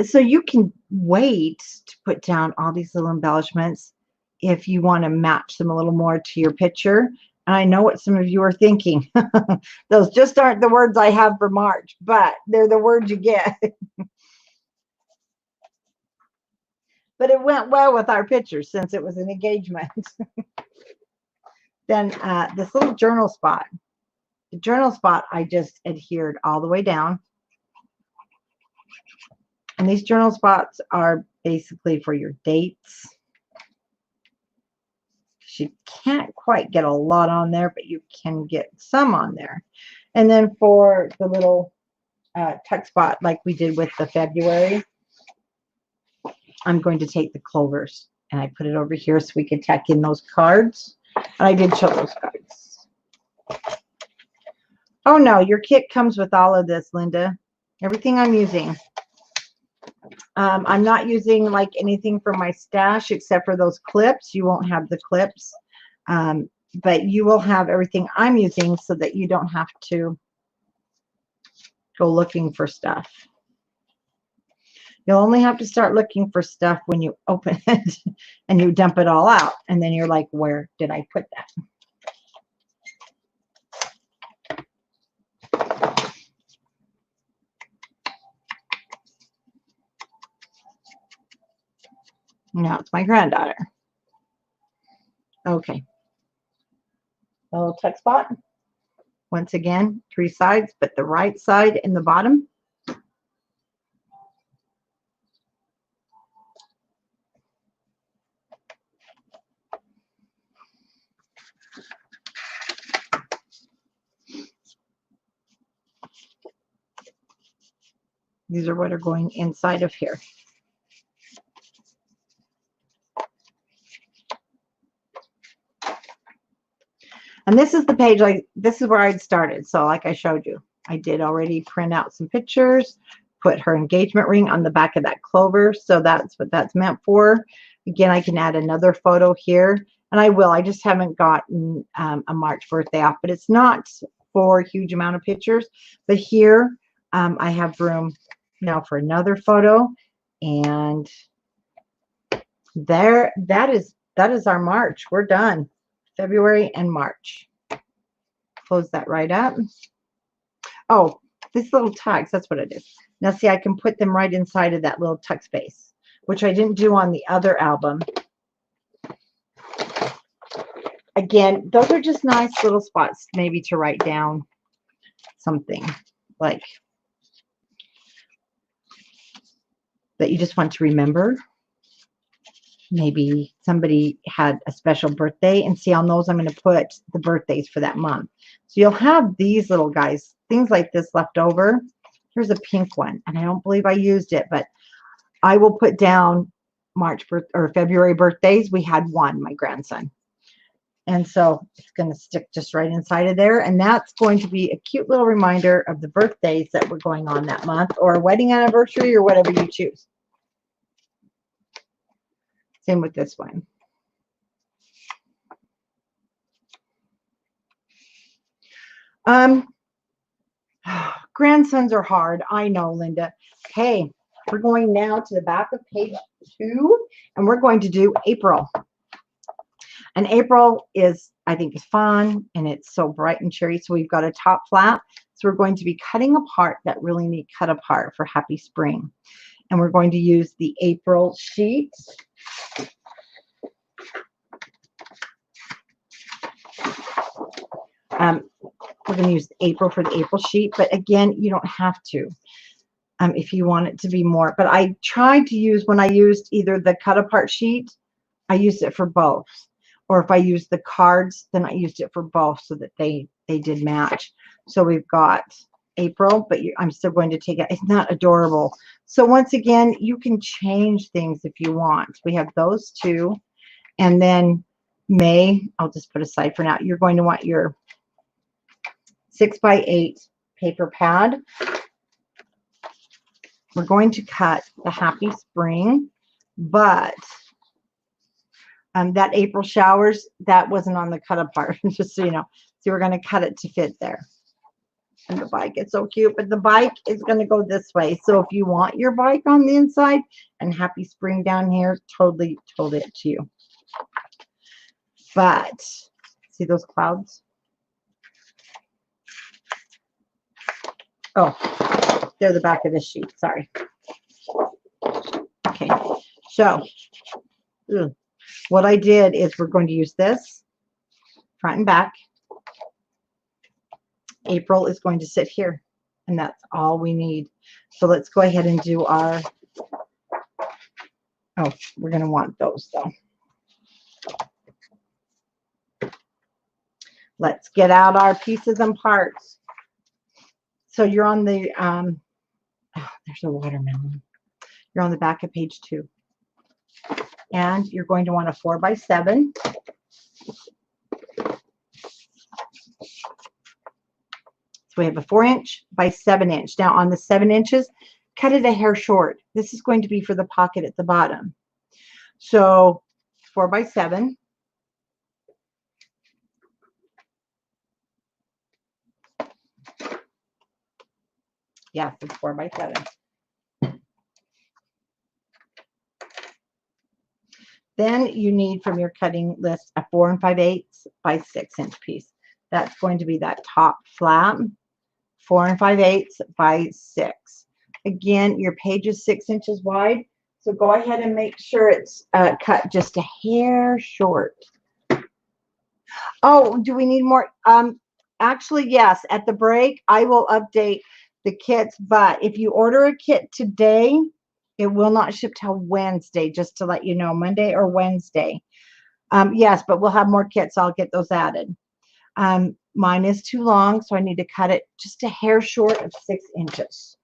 So you can wait to put down all these little embellishments if you want to match them a little more to your picture. And I know what some of you are thinking. Those just aren't the words I have for March, but they're the words you get. But it went well with our pictures since it was an engagement. Then this little journal spot. The journal spot I just adhered all the way down. And these journal spots are basically for your dates. You can't quite get a lot on there, but you can get some on there. And then for the little tuck spot like we did with the February, I'm going to take the clovers and I put it over here so we could tack in those cards. And I did show those cards. Oh no, your kit comes with all of this, Linda. Everything I'm using. I'm not using like anything from my stash except for those clips. You won't have the clips, but you will have everything I'm using so that you don't have to go looking for stuff. You'll only have to start looking for stuff when you open it and you dump it all out. And then you're like, where did I put that? Now it's my granddaughter. Okay. A little tuck spot. Once again, 3 sides, but the right side in the bottom. These are what are going inside of here. And this is the page, this is where I'd started. So like I showed you, I did already print out some pictures, put her engagement ring on the back of that clover. So that's what that's meant for. Again, I can add another photo here, and I will. I just haven't gotten a March birthday off, but it's not for a huge amount of pictures. But here I have room now for another photo, and there, that is our March. We're done. February and March. Close that right up. Oh, these little tucks, that's what it is. Now see, I can put them right inside of that little tuck space, which I didn't do on the other album. Again, those are just nice little spots maybe to write down something like that you just want to remember. Maybe somebody had a special birthday, and see, on those I'm going to put the birthdays for that month. So you'll have these little guys, things like this left over. Here's a pink one, and I don't believe I used it, but I will put down March or February birthdays. We had one, my grandson. And so it's going to stick just right inside of there. And that's going to be a cute little reminder of the birthdays that were going on that month, or a wedding anniversary, or whatever you choose. Same with this one. Grandsons are hard. I know, Linda. Okay, we're going now to the back of page 2, and we're going to do April. And April is, I think, is fun, and it's so bright and cheery. So we've got a top flap. So we're going to be cutting apart that really neat cut apart for Happy Spring. And we're going to use the April sheet. We're going to use April for the April sheet, but again, you don't have to if you want it to be more. But I tried to use, when I used either the cut apart sheet, I used it for both. Or if I used the cards, then I used it for both so that they did match. So we've got April, but I'm still going to take it. It's not adorable. So once again, you can change things if you want. We have those two. And then May, I'll just put aside for now. You're going to want your 6x8 paper pad. We're going to cut the Happy Spring, but that April showers, that wasn't on the cut apart, just so you know. So we're going to cut it to fit there. And the bike is so cute, but the bike is going to go this way. So if you want your bike on the inside and Happy Spring down here, totally up to you. But see those clouds? Oh, they're the back of the sheet. Sorry. Okay, so what I did is we're going to use this front and back. April is going to sit here, and that's all we need. So let's go ahead and do our, oh, we're going to want those though. Let's get out our pieces and parts. So you're on the, oh, there's a watermelon. You're on the back of page 2. And you're going to want a 4x7. So we have a 4-inch by 7-inch. Now on the 7 inches, cut it a hair short. This is going to be for the pocket at the bottom. So 4x7. Yes, it's 4x7. Then you need from your cutting list a 4 5/8 by 6-inch piece. That's going to be that top flap, 4 5/8 by 6. Again, your page is 6 inches wide, so go ahead and make sure it's cut just a hair short. Oh, do we need more? Actually, yes. At the break, I will update the kits, but if you order a kit today, it will not ship till Wednesday, just to let you know, Monday or Wednesday. Yes, but we'll have more kits. I'll get those added. Mine is too long, so I need to cut it just a hair short of 6 inches.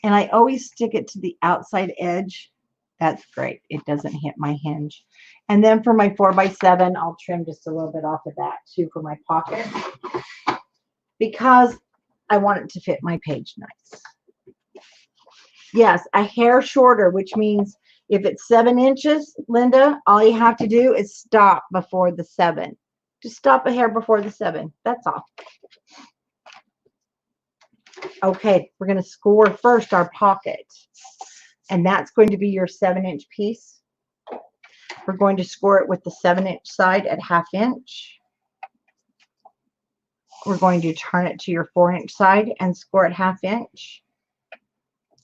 And I always stick it to the outside edge. That's great. It doesn't hit my hinge. And then for my 4x7, I'll trim just a little bit off of that too for my pocket, because I want it to fit my page nice. Yes, a hair shorter, which means if it's 7 inches, Linda, all you have to do is stop before the 7. Just stop a hair before the 7. That's all. Okay, we're going to score first our pocket. And that's going to be your 7-inch piece. We're going to score it with the 7-inch side at 1/2 inch. We're going to turn it to your 4-inch side and score it 1/2 inch.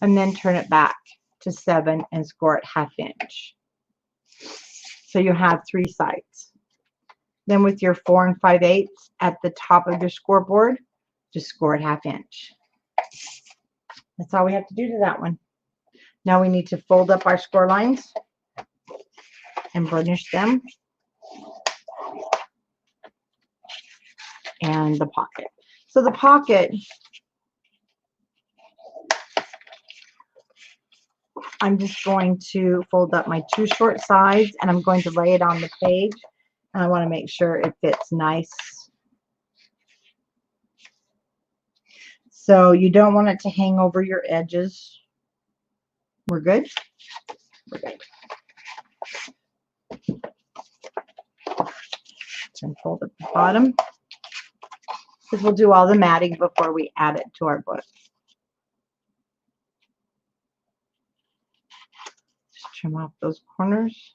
And then turn it back to 7 and score it 1/2 inch. So you have 3 sides. Then with your 4 5/8 at the top of your scoreboard, just score it 1/2 inch. That's all we have to do to that one. Now we need to fold up our score lines and burnish them. And the pocket. So the pocket, I'm just going to fold up my 2 short sides, and I'm going to lay it on the page. And I want to make sure it fits nice. So you don't want it to hang over your edges. We're good? We're good. And fold at the bottom, because we'll do all the matting before we add it to our book. Just trim off those corners.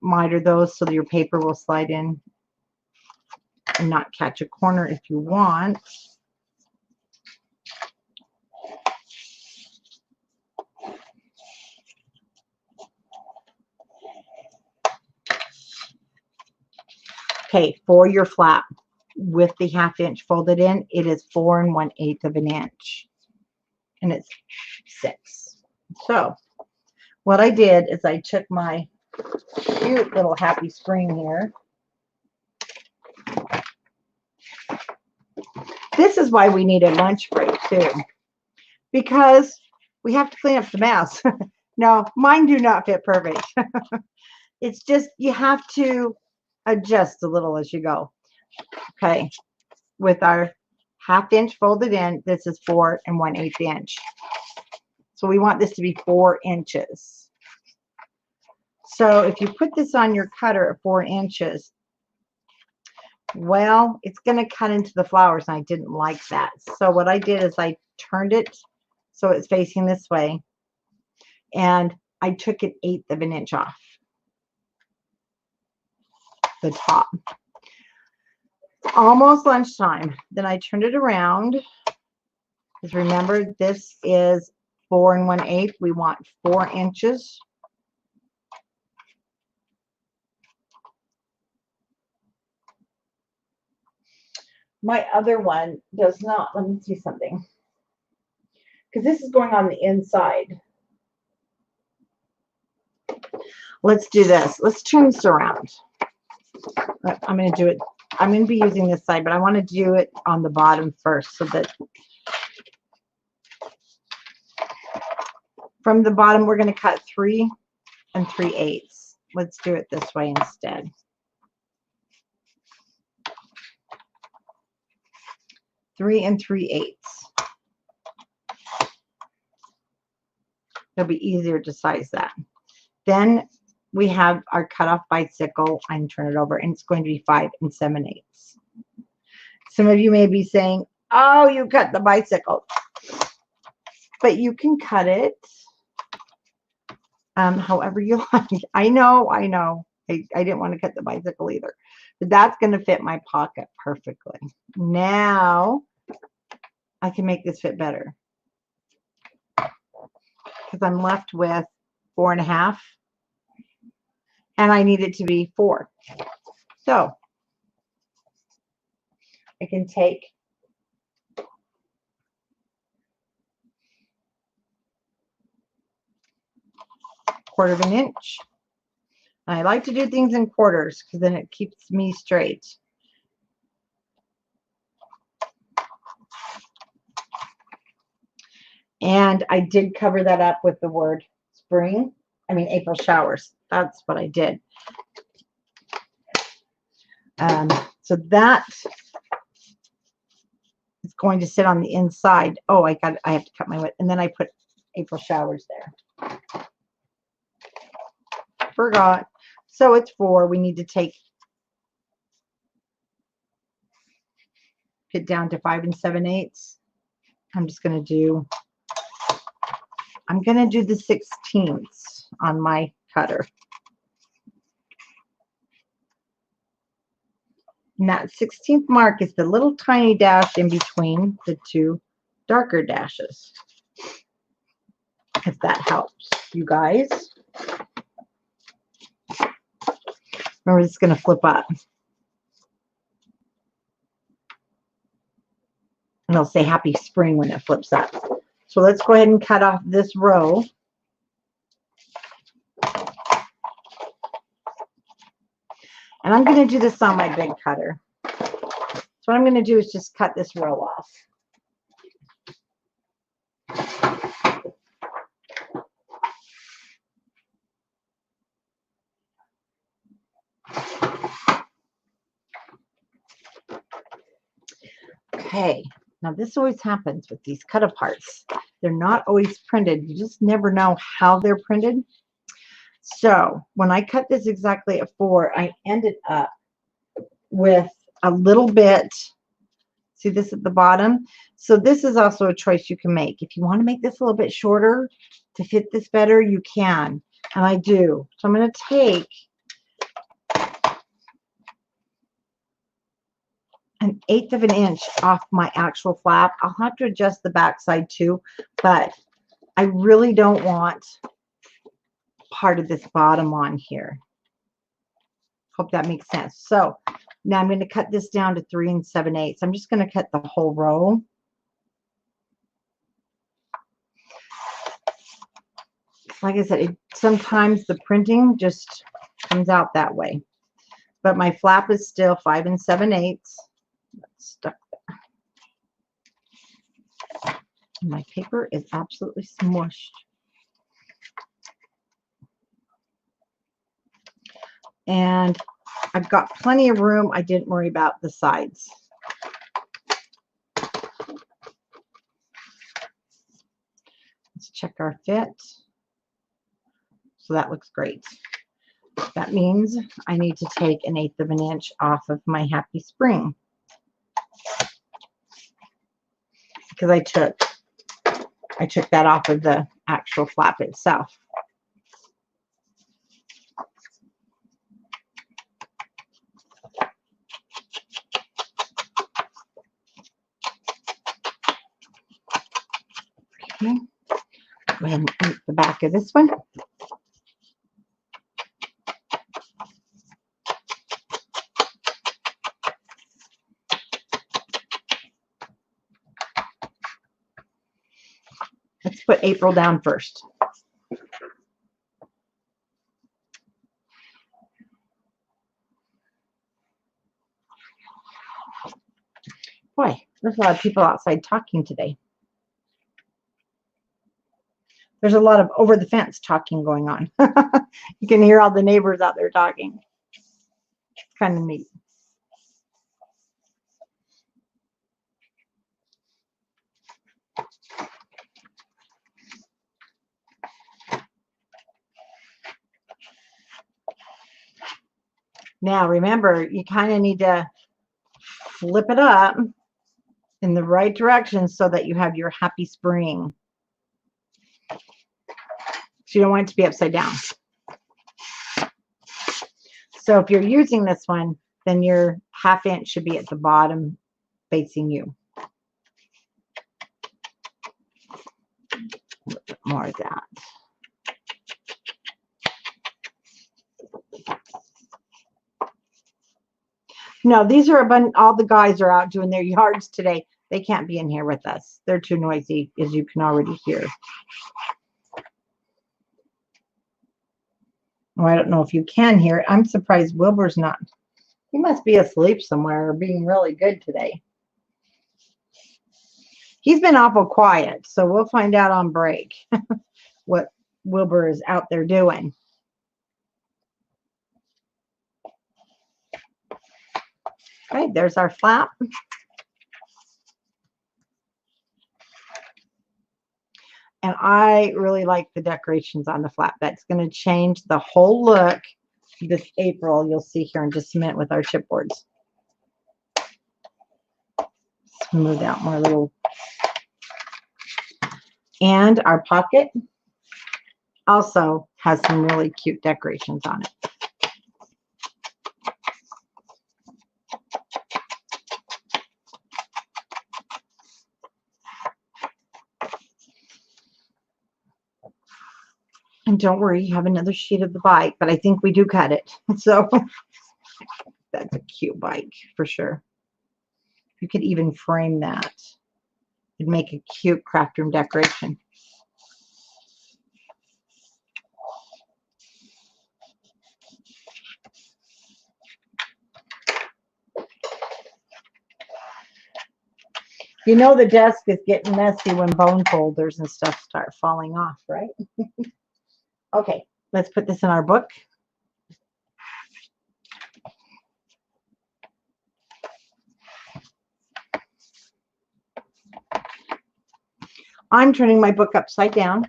Miter those so that your paper will slide in and not catch a corner if you want. Okay, for your flap with the 1/2 inch folded in, it is 4 1/8 of an inch, and it's 6. So what I did is I took my cute little Happy Spring here. This is why we need a lunch break too, because we have to clean up the mess. No, mine do not fit perfect. It's just you have to adjust a little as you go. Okay, with our 1/2 inch folded in, this is 4 1/8 inch. So we want this to be 4 inches. So if you put this on your cutter at 4 inches, well, it's going to cut into the flowers, and I didn't like that. So what I did is I turned it so it's facing this way, and I took an 1/8 of an inch off the top. Almost lunchtime. Then I turned it around. Because remember, this is 4 1/8. We want 4 inches. My other one does not. Let me see something. Because this is going on the inside. Let's do this. Let's turn this around. I'm going to do it. I'm going to be using this side, but I want to do it on the bottom first so that from the bottom, we're going to cut 3 3/8. Let's do it this way instead. 3 3/8. It'll be easier to size that. Then we have our cutoff bicycle. I'm turn it over, and it's going to be 5 7/8. Some of you may be saying, "Oh, you cut the bicycle," but you can cut it however you like. I know. I didn't want to cut the bicycle either, but that's going to fit my pocket perfectly. Now I can make this fit better because I'm left with 4 1/2, and I need it to be 4. So I can take quarter of an inch. I like to do things in quarters because then it keeps me straight. And I did cover that up with the word spring. I mean, April showers. That's what I did. So that is going to sit on the inside. Oh, I have to cut my width. And then I put April showers there. Forgot. So it's 4. We need to take it down to 5 7/8. I'm going to do the 16ths on my cutter. And that 16th mark is the little tiny dash in between the 2 darker dashes. If that helps you guys. Remember, it's going to flip up. And it'll say happy spring when it flips up. So let's go ahead and cut off this row. And I'm going to do this on my big cutter. So what I'm going to do is just cut this row off. Okay, now this always happens with these cut aparts. They're not always printed. You just never know how they're printed. So when I cut this exactly at 4, I ended up with a little bit. See this at the bottom? So this is also a choice you can make. If you want to make this a little bit shorter to fit this better, you can. And I do. So I'm going to take an 1/8 of an inch off my actual flap. I'll have to adjust the back side too, but I really don't want part of this bottom on here. Hope that makes sense. So now I'm going to cut this down to 3 7/8. I'm just going to cut the whole row. Like I said, sometimes the printing just comes out that way. But my flap is still 5 7/8. That's stuck there. My paper is absolutely smushed. And I've got plenty of room. I didn't worry about the sides. Let's check our fit. So that looks great. That means I need to take 1/8 of an inch off of my Happy Spring, because I took that off of the actual flap itself. Okay. Go ahead and ink the back of this one. Let's put April down first. Boy, there's a lot of people outside talking today. There's a lot of over the fence talking going on. You can hear all the neighbors out there talking. It's kind of neat. Now remember, you kind of need to flip it up in the right direction so that you have your Happy Spring. So you don't want it to be upside down. So if you're using this one, then your 1/2 inch should be at the bottom facing you. A little bit more of that. No, these are all the guys are out doing their yards today. They can't be in here with us. They're too noisy, as you can already hear. Oh, I don't know if you can hear it. I'm surprised Wilbur's not. He must be asleep somewhere or being really good today. He's been awful quiet, so we'll find out on break what Wilbur is out there doing. Okay, there's our flap. And I really like the decorations on the flap. That's going to change the whole look this April. You'll see here in just a minute with our chipboards. Smooth out more little. And our pocket also has some really cute decorations on it. And don't worry, you have another sheet of the bike, but I think we do cut it. So that's a cute bike for sure. You could even frame that. It'd make a cute craft room decoration. You know the desk is getting messy when bone folders and stuff start falling off, right? Okay, let's put this in our book. I'm turning my book upside down.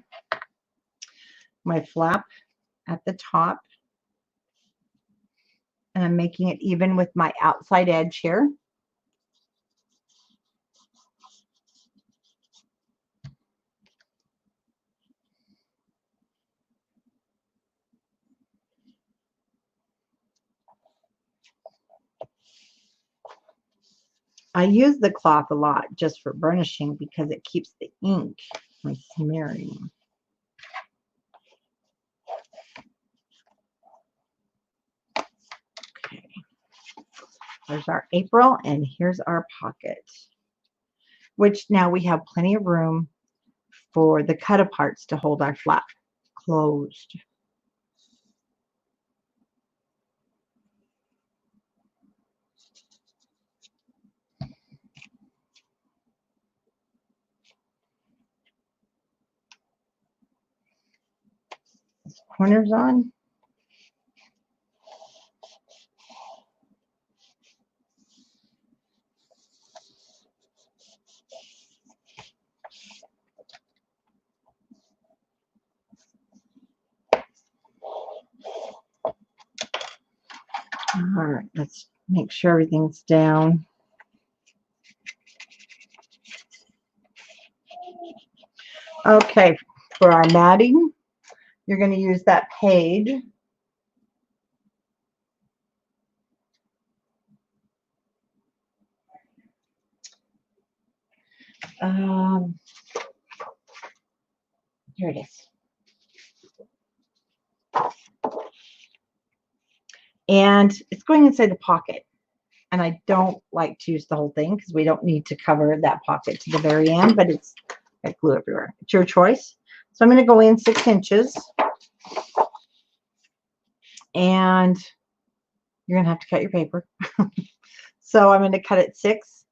My flap at the top. And I'm making it even with my outside edge here. I use the cloth a lot just for burnishing because it keeps the ink from smearing. Okay, there's our April, and here's our pocket, which now we have plenty of room for the cut aparts to hold our flap closed. Corners on. All right, let's make sure everything's down. Okay, for our matting, you're going to use that page. Here it is. And it's going inside the pocket. And I don't like to use the whole thing because we don't need to cover that pocket to the very end, but it's got glue everywhere. It's your choice. So I'm going to go in 6 inches. And you're going to have to cut your paper. So I'm going to cut it 6.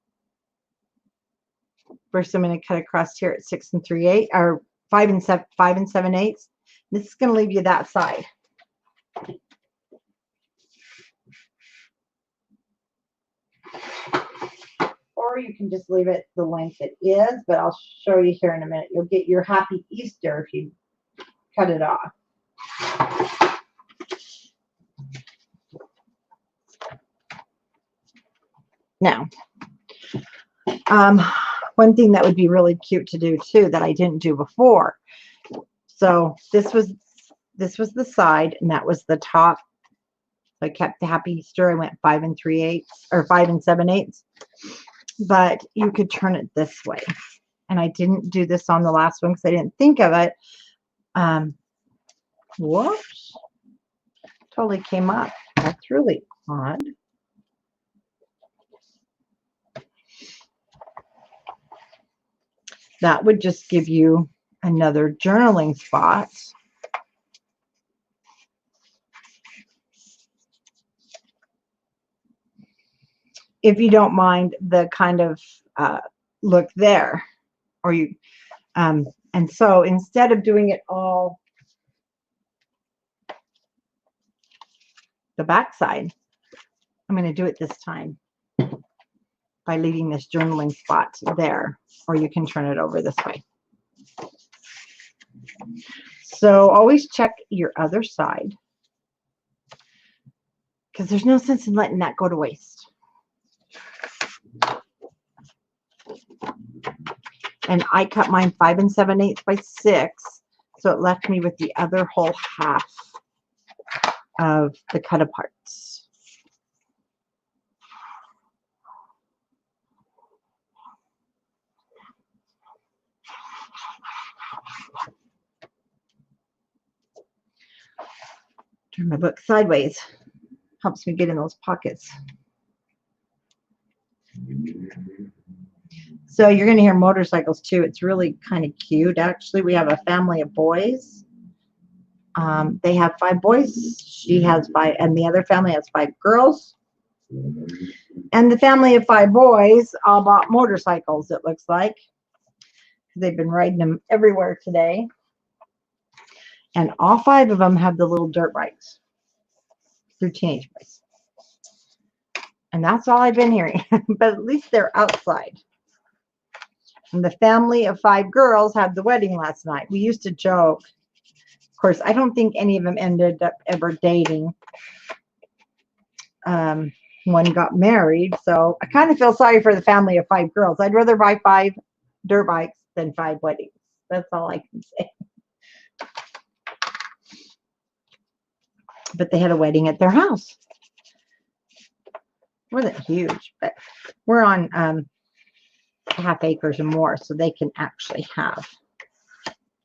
First, I'm going to cut across here at 6 3/8, or 5 7/8. This is going to leave you that side. Or you can just leave it the length it is, but I'll show you here in a minute. You'll get your happy Easter if you cut it off. Now, one thing that would be really cute to do too that I didn't do before. So this was the side, and that was the top. So I kept the happy Easter. I went 5 3/8 or 5 7/8. But you could turn it this way. And I didn't do this on the last one because I didn't think of it. Whoops. Totally came up. That's really odd. That would just give you another journaling spot. If you don't mind the kind of look there, or you, and so instead of doing it all the back side, I'm going to do it this time by leaving this journaling spot there, or you can turn it over this way. So always check your other side, because there's no sense in letting that go to waste. And I cut mine 5 7/8 by 6, so it left me with the other whole half of the cut aparts. Turn my book sideways. Helps me get in those pockets. So you're going to hear motorcycles too. It's really kind of cute. Actually, we have a family of boys. They have 5 boys. She has 5, and the other family has 5 girls. And the family of 5 boys all bought motorcycles, it looks like. They've been riding them everywhere today. And all 5 of them have the little dirt bikes. They're teenage boys. And that's all I've been hearing. But at least they're outside. And the family of 5 girls had the wedding last night. We used to joke. Of course, I don't think any of them ended up ever dating. One got married. So I kind of feel sorry for the family of 5 girls. I'd rather buy 5 dirt bikes than 5 weddings. That's all I can say. But they had a wedding at their house. It wasn't huge, but we're on half acres or more, so they can actually have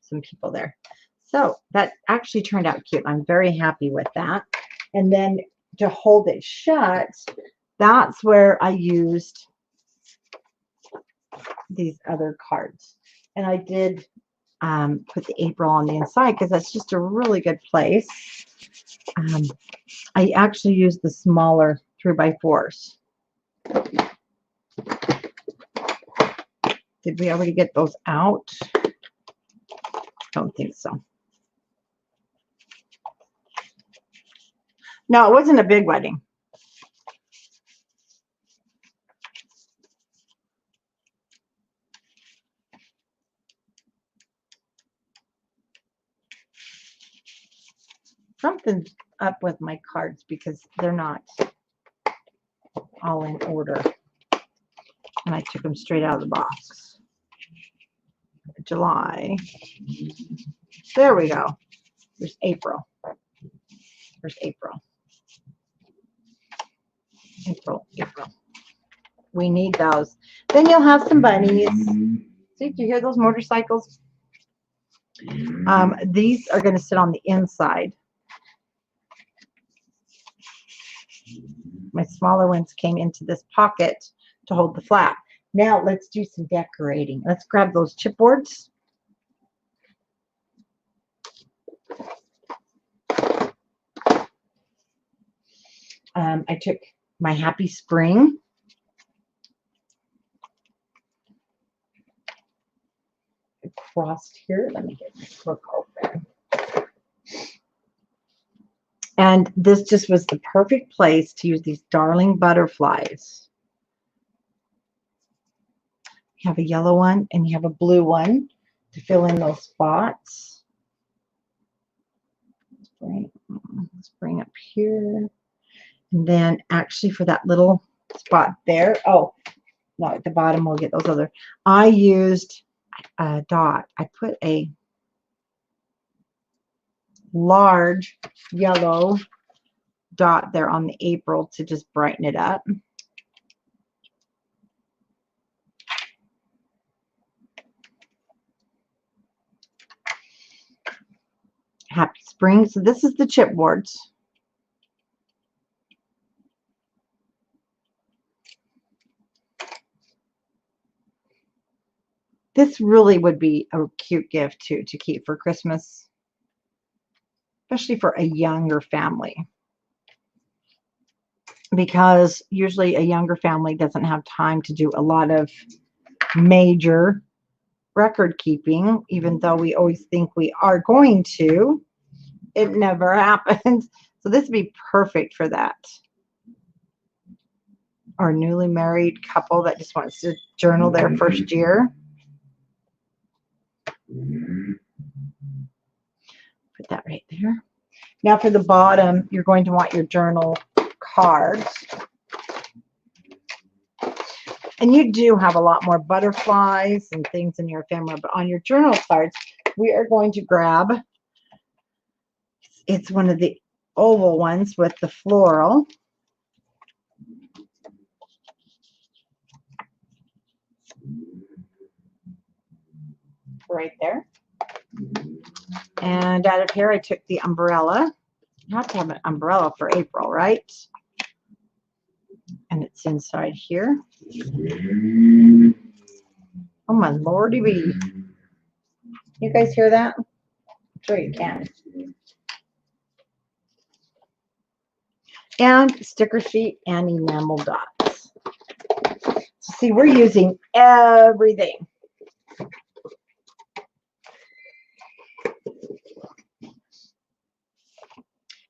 some people there. So that actually turned out cute. I'm very happy with that. And then to hold it shut, that's where I used these other cards. And I did put the April on the inside because that's just a really good place. I actually used the smaller 3x4s. Did we already get those out? Don't think so. No, it wasn't a big wedding. something's up with my cards because they're not all in order. And I took them straight out of the box. July. There we go. There's April. There's April. April. We need those. Then you'll have some bunnies. See, do you hear those motorcycles? These are going to sit on the inside. My smaller ones came into this pocket to hold the flap. Now let's do some decorating. Let's grab those chipboards. I took my Happy Spring. Across here. Let me get my book open. And this just was the perfect place to use these darling butterflies. You have a yellow one and you have a blue one to fill in those spots. Let's bring up here. And then actually for that little spot there, oh, no, at the bottom we'll get those other. I used a dot. I put a large yellow dot there on the April to just brighten it up. Happy Spring. So this is the chipboards. This really would be a cute gift too to keep for Christmas, especially for a younger family, because usually a younger family doesn't have time to do a lot of major record keeping, even though we always think we are going to. It never happens. So this would be perfect for that. Or newly married couple that just wants to journal their first year. Put that right there. Now for the bottom, you're going to want your journal cards. And you do have a lot more butterflies and things in your ephemera, but on your journal cards, we are going to grab, it's one of the oval ones with the floral. Right there. And out of here, I took the umbrella. You have to have an umbrella for April, right? And it's inside here. Oh, my lordy bee. You guys hear that? I'm sure you can. And sticker sheet and enamel dots. So see, we're using everything.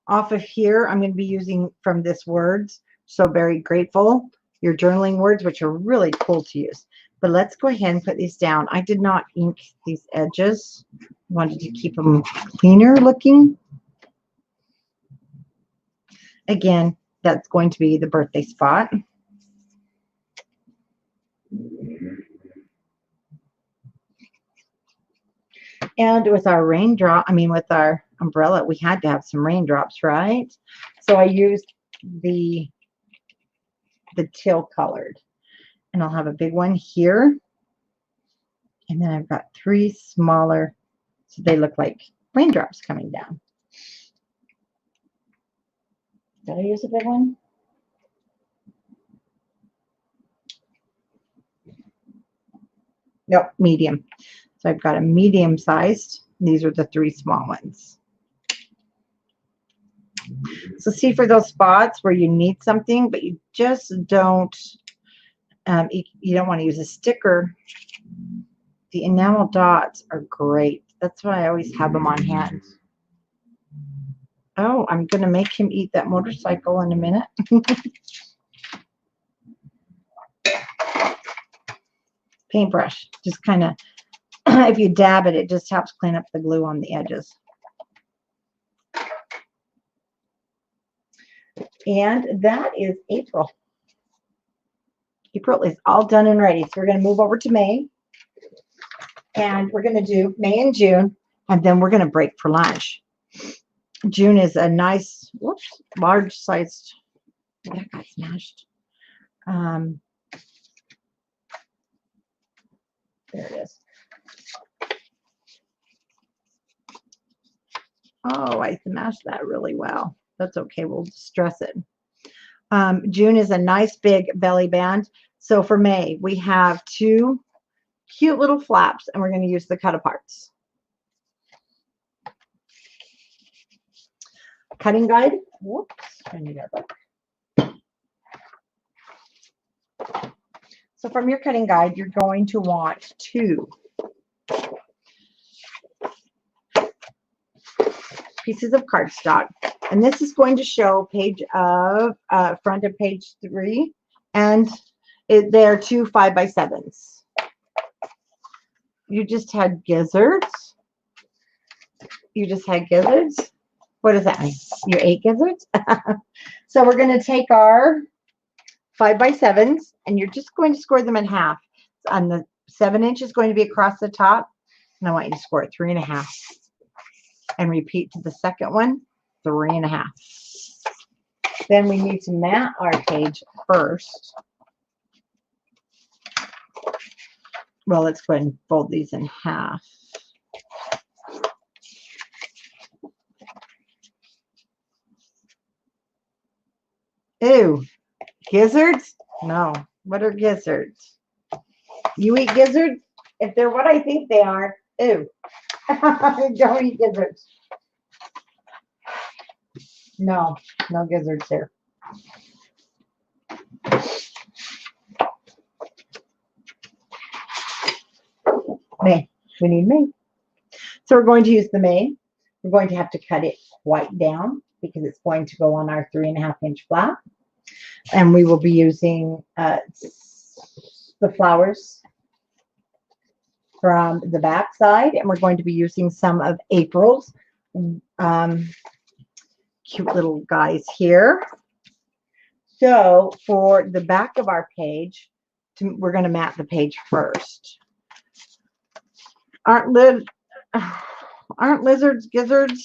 Off of here, I'm going to be using from this words. So very grateful. Your journaling words, which are really cool to use. But let's go ahead and put these down. I did not ink these edges. Wanted to keep them cleaner looking. Again, that's going to be the birthday spot. And with our raindrop, with our umbrella, we had to have some raindrops, right? So I used the teal colored. And I'll have a big one here. And then I've got 3 smaller, so they look like raindrops coming down. Did I use a big one? Nope, medium. So I've got a medium sized. These are the 3 small ones. So see, for those spots where you need something, but you just don't, you don't want to use a sticker, the enamel dots are great. That's why I always have them on hand. Oh, I'm going to make him eat that motorcycle in a minute. Paintbrush, just kind of, if you dab it, it just helps clean up the glue on the edges. And that is April. April is all done and ready. So we're going to move over to May. And we're going to do May and June. And then we're going to break for lunch. June is a nice, whoops, large sized. That got smashed. There it is. Oh, I smashed that really well. That's okay. We'll stress it. June is a nice big belly band. So for May, we have 2 cute little flaps, and we're going to use the cut aparts. Cutting guide. Whoops. I need our book. So from your cutting guide, you're going to want 2 pieces of cardstock, and this is going to show page of front of page 3, and they're 2 5x7s. You just had gizzards. You just had gizzards. What does that mean? You ate gizzards? So we're going to take our 5x7s, and you're just going to score them in half. On the 7 inch is going to be across the top, and I want you to score it 3 1/2. And repeat to the second one, 3 1/2. Then we need to mat our page first. Well, let's go ahead and fold these in half. Ew, gizzards? No. What are gizzards? You eat gizzards? If they're what I think they are, ew. Don't eat gizzards. No, no gizzards here. May. We need May. So we're going to use the May. We're going to have to cut it quite down because it's going to go on our 3 1/2 inch flap. And we will be using the flowers from the back side, and we're going to be using some of April's cute little guys here. So for the back of our page, we're going to mat the page first. Aren't lizards gizzards?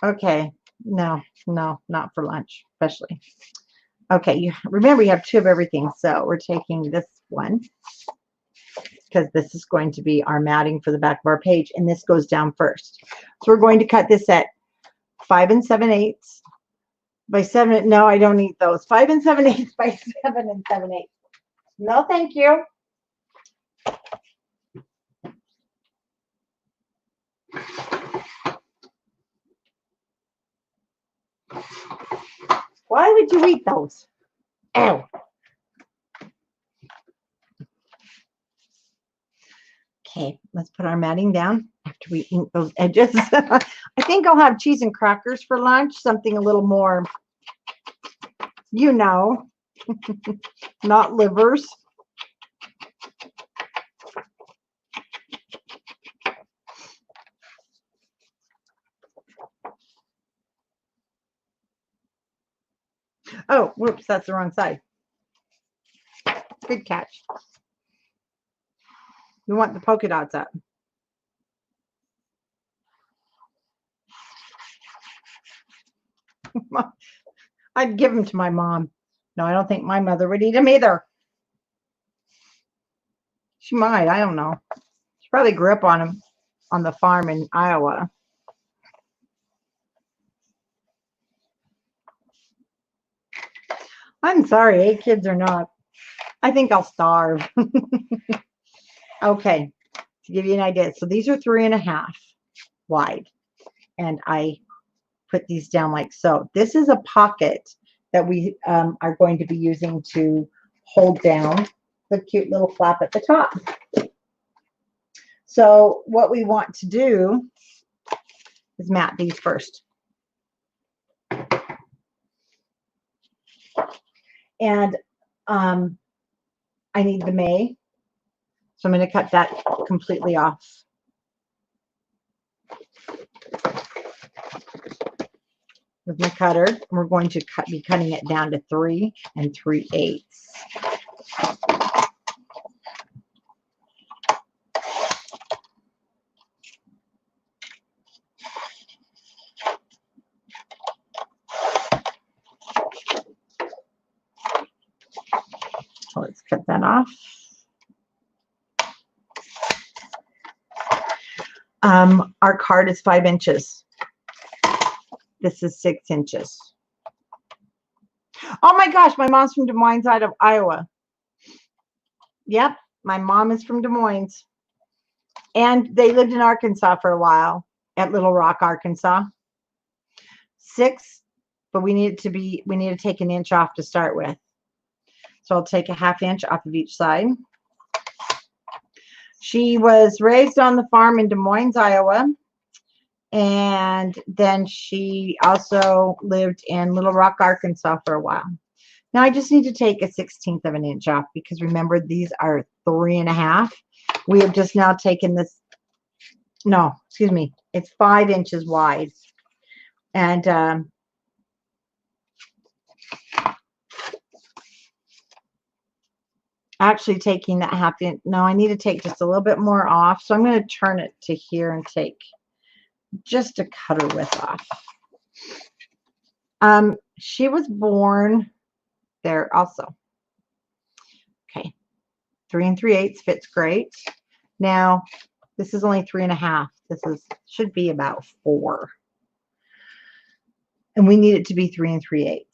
Okay, no, not for lunch, especially. Okay, remember you have 2 of everything, so we're taking this one because this is going to be our matting for the back of our page, and this goes down first. So we're going to cut this at 5 7/8 by 7. No, I don't need those. 5 7/8 by 7 7/8. No, thank you. Why would you eat those? Ew. Okay, let's put our matting down after we ink those edges. I think I'll have cheese and crackers for lunch, something a little more, you know, not livers. Oh, whoops, that's the wrong side. Good catch. We want the polka dots up. I'd give them to my mom. No, I don't think my mother would eat them either. She might. I don't know. She probably grew up on them on the farm in Iowa. I'm sorry, 8 kids or not. I think I'll starve. Okay, to give you an idea. So these are 3 1/2 wide. And I put these down like so. This is a pocket that we are going to be using to hold down the cute little flap at the top. So what we want to do is mat these first. And I need the May. So I'm going to cut that completely off. with my cutter. We're going to be cutting it down to 3 3/8. So let's cut that off. Our card is 5 inches. This is 6 inches. Oh my gosh, my mom's from Des Moines, Iowa. Yep, my mom is from Des Moines. And they lived in Arkansas for a while, at Little Rock, Arkansas. 6, but we need to take an inch off to start with. So I'll take a 1/2 inch off of each side. She was raised on the farm in Des Moines, Iowa. And then she also lived in Little Rock, Arkansas for a while. Now I just need to take a 1/16 of an inch off because remember these are 3 1/2. We have just now taken this, no, excuse me, it's 5 inches wide. And actually taking that 1/2 inch, no, I need to take just a little bit more off. So I'm going to turn it to here and take just a cutter width off. She was born there also. Okay, 3 3/8 fits great. Now this is only 3 1/2. This should be about 4, and we need it to be 3 3/8.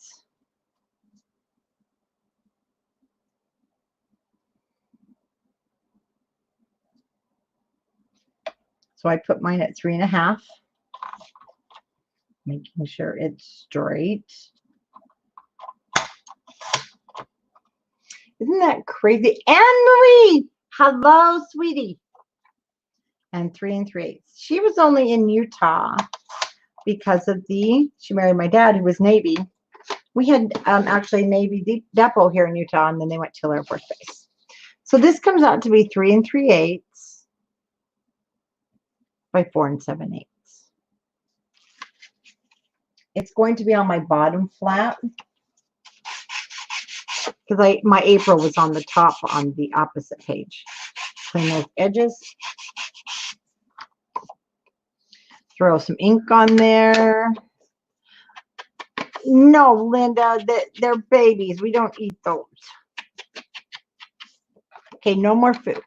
So I put mine at 3 1/2, making sure it's straight. Isn't that crazy? Anne-Marie, hello, sweetie. And 3 3/8. She was only in Utah because of she married my dad, who was Navy. We had actually Navy depot here in Utah, and then they went to Air Force Base. So this comes out to be 3 3/8 by 4 7/8. It's going to be on my bottom flap because my April was on the top on the opposite page. Clean those edges. Throw some ink on there. No, Linda, they're babies. We don't eat those. Okay, no more food.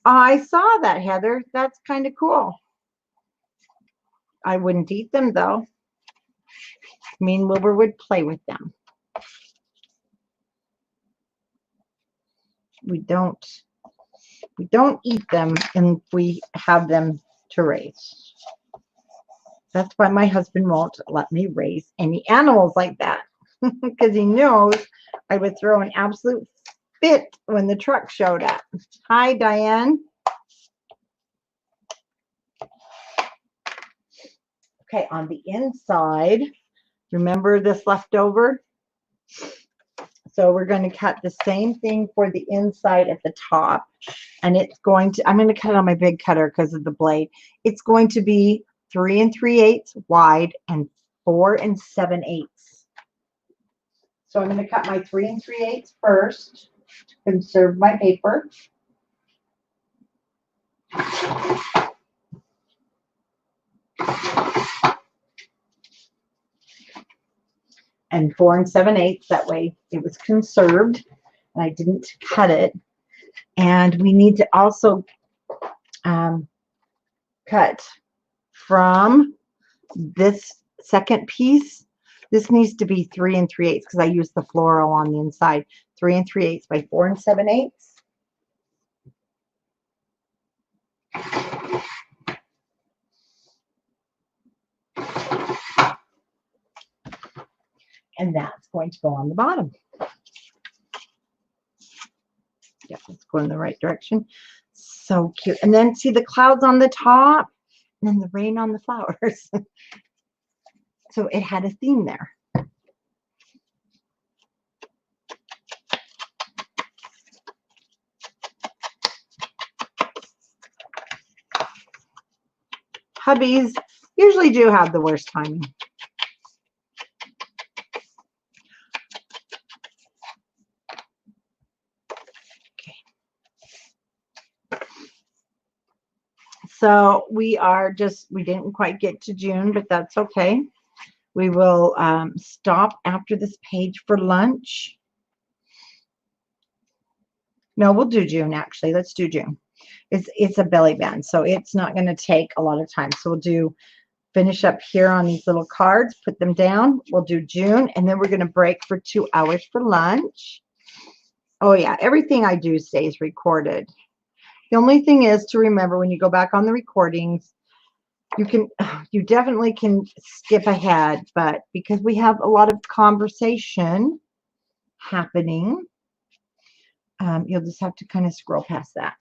I saw that, Heather. That's kind of cool. I wouldn't eat them, though. Me and Wilbur would play with them. We don't eat them, and we have them to raise. That's why my husband won't let me raise any animals like that, because he knows I would throw an absolute fit when the truck showed up. Hi, Diane. Okay, on the inside, remember this leftover? So we're going to cut the same thing for the inside at the top. And it's going to, I'm going to cut it on my big cutter because of the blade. It's going to be 3 3/8 wide and 4 7/8. So I'm going to cut my 3 3/8 first to conserve my paper. And 4 7/8, that way it was conserved and I didn't cut it. And we need to also cut from this second piece. This needs to be 3 3/8 because I used the floral on the inside. 3 3/8 by 4 7/8. And that's going to go on the bottom. Yep, it's going in the right direction. So cute. And then see the clouds on the top and then the rain on the flowers. So it had a theme there. Hubbies, Usually do have the worst timing. So we didn't quite get to June, but that's okay. We will stop after this page for lunch. No, we'll do June actually. Let's do June. It's a belly band, so it's not going to take a lot of time. So we'll finish up here on these little cards, put them down. We'll do June, and then we're going to break for 2 hours for lunch. Oh yeah, everything I do stays recorded. The only thing is to remember when you go back on the recordings, you definitely can skip ahead, but because we have a lot of conversation happening, you'll just have to kind of scroll past that.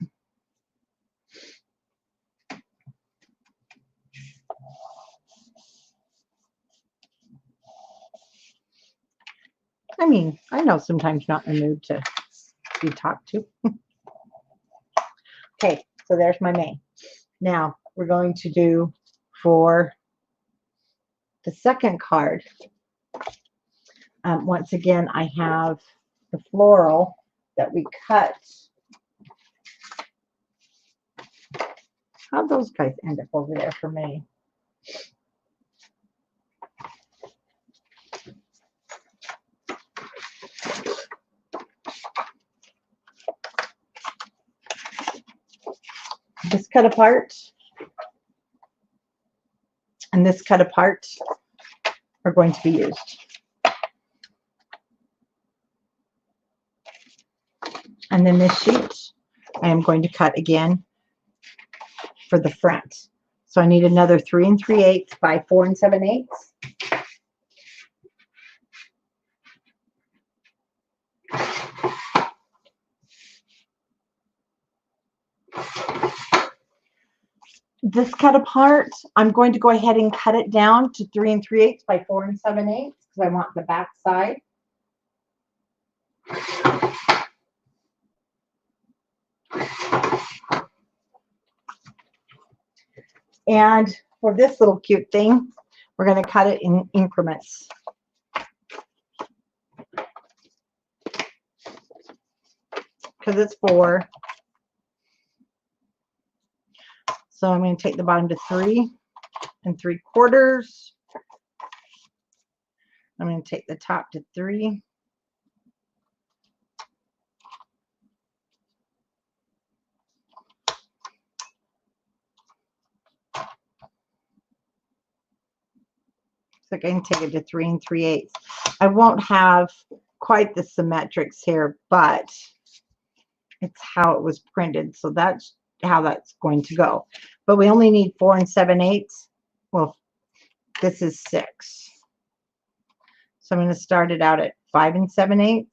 I mean, I know sometimes not in the mood to be talked to. Okay, so there's my May. Now we're going to do for the second card. Once again, I have the floral that we cut. How'd those guys end up over there for me? This cut apart and this cut apart are going to be used. And then this sheet, I am going to cut again for the front. So I need another 3 3/8 by 4 7/8. This cut apart, I'm going to go ahead and cut it down to 3 3/8 by 4 7/8 because I want the back side. And for this little cute thing, we're going to cut it in increments. Because it's 4. So I'm going to take the bottom to 3 3/4. I'm going to take the top to 3. So I can take it to 3 3/8. I won't have quite the symmetrics here, but it's how it was printed. So that's how that's going to go. But we only need 4 7/8. Well, this is 6. So I'm going to start it out at 5 7/8.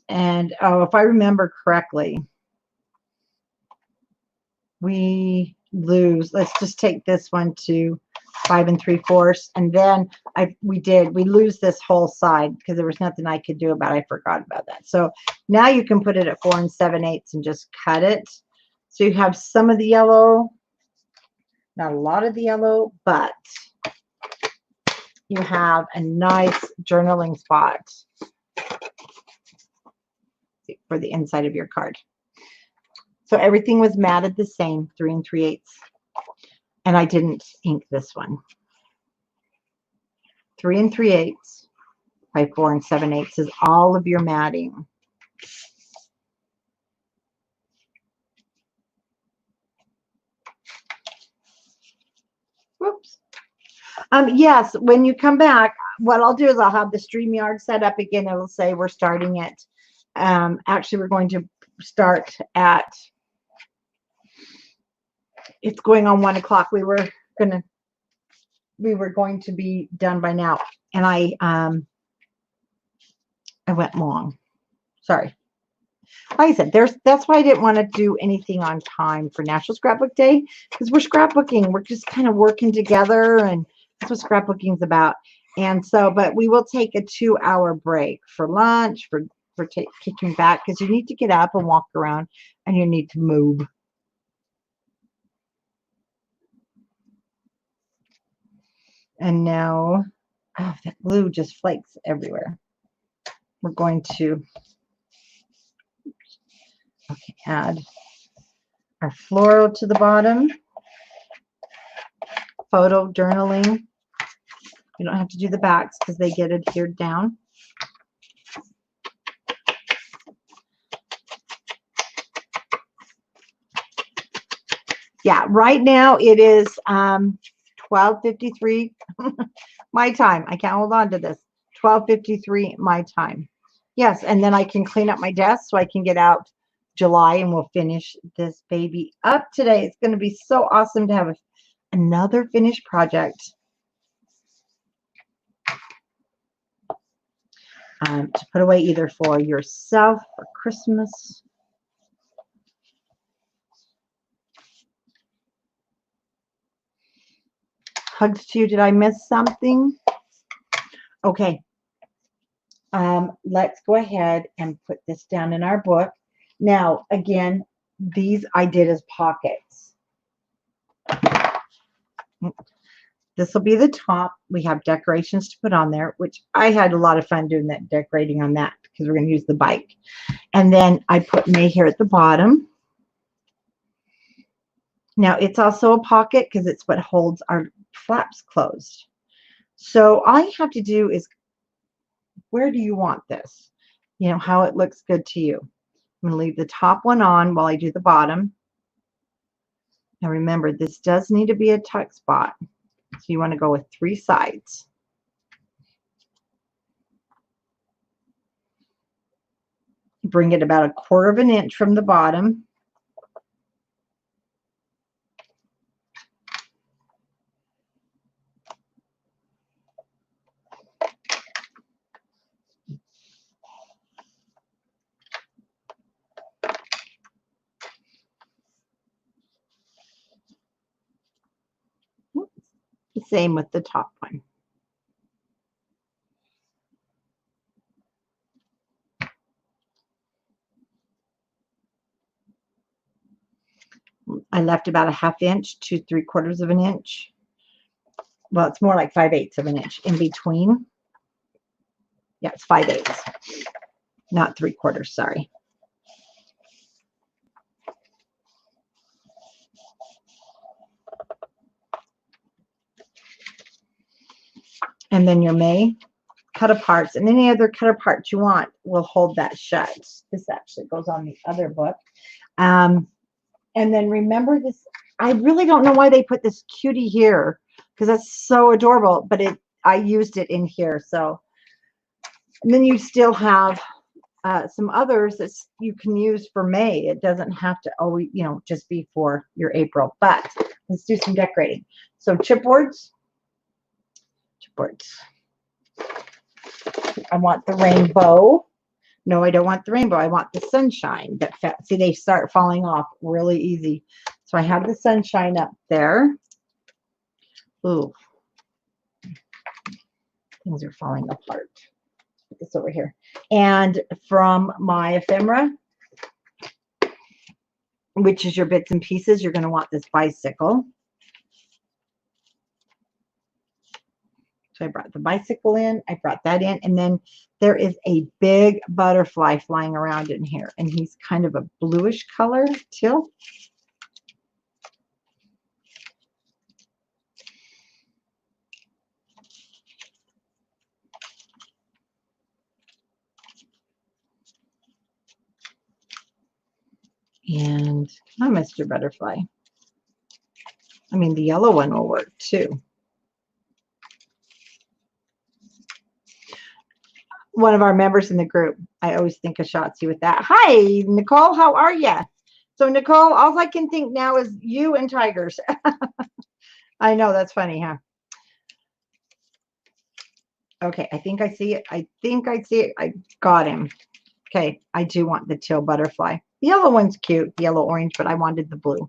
And oh, if I remember correctly, we lose. Let's just take this one to 5 3/4, and then we lose this whole side because there was nothing I could do about it. I forgot about that. So now you can put it at 4 7/8 and just cut it. So you have some of the yellow, not a lot of the yellow, but you have a nice journaling spot for the inside of your card. So everything was matted the same, 3 3/8. And I didn't ink this one. 3 3/8 by 4 7/8 is all of your matting. Whoops. Yes, when you come back, what I'll do is I'll have the StreamYard set up again. It'll say we're starting at, actually we're going to start at, it's going on 1 o'clock. We were going to be done by now, and I went long. Sorry. Like I said, that's why I didn't want to do anything on time for National Scrapbook Day, because we're scrapbooking. We're just kind of working together, and that's what scrapbooking is about. And so, but we will take a 2-hour break for lunch, for for kicking back, because you need to get up and walk around and you need to move. And now, oh, that glue just flakes everywhere. We're going to add our floral to the bottom. Photo journaling. You don't have to do the backs because they get adhered down. Yeah, right now it is 12:53 my time. I can't hold on to this. 12:53 my time. Yes, and then I can clean up my desk so I can get out July and we'll finish this baby up today. It's going to be so awesome to have another finished project to put away either for yourself or Christmas. Hugs to you. Did I miss something? Okay. Let's go ahead and put this down in our book. Now, again, these I did as pockets. This will be the top. We have decorations to put on there, which I had a lot of fun doing that decorating on that because we're going to use the bike. And then I put May here at the bottom. Now, it's also a pocket because it's what holds our flaps closed. So all you have to do is, where do you want this? You know, how it looks good to you. I'm going to leave the top one on while I do the bottom. Now remember, this does need to be a tuck spot. So you want to go with 3 sides. Bring it about 1/4 of an inch from the bottom. The same with the top one. I left about 1/2 inch to 3/4 of an inch. Well, it's more like 5/8 of an inch in between. Yeah, it's 5/8, not 3/4, sorry. And then your May cut aparts, and any other cut apart you want will hold that shut. This actually goes on the other book. And then remember this, I really don't know why they put this cutie here because that's so adorable, but I used it in here. So, and then you still have some others that you can use for May. It doesn't have to always, you know, just be for your April, but let's do some decorating. So chipboards. I want the rainbow. No, I don't want the rainbow. I want the sunshine. See, they start falling off really easy. So I have the sunshine up there. Ooh, things are falling apart. Put this over here. And from my ephemera, which is your bits and pieces, you're going to want this bicycle. So I brought the bicycle in, I brought that in, and then there is a big butterfly flying around in here, and he's kind of a bluish color teal. And I missed your butterfly. I mean, the yellow one will work too. One of our members in the group, I always think of Shotzi with that. Hi, Nicole, how are you? So Nicole, all I can think now is you and tigers. I know, that's funny, huh? Okay, I think I see it. I think I see it. I got him. Okay, I do want the teal butterfly. The yellow one's cute, yellow orange, but I wanted the blue.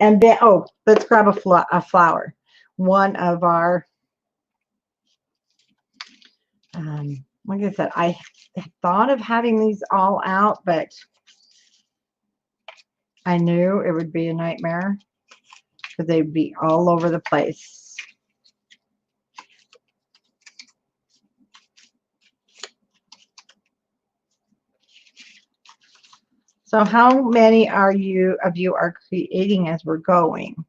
And then, oh, let's grab a flower. One of our like I said, I thought of having these all out, but I knew it would be a nightmare because they'd be all over the place. So how many of you are creating as we're going?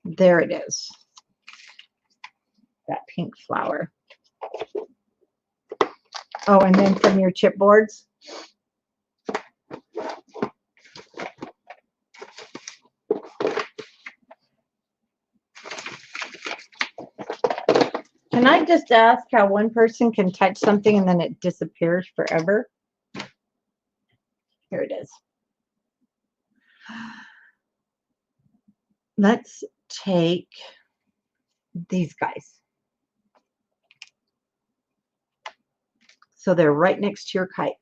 There it is. That pink flower. Oh, and then from your chipboards. Can I just ask how one person can touch something and then it disappears forever? Here it is. Let's take these guys. So they're right next to your kite.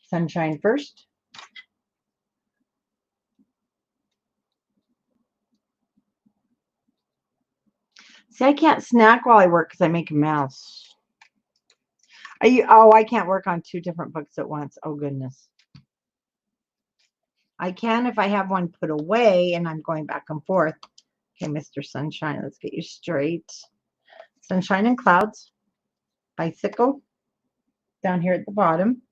Sunshine first. See, I can't snack while I work because I make a mess. I can't work on 2 different books at once. Oh, goodness. I can if I have one put away and I'm going back and forth. Okay, Mr. Sunshine, let's get you straight. Sunshine and Clouds. Bicycle. Down here at the bottom.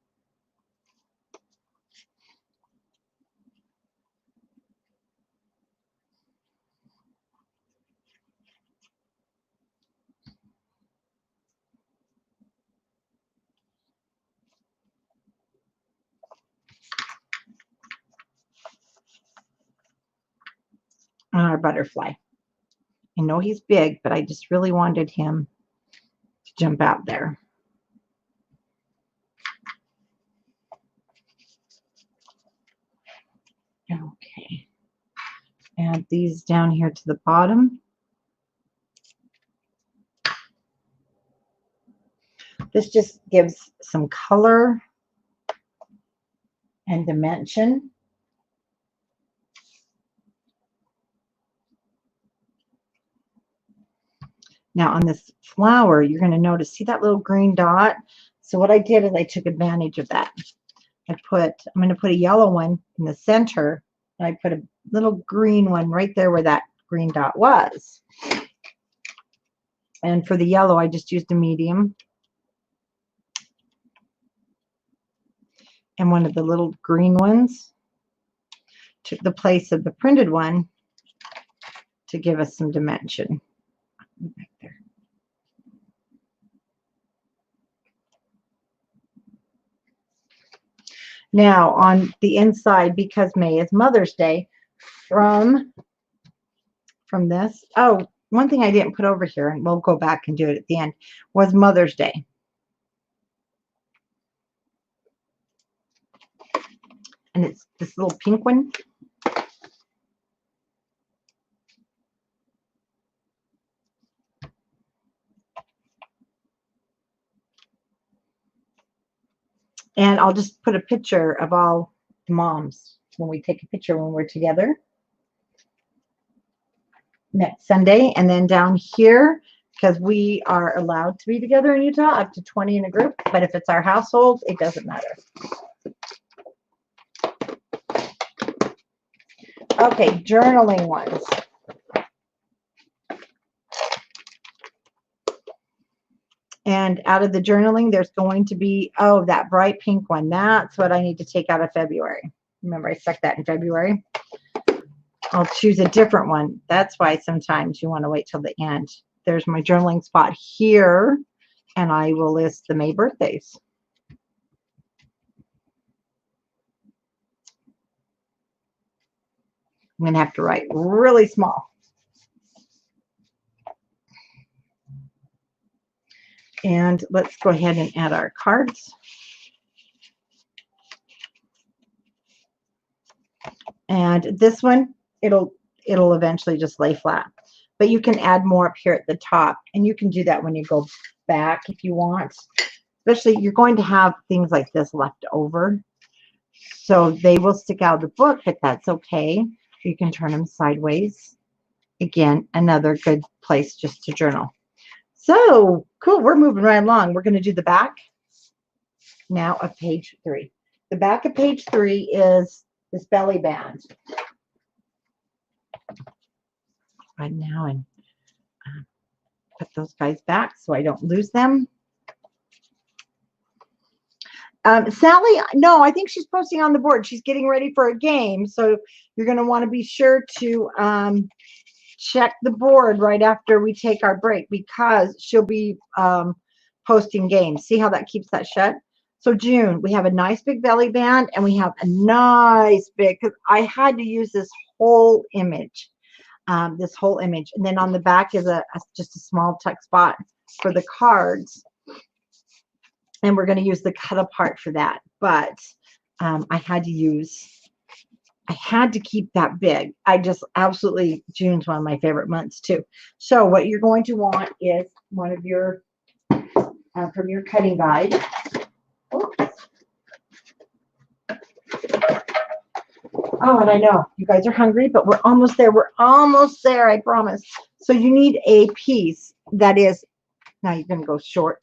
And our butterfly. I know he's big, but I just really wanted him to jump out there. Okay. Add these down here to the bottom. This just gives some color and dimension. Now on this flower, you're going to notice, see that little green dot? So what I did is I took advantage of that. I'm going to put a yellow one in the center, and I put a little green one right there where that green dot was. And for the yellow, I just used a medium. And one of the little green ones took the place of the printed one to give us some dimension. Back there. Now on the inside, because May is Mother's Day, from this, oh, one thing I didn't put over here, and we'll go back and do it at the end, was Mother's Day. And it's this little pink one. And I'll just put a picture of all the moms when we take a picture when we're together next Sunday. And then down here, because we are allowed to be together in Utah, up to 20 in a group. But if it's our household, it doesn't matter. Okay, journaling ones. And out of the journaling, there's going to be, oh, that bright pink one. That's what I need to take out of February. Remember, I stuck that in February. I'll choose a different one. That's why sometimes you want to wait till the end. There's my journaling spot here, and I will list the May birthdays. I'm going to have to write really small. And let's go ahead and add our cards. And this one, it'll eventually just lay flat. But you can add more up here at the top. And you can do that when you go back if you want. Especially, you're going to have things like this left over. So they will stick out of the book, but that's okay. You can turn them sideways. Again, another good place just to journal. So cool. We're moving right along. We're going to do the back now of page 3. The back of page 3 is this belly band. Right now, and put those guys back so I don't lose them. Sally, no, I think she's posting on the board. She's getting ready for a game, so you're going to want to be sure to check the board right after we take our break, because she'll be posting games. See how that keeps that shut? So June, we have a nice big belly band, and we have a nice big, because I had to use this whole image, and then on the back is just a small tuck spot for the cards, and we're going to use the cut apart for that. But I had to keep that big. I just absolutely, June's one of my favorite months too. So what you're going to want is one of your, from your cutting guide. Oops. Oh, and I know you guys are hungry, but we're almost there. We're almost there, I promise. So you need a piece that is, now you're going to go short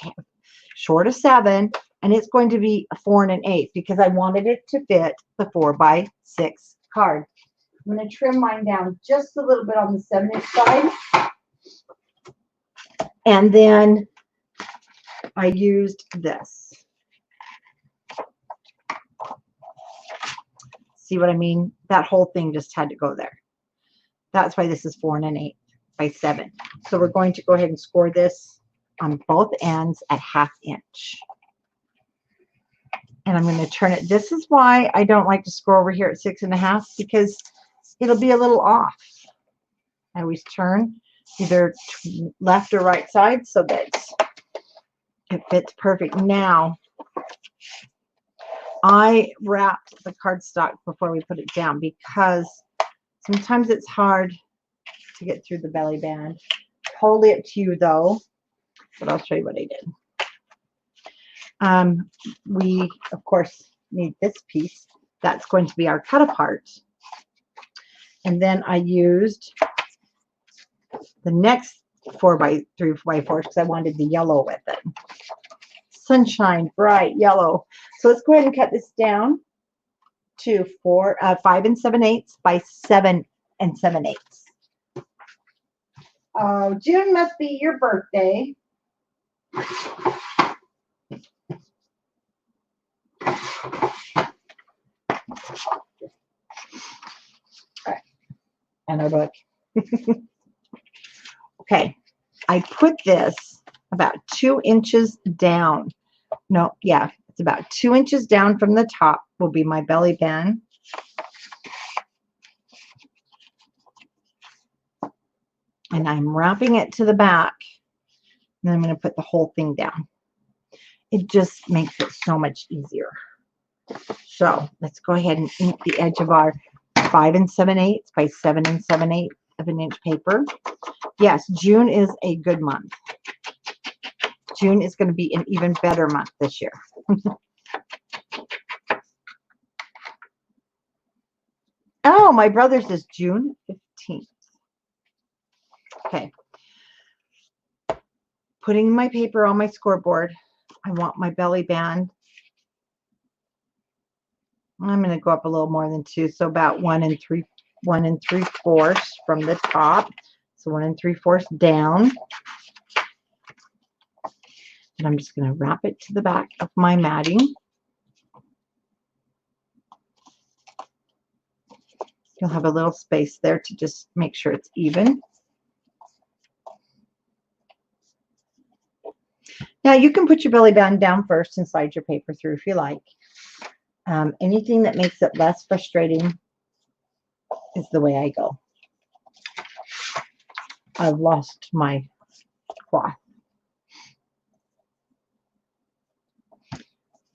of 7, and it's going to be a 4 1/8 because I wanted it to fit the 4x6 card. I'm going to trim mine down just a little bit on the 7-inch side, and then I used this. See what I mean? That whole thing just had to go there. That's why this is 4 1/8 by 7. So we're going to go ahead and score this on both ends at 1/2 inch. And I'm going to turn it. This is why I don't like to score over here at 6 1/2, because it'll be a little off. I always turn either left or right side so that it fits perfect. Now, I wrapped the cardstock before we put it down because sometimes it's hard to get through the belly band. Totally up to you though, but I'll show you what I did. We, of course, need this piece. That's going to be our cut apart. And then I used the next 4x3, 4x4 because I wanted the yellow with it. Sunshine, bright yellow. So let's go ahead and cut this down to 5 7/8 by 7 7/8. Oh, June must be your birthday. All right. And our book. Okay. I put this about 2 inches down. No, yeah, it's about 2 inches down from the top will be my belly band. And I'm wrapping it to the back. And then I'm going to put the whole thing down. It just makes it so much easier. So let's go ahead and ink the edge of our 5 7/8 by 7 7/8 of an inch paper. Yes, June is a good month. June is going to be an even better month this year. Oh, my brother's is June 15th. Okay. Putting my paper on my scoreboard. I want my belly band. I'm going to go up a little more than 2, so about 1 3/4 from the top. So 1 3/4 down. And I'm just going to wrap it to the back of my matting. You'll have a little space there to just make sure it's even. Now you can put your belly band down first and slide your paper through if you like. Anything that makes it less frustrating is the way I go. I've lost my cloth.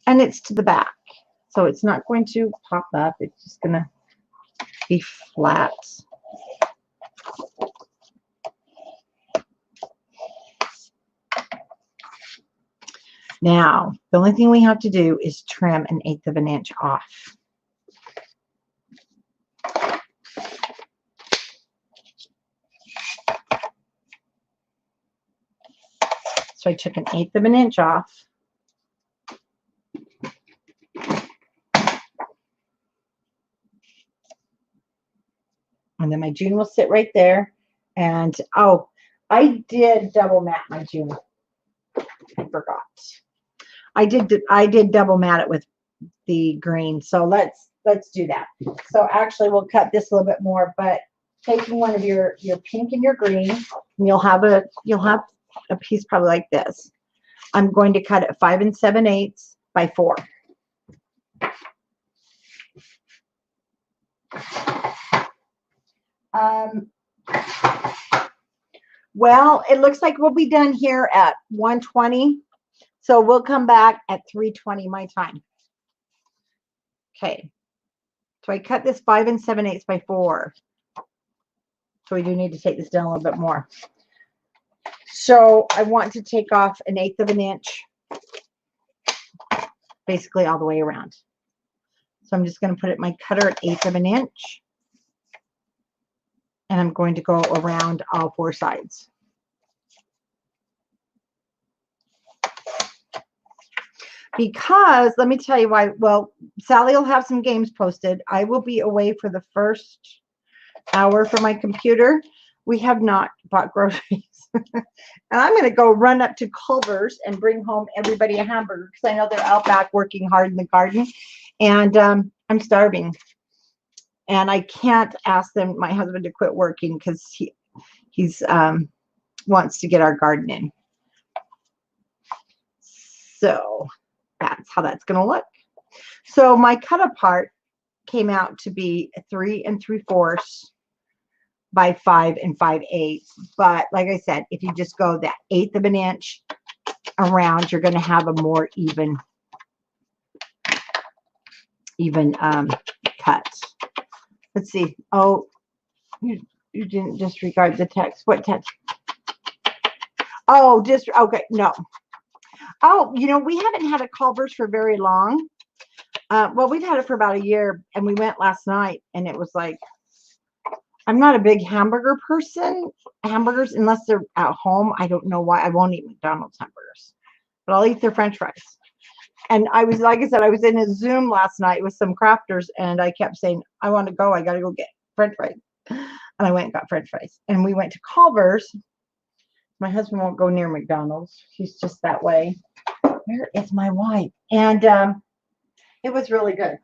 And it's to the back, so it's not going to pop up. It's just going to be flat. Now, the only thing we have to do is trim 1/8 of an inch off. So I took 1/8 of an inch off. And then my June will sit right there. And oh, I did double matte my June. I forgot. I did double matte it with the green. So let's do that. So actually we'll cut this a little bit more, but taking one of your pink and your green, and you'll have a piece probably like this. I'm going to cut it 5 7/8 by 4. Well, it looks like we'll be done here at 1:20. So we'll come back at 3:20 my time. Okay. So I cut this 5 7/8 by 4. So we do need to take this down a little bit more. So I want to take off 1/8 of an inch, basically all the way around. So I'm just going to put it my cutter at 1/8 of an inch. And I'm going to go around all 4 sides. Because let me tell you why. Well, Sally will have some games posted. I will be away for the first hour from my computer. We have not bought groceries. And I'm going to go run up to Culver's and bring home everybody a hamburger because I know they're out back working hard in the garden. And I'm starving. And I can't ask them, my husband, to quit working because he's wants to get our garden in. So that's how that's going to look. So my cut apart came out to be 3 3/4 by 5 5/8. But like I said, if you just go that 1/8 of an inch around, you're going to have a more even cut. Let's see. Oh, you didn't disregard the text. What text? Oh, just okay. No. Oh, you know, we haven't had a Culver's for very long. Well, we've had it for about a year, and we went last night, and it was like, I'm not a big hamburger person. Hamburgers, unless they're at home, I don't know why. I won't eat McDonald's hamburgers, but I'll eat their French fries. And I was, like I said, I was in a Zoom last night with some crafters, and I kept saying, I want to go. I got to go get French fries. And I went and got French fries. And we went to Culver's. My husband won't go near McDonald's. He's just that way. Where is my wife? And it was really good.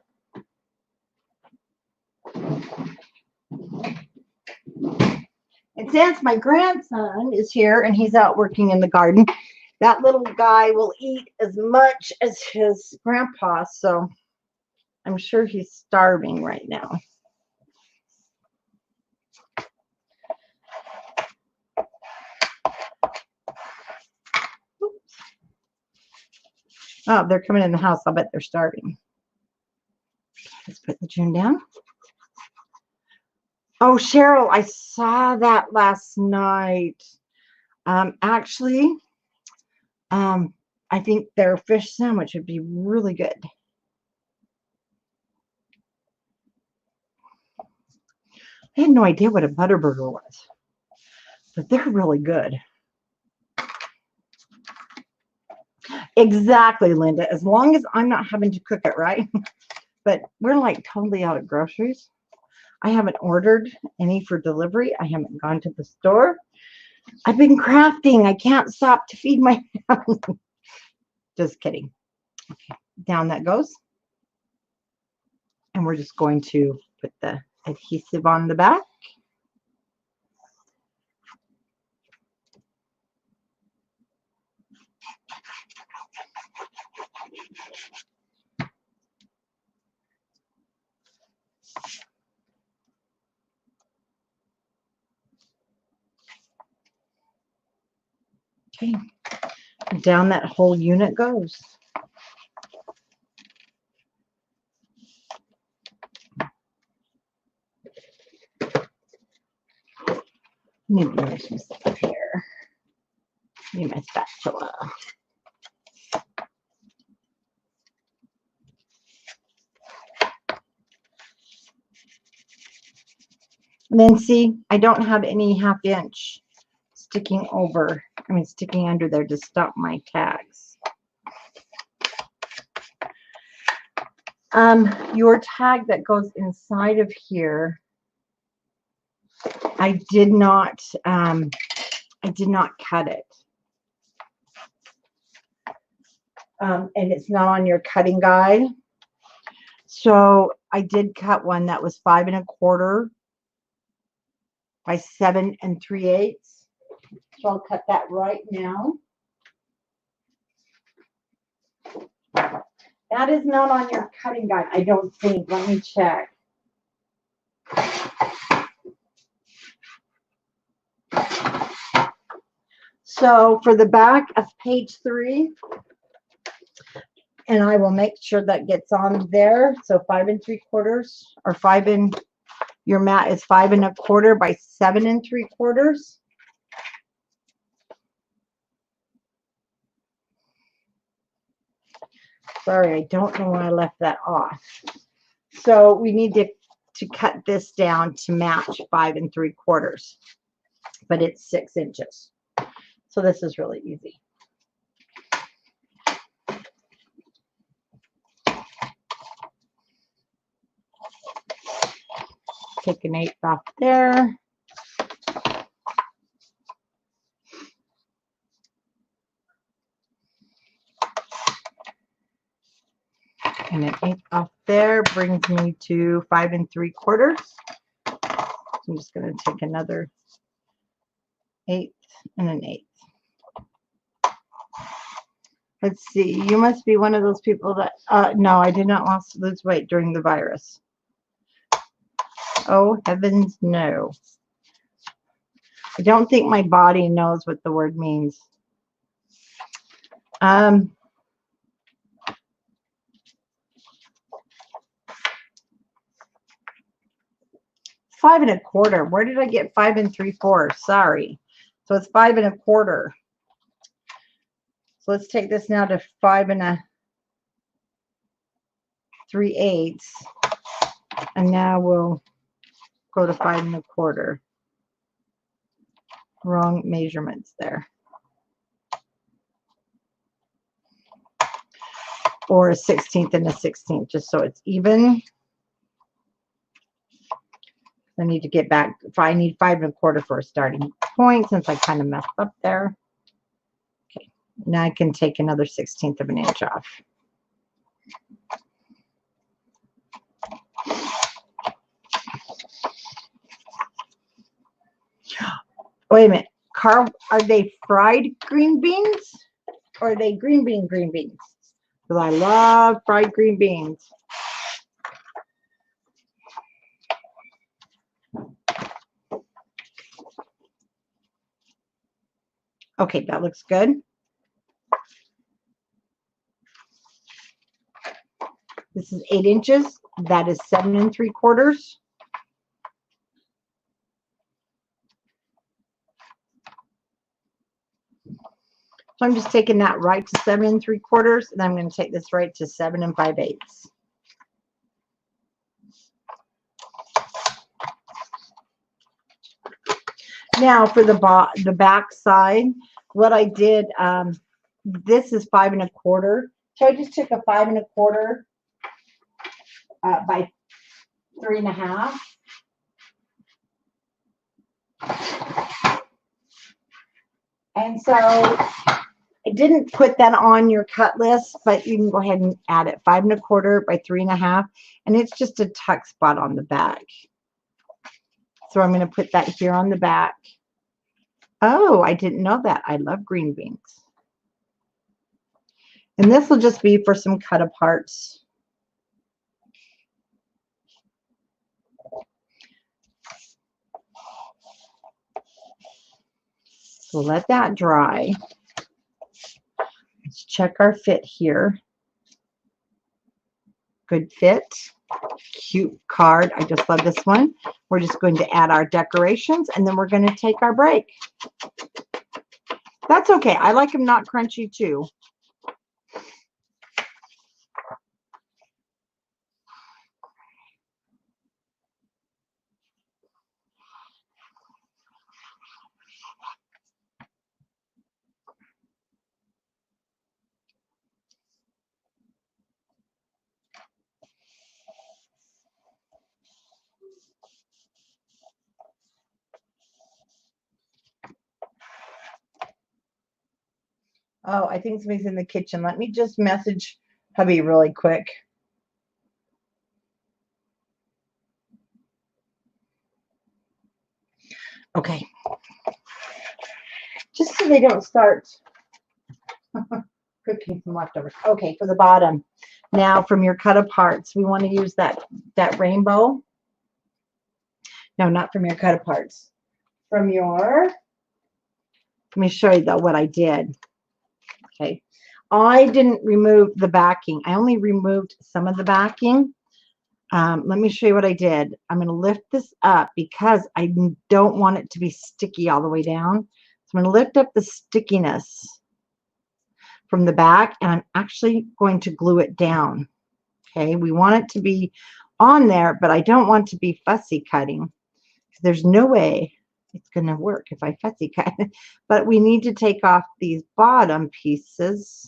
And since my grandson is here and he's out working in the garden, that little guy will eat as much as his grandpa. So I'm sure he's starving right now. Oops. Oh, they're coming in the house. I'll bet they're starving. Let's put the June down. Oh, Cheryl, I saw that last night. Actually, I think their fish sandwich would be really good. I had no idea what a Butterburger was, but they're really good. Exactly, Linda. As long as I'm not having to cook it, right? But we're like totally out of groceries. I haven't ordered any for delivery. I haven't gone to the store. I've been crafting. I can't stop to feed my family. Just kidding. Okay, down that goes. And we're just going to put the adhesive on the back. Okay, down that whole unit goes. Need to move some stuff here. Need my spatula. And then see, I don't have any 1/2 inch sticking under there to stop my tags. Your tag that goes inside of here, I did not cut it. And it's not on your cutting guide. So I did cut one that was 5 1/4 by 7 3/8. So I'll cut that right now. That is not on your cutting guide, I don't think. Let me check. So for the back of page 3, and I will make sure that gets on there. So 5 3/4 or 5 in your mat is 5 1/4 by 7 3/4. Sorry, I don't know why I left that off. So we need to cut this down to match 5 3/4, but it's 6 inches. So this is really easy. Take an 1/8 off there. And an 1/8 off there brings me to 5 3/4. So I'm just going to take another 1/8 and an 1/8. Let's see. You must be one of those people that, no, I did not lose weight during the virus. Oh, heavens, no. I don't think my body knows what the word means. 5 1/4. Where did I get 5 3/4? Sorry. So it's 5 1/4. So let's take this now to 5 3/8. And now we'll go to 5 1/4. Wrong measurements there. Or a 1/16 and a 1/16, just so it's even. I need to get back. I need 5 1/4 for a starting point since I kind of messed up there. Okay, now I can take another 1/16 of an inch off. Wait a minute, Carl, are they fried green beans or are they green beans? Because I love fried green beans. Okay, that looks good. This is 8 inches. That is 7 3/4. So I'm just taking that right to 7 3/4, and I'm going to take this right to 7 5/8. Now for the back side, what I did, this is 5 1/4. So I just took a 5 1/4 by 3 1/2. And so I didn't put that on your cut list, but you can go ahead and add it. 5 1/4 by 3 1/2, and it's just a tuck spot on the back. So I'm going to put that here on the back. Oh, I didn't know that. I love green beans. And this will just be for some cut aparts. So let that dry. Let's check our fit here. Good fit. Cute card. I just love this one. We're just going to add our decorations and then we're going to take our break. That's okay. I like them not crunchy too. Oh, I think somebody's in the kitchen. Let me just message hubby really quick. Okay. Just so they don't start cooking some leftovers. Okay, for the bottom. Now from your cut aparts, we want to use that rainbow. No, not from your cut aparts. From your, let me show you though what I did. Okay. I didn't remove the backing. I only removed some of the backing. Let me show you what I did. I'm going to lift this up because I don't want it to be sticky all the way down. So I'm going to lift up the stickiness from the back, and I'm actually going to glue it down. Okay, we want it to be on there, but I don't want to be fussy cutting. There's no way it's going to work if I fussy cut. But we need to take off these bottom pieces.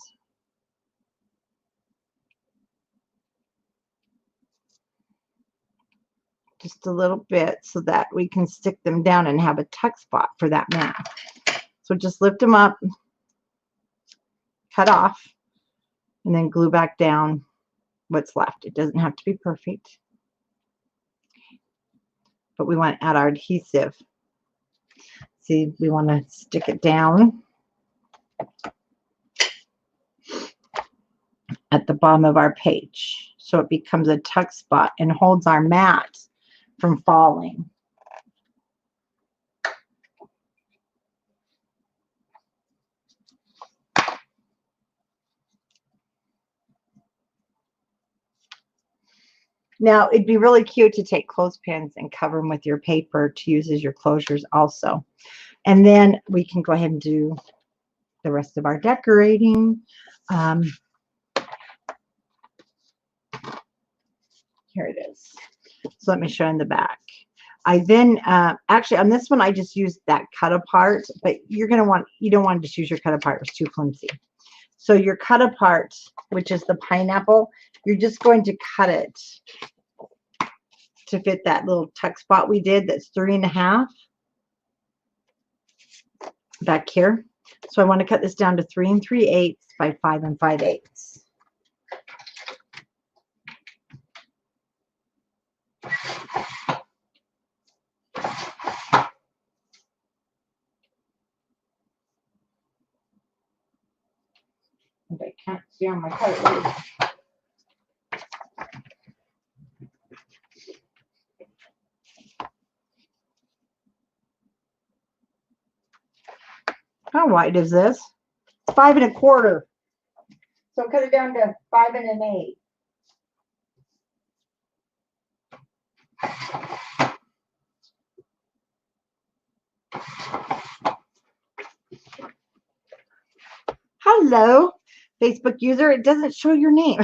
Just a little bit so that we can stick them down and have a tuck spot for that mat. So just lift them up, cut off, and then glue back down what's left. It doesn't have to be perfect, but we want to add our adhesive. See, we want to stick it down at the bottom of our page so it becomes a tuck spot and holds our mat from falling. Now, it'd be really cute to take clothespins and cover them with your paper to use as your closures also. And then we can go ahead and do the rest of our decorating. Here it is. So let me show you in the back. I then, actually on this one, I just used that cut apart, but you're going to want, you don't want to just use your cut apart. It's too flimsy. So your cut apart, which is the pineapple, you're just going to cut it to fit that little tuck spot we did. That's 3.5 back here. So I want to cut this down to 3 3/8 by 5 5/8. I can't see on my cutter. How wide is this? It's 5 1/4. So cut it down to 5 1/8. Hello, Facebook user. It doesn't show your name.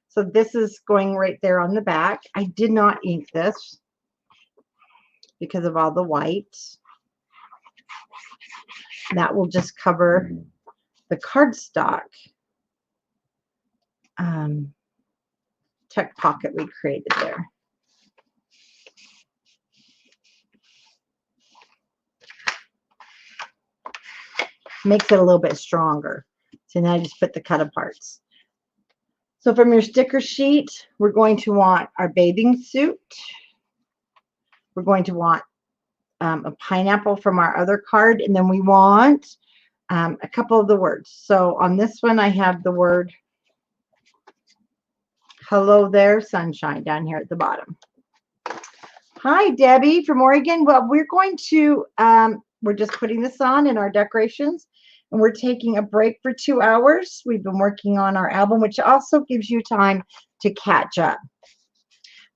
So this is going right there on the back. I did not ink this because of all the white. That will just cover the cardstock tuck pocket we created there. Makes it a little bit stronger. So now I just put the cut aparts. So from your sticker sheet, we're going to want our bathing suit. We're going to want a pineapple from our other card, and then we want a couple of the words. So on this one, I have the word hello there, sunshine, down here at the bottom. Hi, Debbie from Oregon. Well, we're going to, we're just putting this on in our decorations, and we're taking a break for 2 hours. We've been working on our album, which also gives you time to catch up.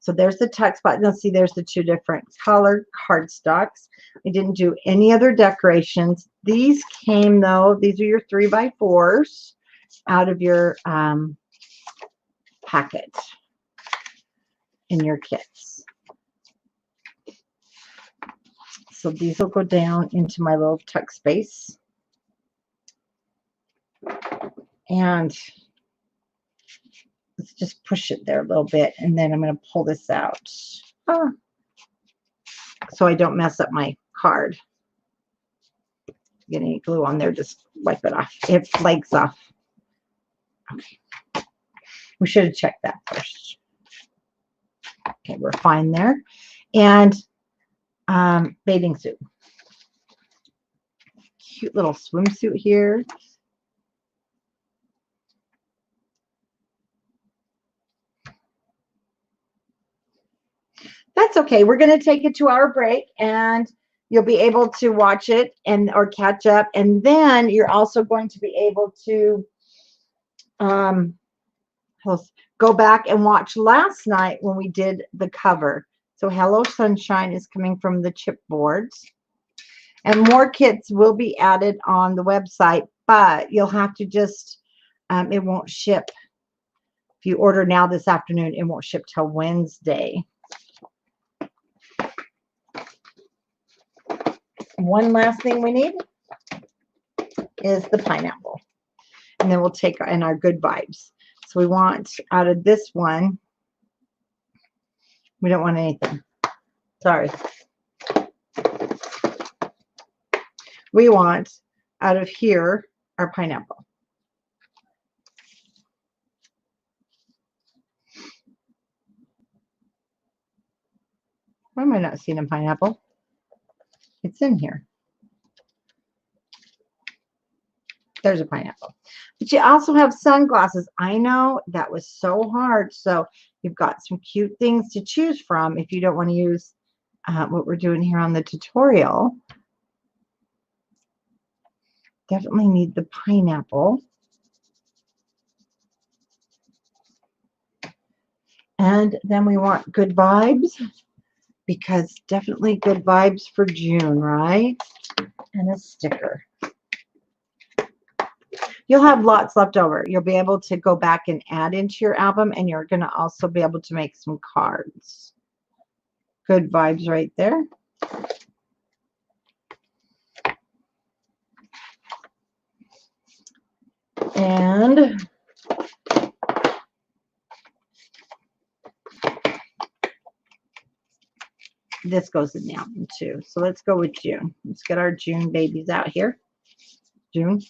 So there's the tuck spot. Now see, there's the 2 different colored cardstocks. I didn't do any other decorations. These came though, these are your 3x4s out of your packet in your kits. So these will go down into my little tuck space. And let's just push it there a little bit, and then I'm going to pull this out so I don't mess up my card. Get any glue on there, just wipe it off. It flakes off. Okay. We should have checked that first. Okay, we're fine there. And bathing suit. Cute little swimsuit here. That's okay. We're going to take a 2-hour break, and you'll be able to watch it or catch up. And then you're also going to be able to go back and watch last night when we did the cover. So Hello Sunshine is coming from the chipboards. And more kits will be added on the website, but you'll have to just, it won't ship. If you order now this afternoon, it won't ship till Wednesday. One last thing we need is the pineapple. And then we'll take in our good vibes. So we want out of this one, we don't want anything. Sorry. We want out of here our pineapple. Why am I not seeing a pineapple? It's in here. There's a pineapple. But you also have sunglasses. I know that was so hard. So you've got some cute things to choose from if you don't want to use what we're doing here on the tutorial. Definitely need the pineapple. And then we want good vibes, because definitely good vibes for June, right? And a sticker. You'll have lots left over. You'll be able to go back and add into your album, and you're going to also be able to make some cards. Good vibes right there. And this goes in the album too. So let's go with June. Let's get our June babies out here. June.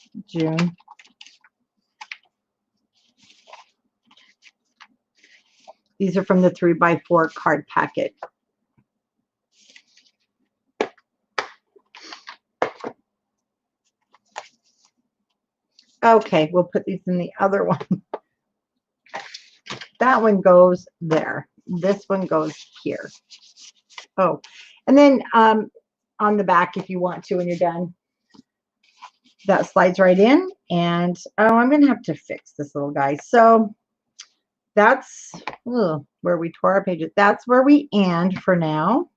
These are from the 3x4 card packet. Okay, we'll put these in the other one. That one goes there. This one goes here. Oh, and then on the back, if you want to, when you're done, that slides right in. And oh, I'm going to have to fix this little guy. So that's where we tore our pages. That's where we end for now.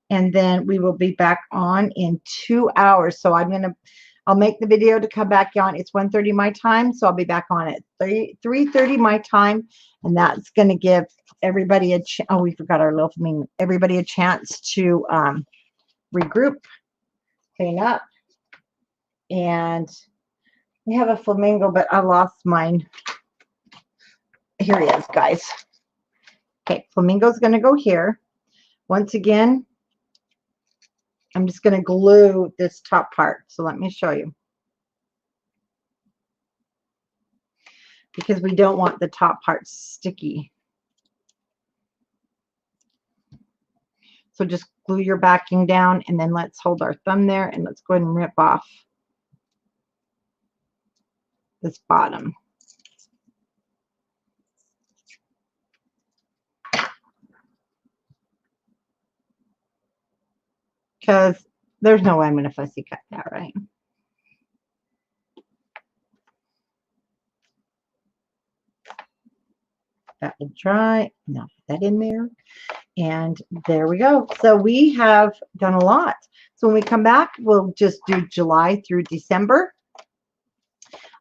And then we will be back on in 2 hours. So I'll make the video to come back on. It's 1:30 my time, so I'll be back on at 3:30 my time, and that's going to give everybody we forgot our little flamingo. Everybody a chance to regroup, clean up, and we have a flamingo, but I lost mine. Here he is, guys. Okay, flamingo's going to go here. Once again, I'm just going to glue this top part. So let me show you. Because we don't want the top part sticky. So just glue your backing down, and then let's hold our thumb there, and let's go ahead and rip off this bottom. Because there's no way I'm going to fussy cut that, right? That will dry. Now put that in there. And there we go. So we have done a lot. So when we come back, we'll just do July through December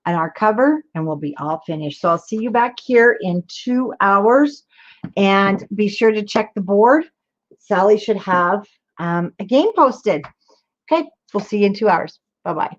on our cover, and we'll be all finished. So I'll see you back here in 2 hours. And be sure to check the board. Sally should have a game posted. Okay, we'll see you in 2 hours. Bye-bye.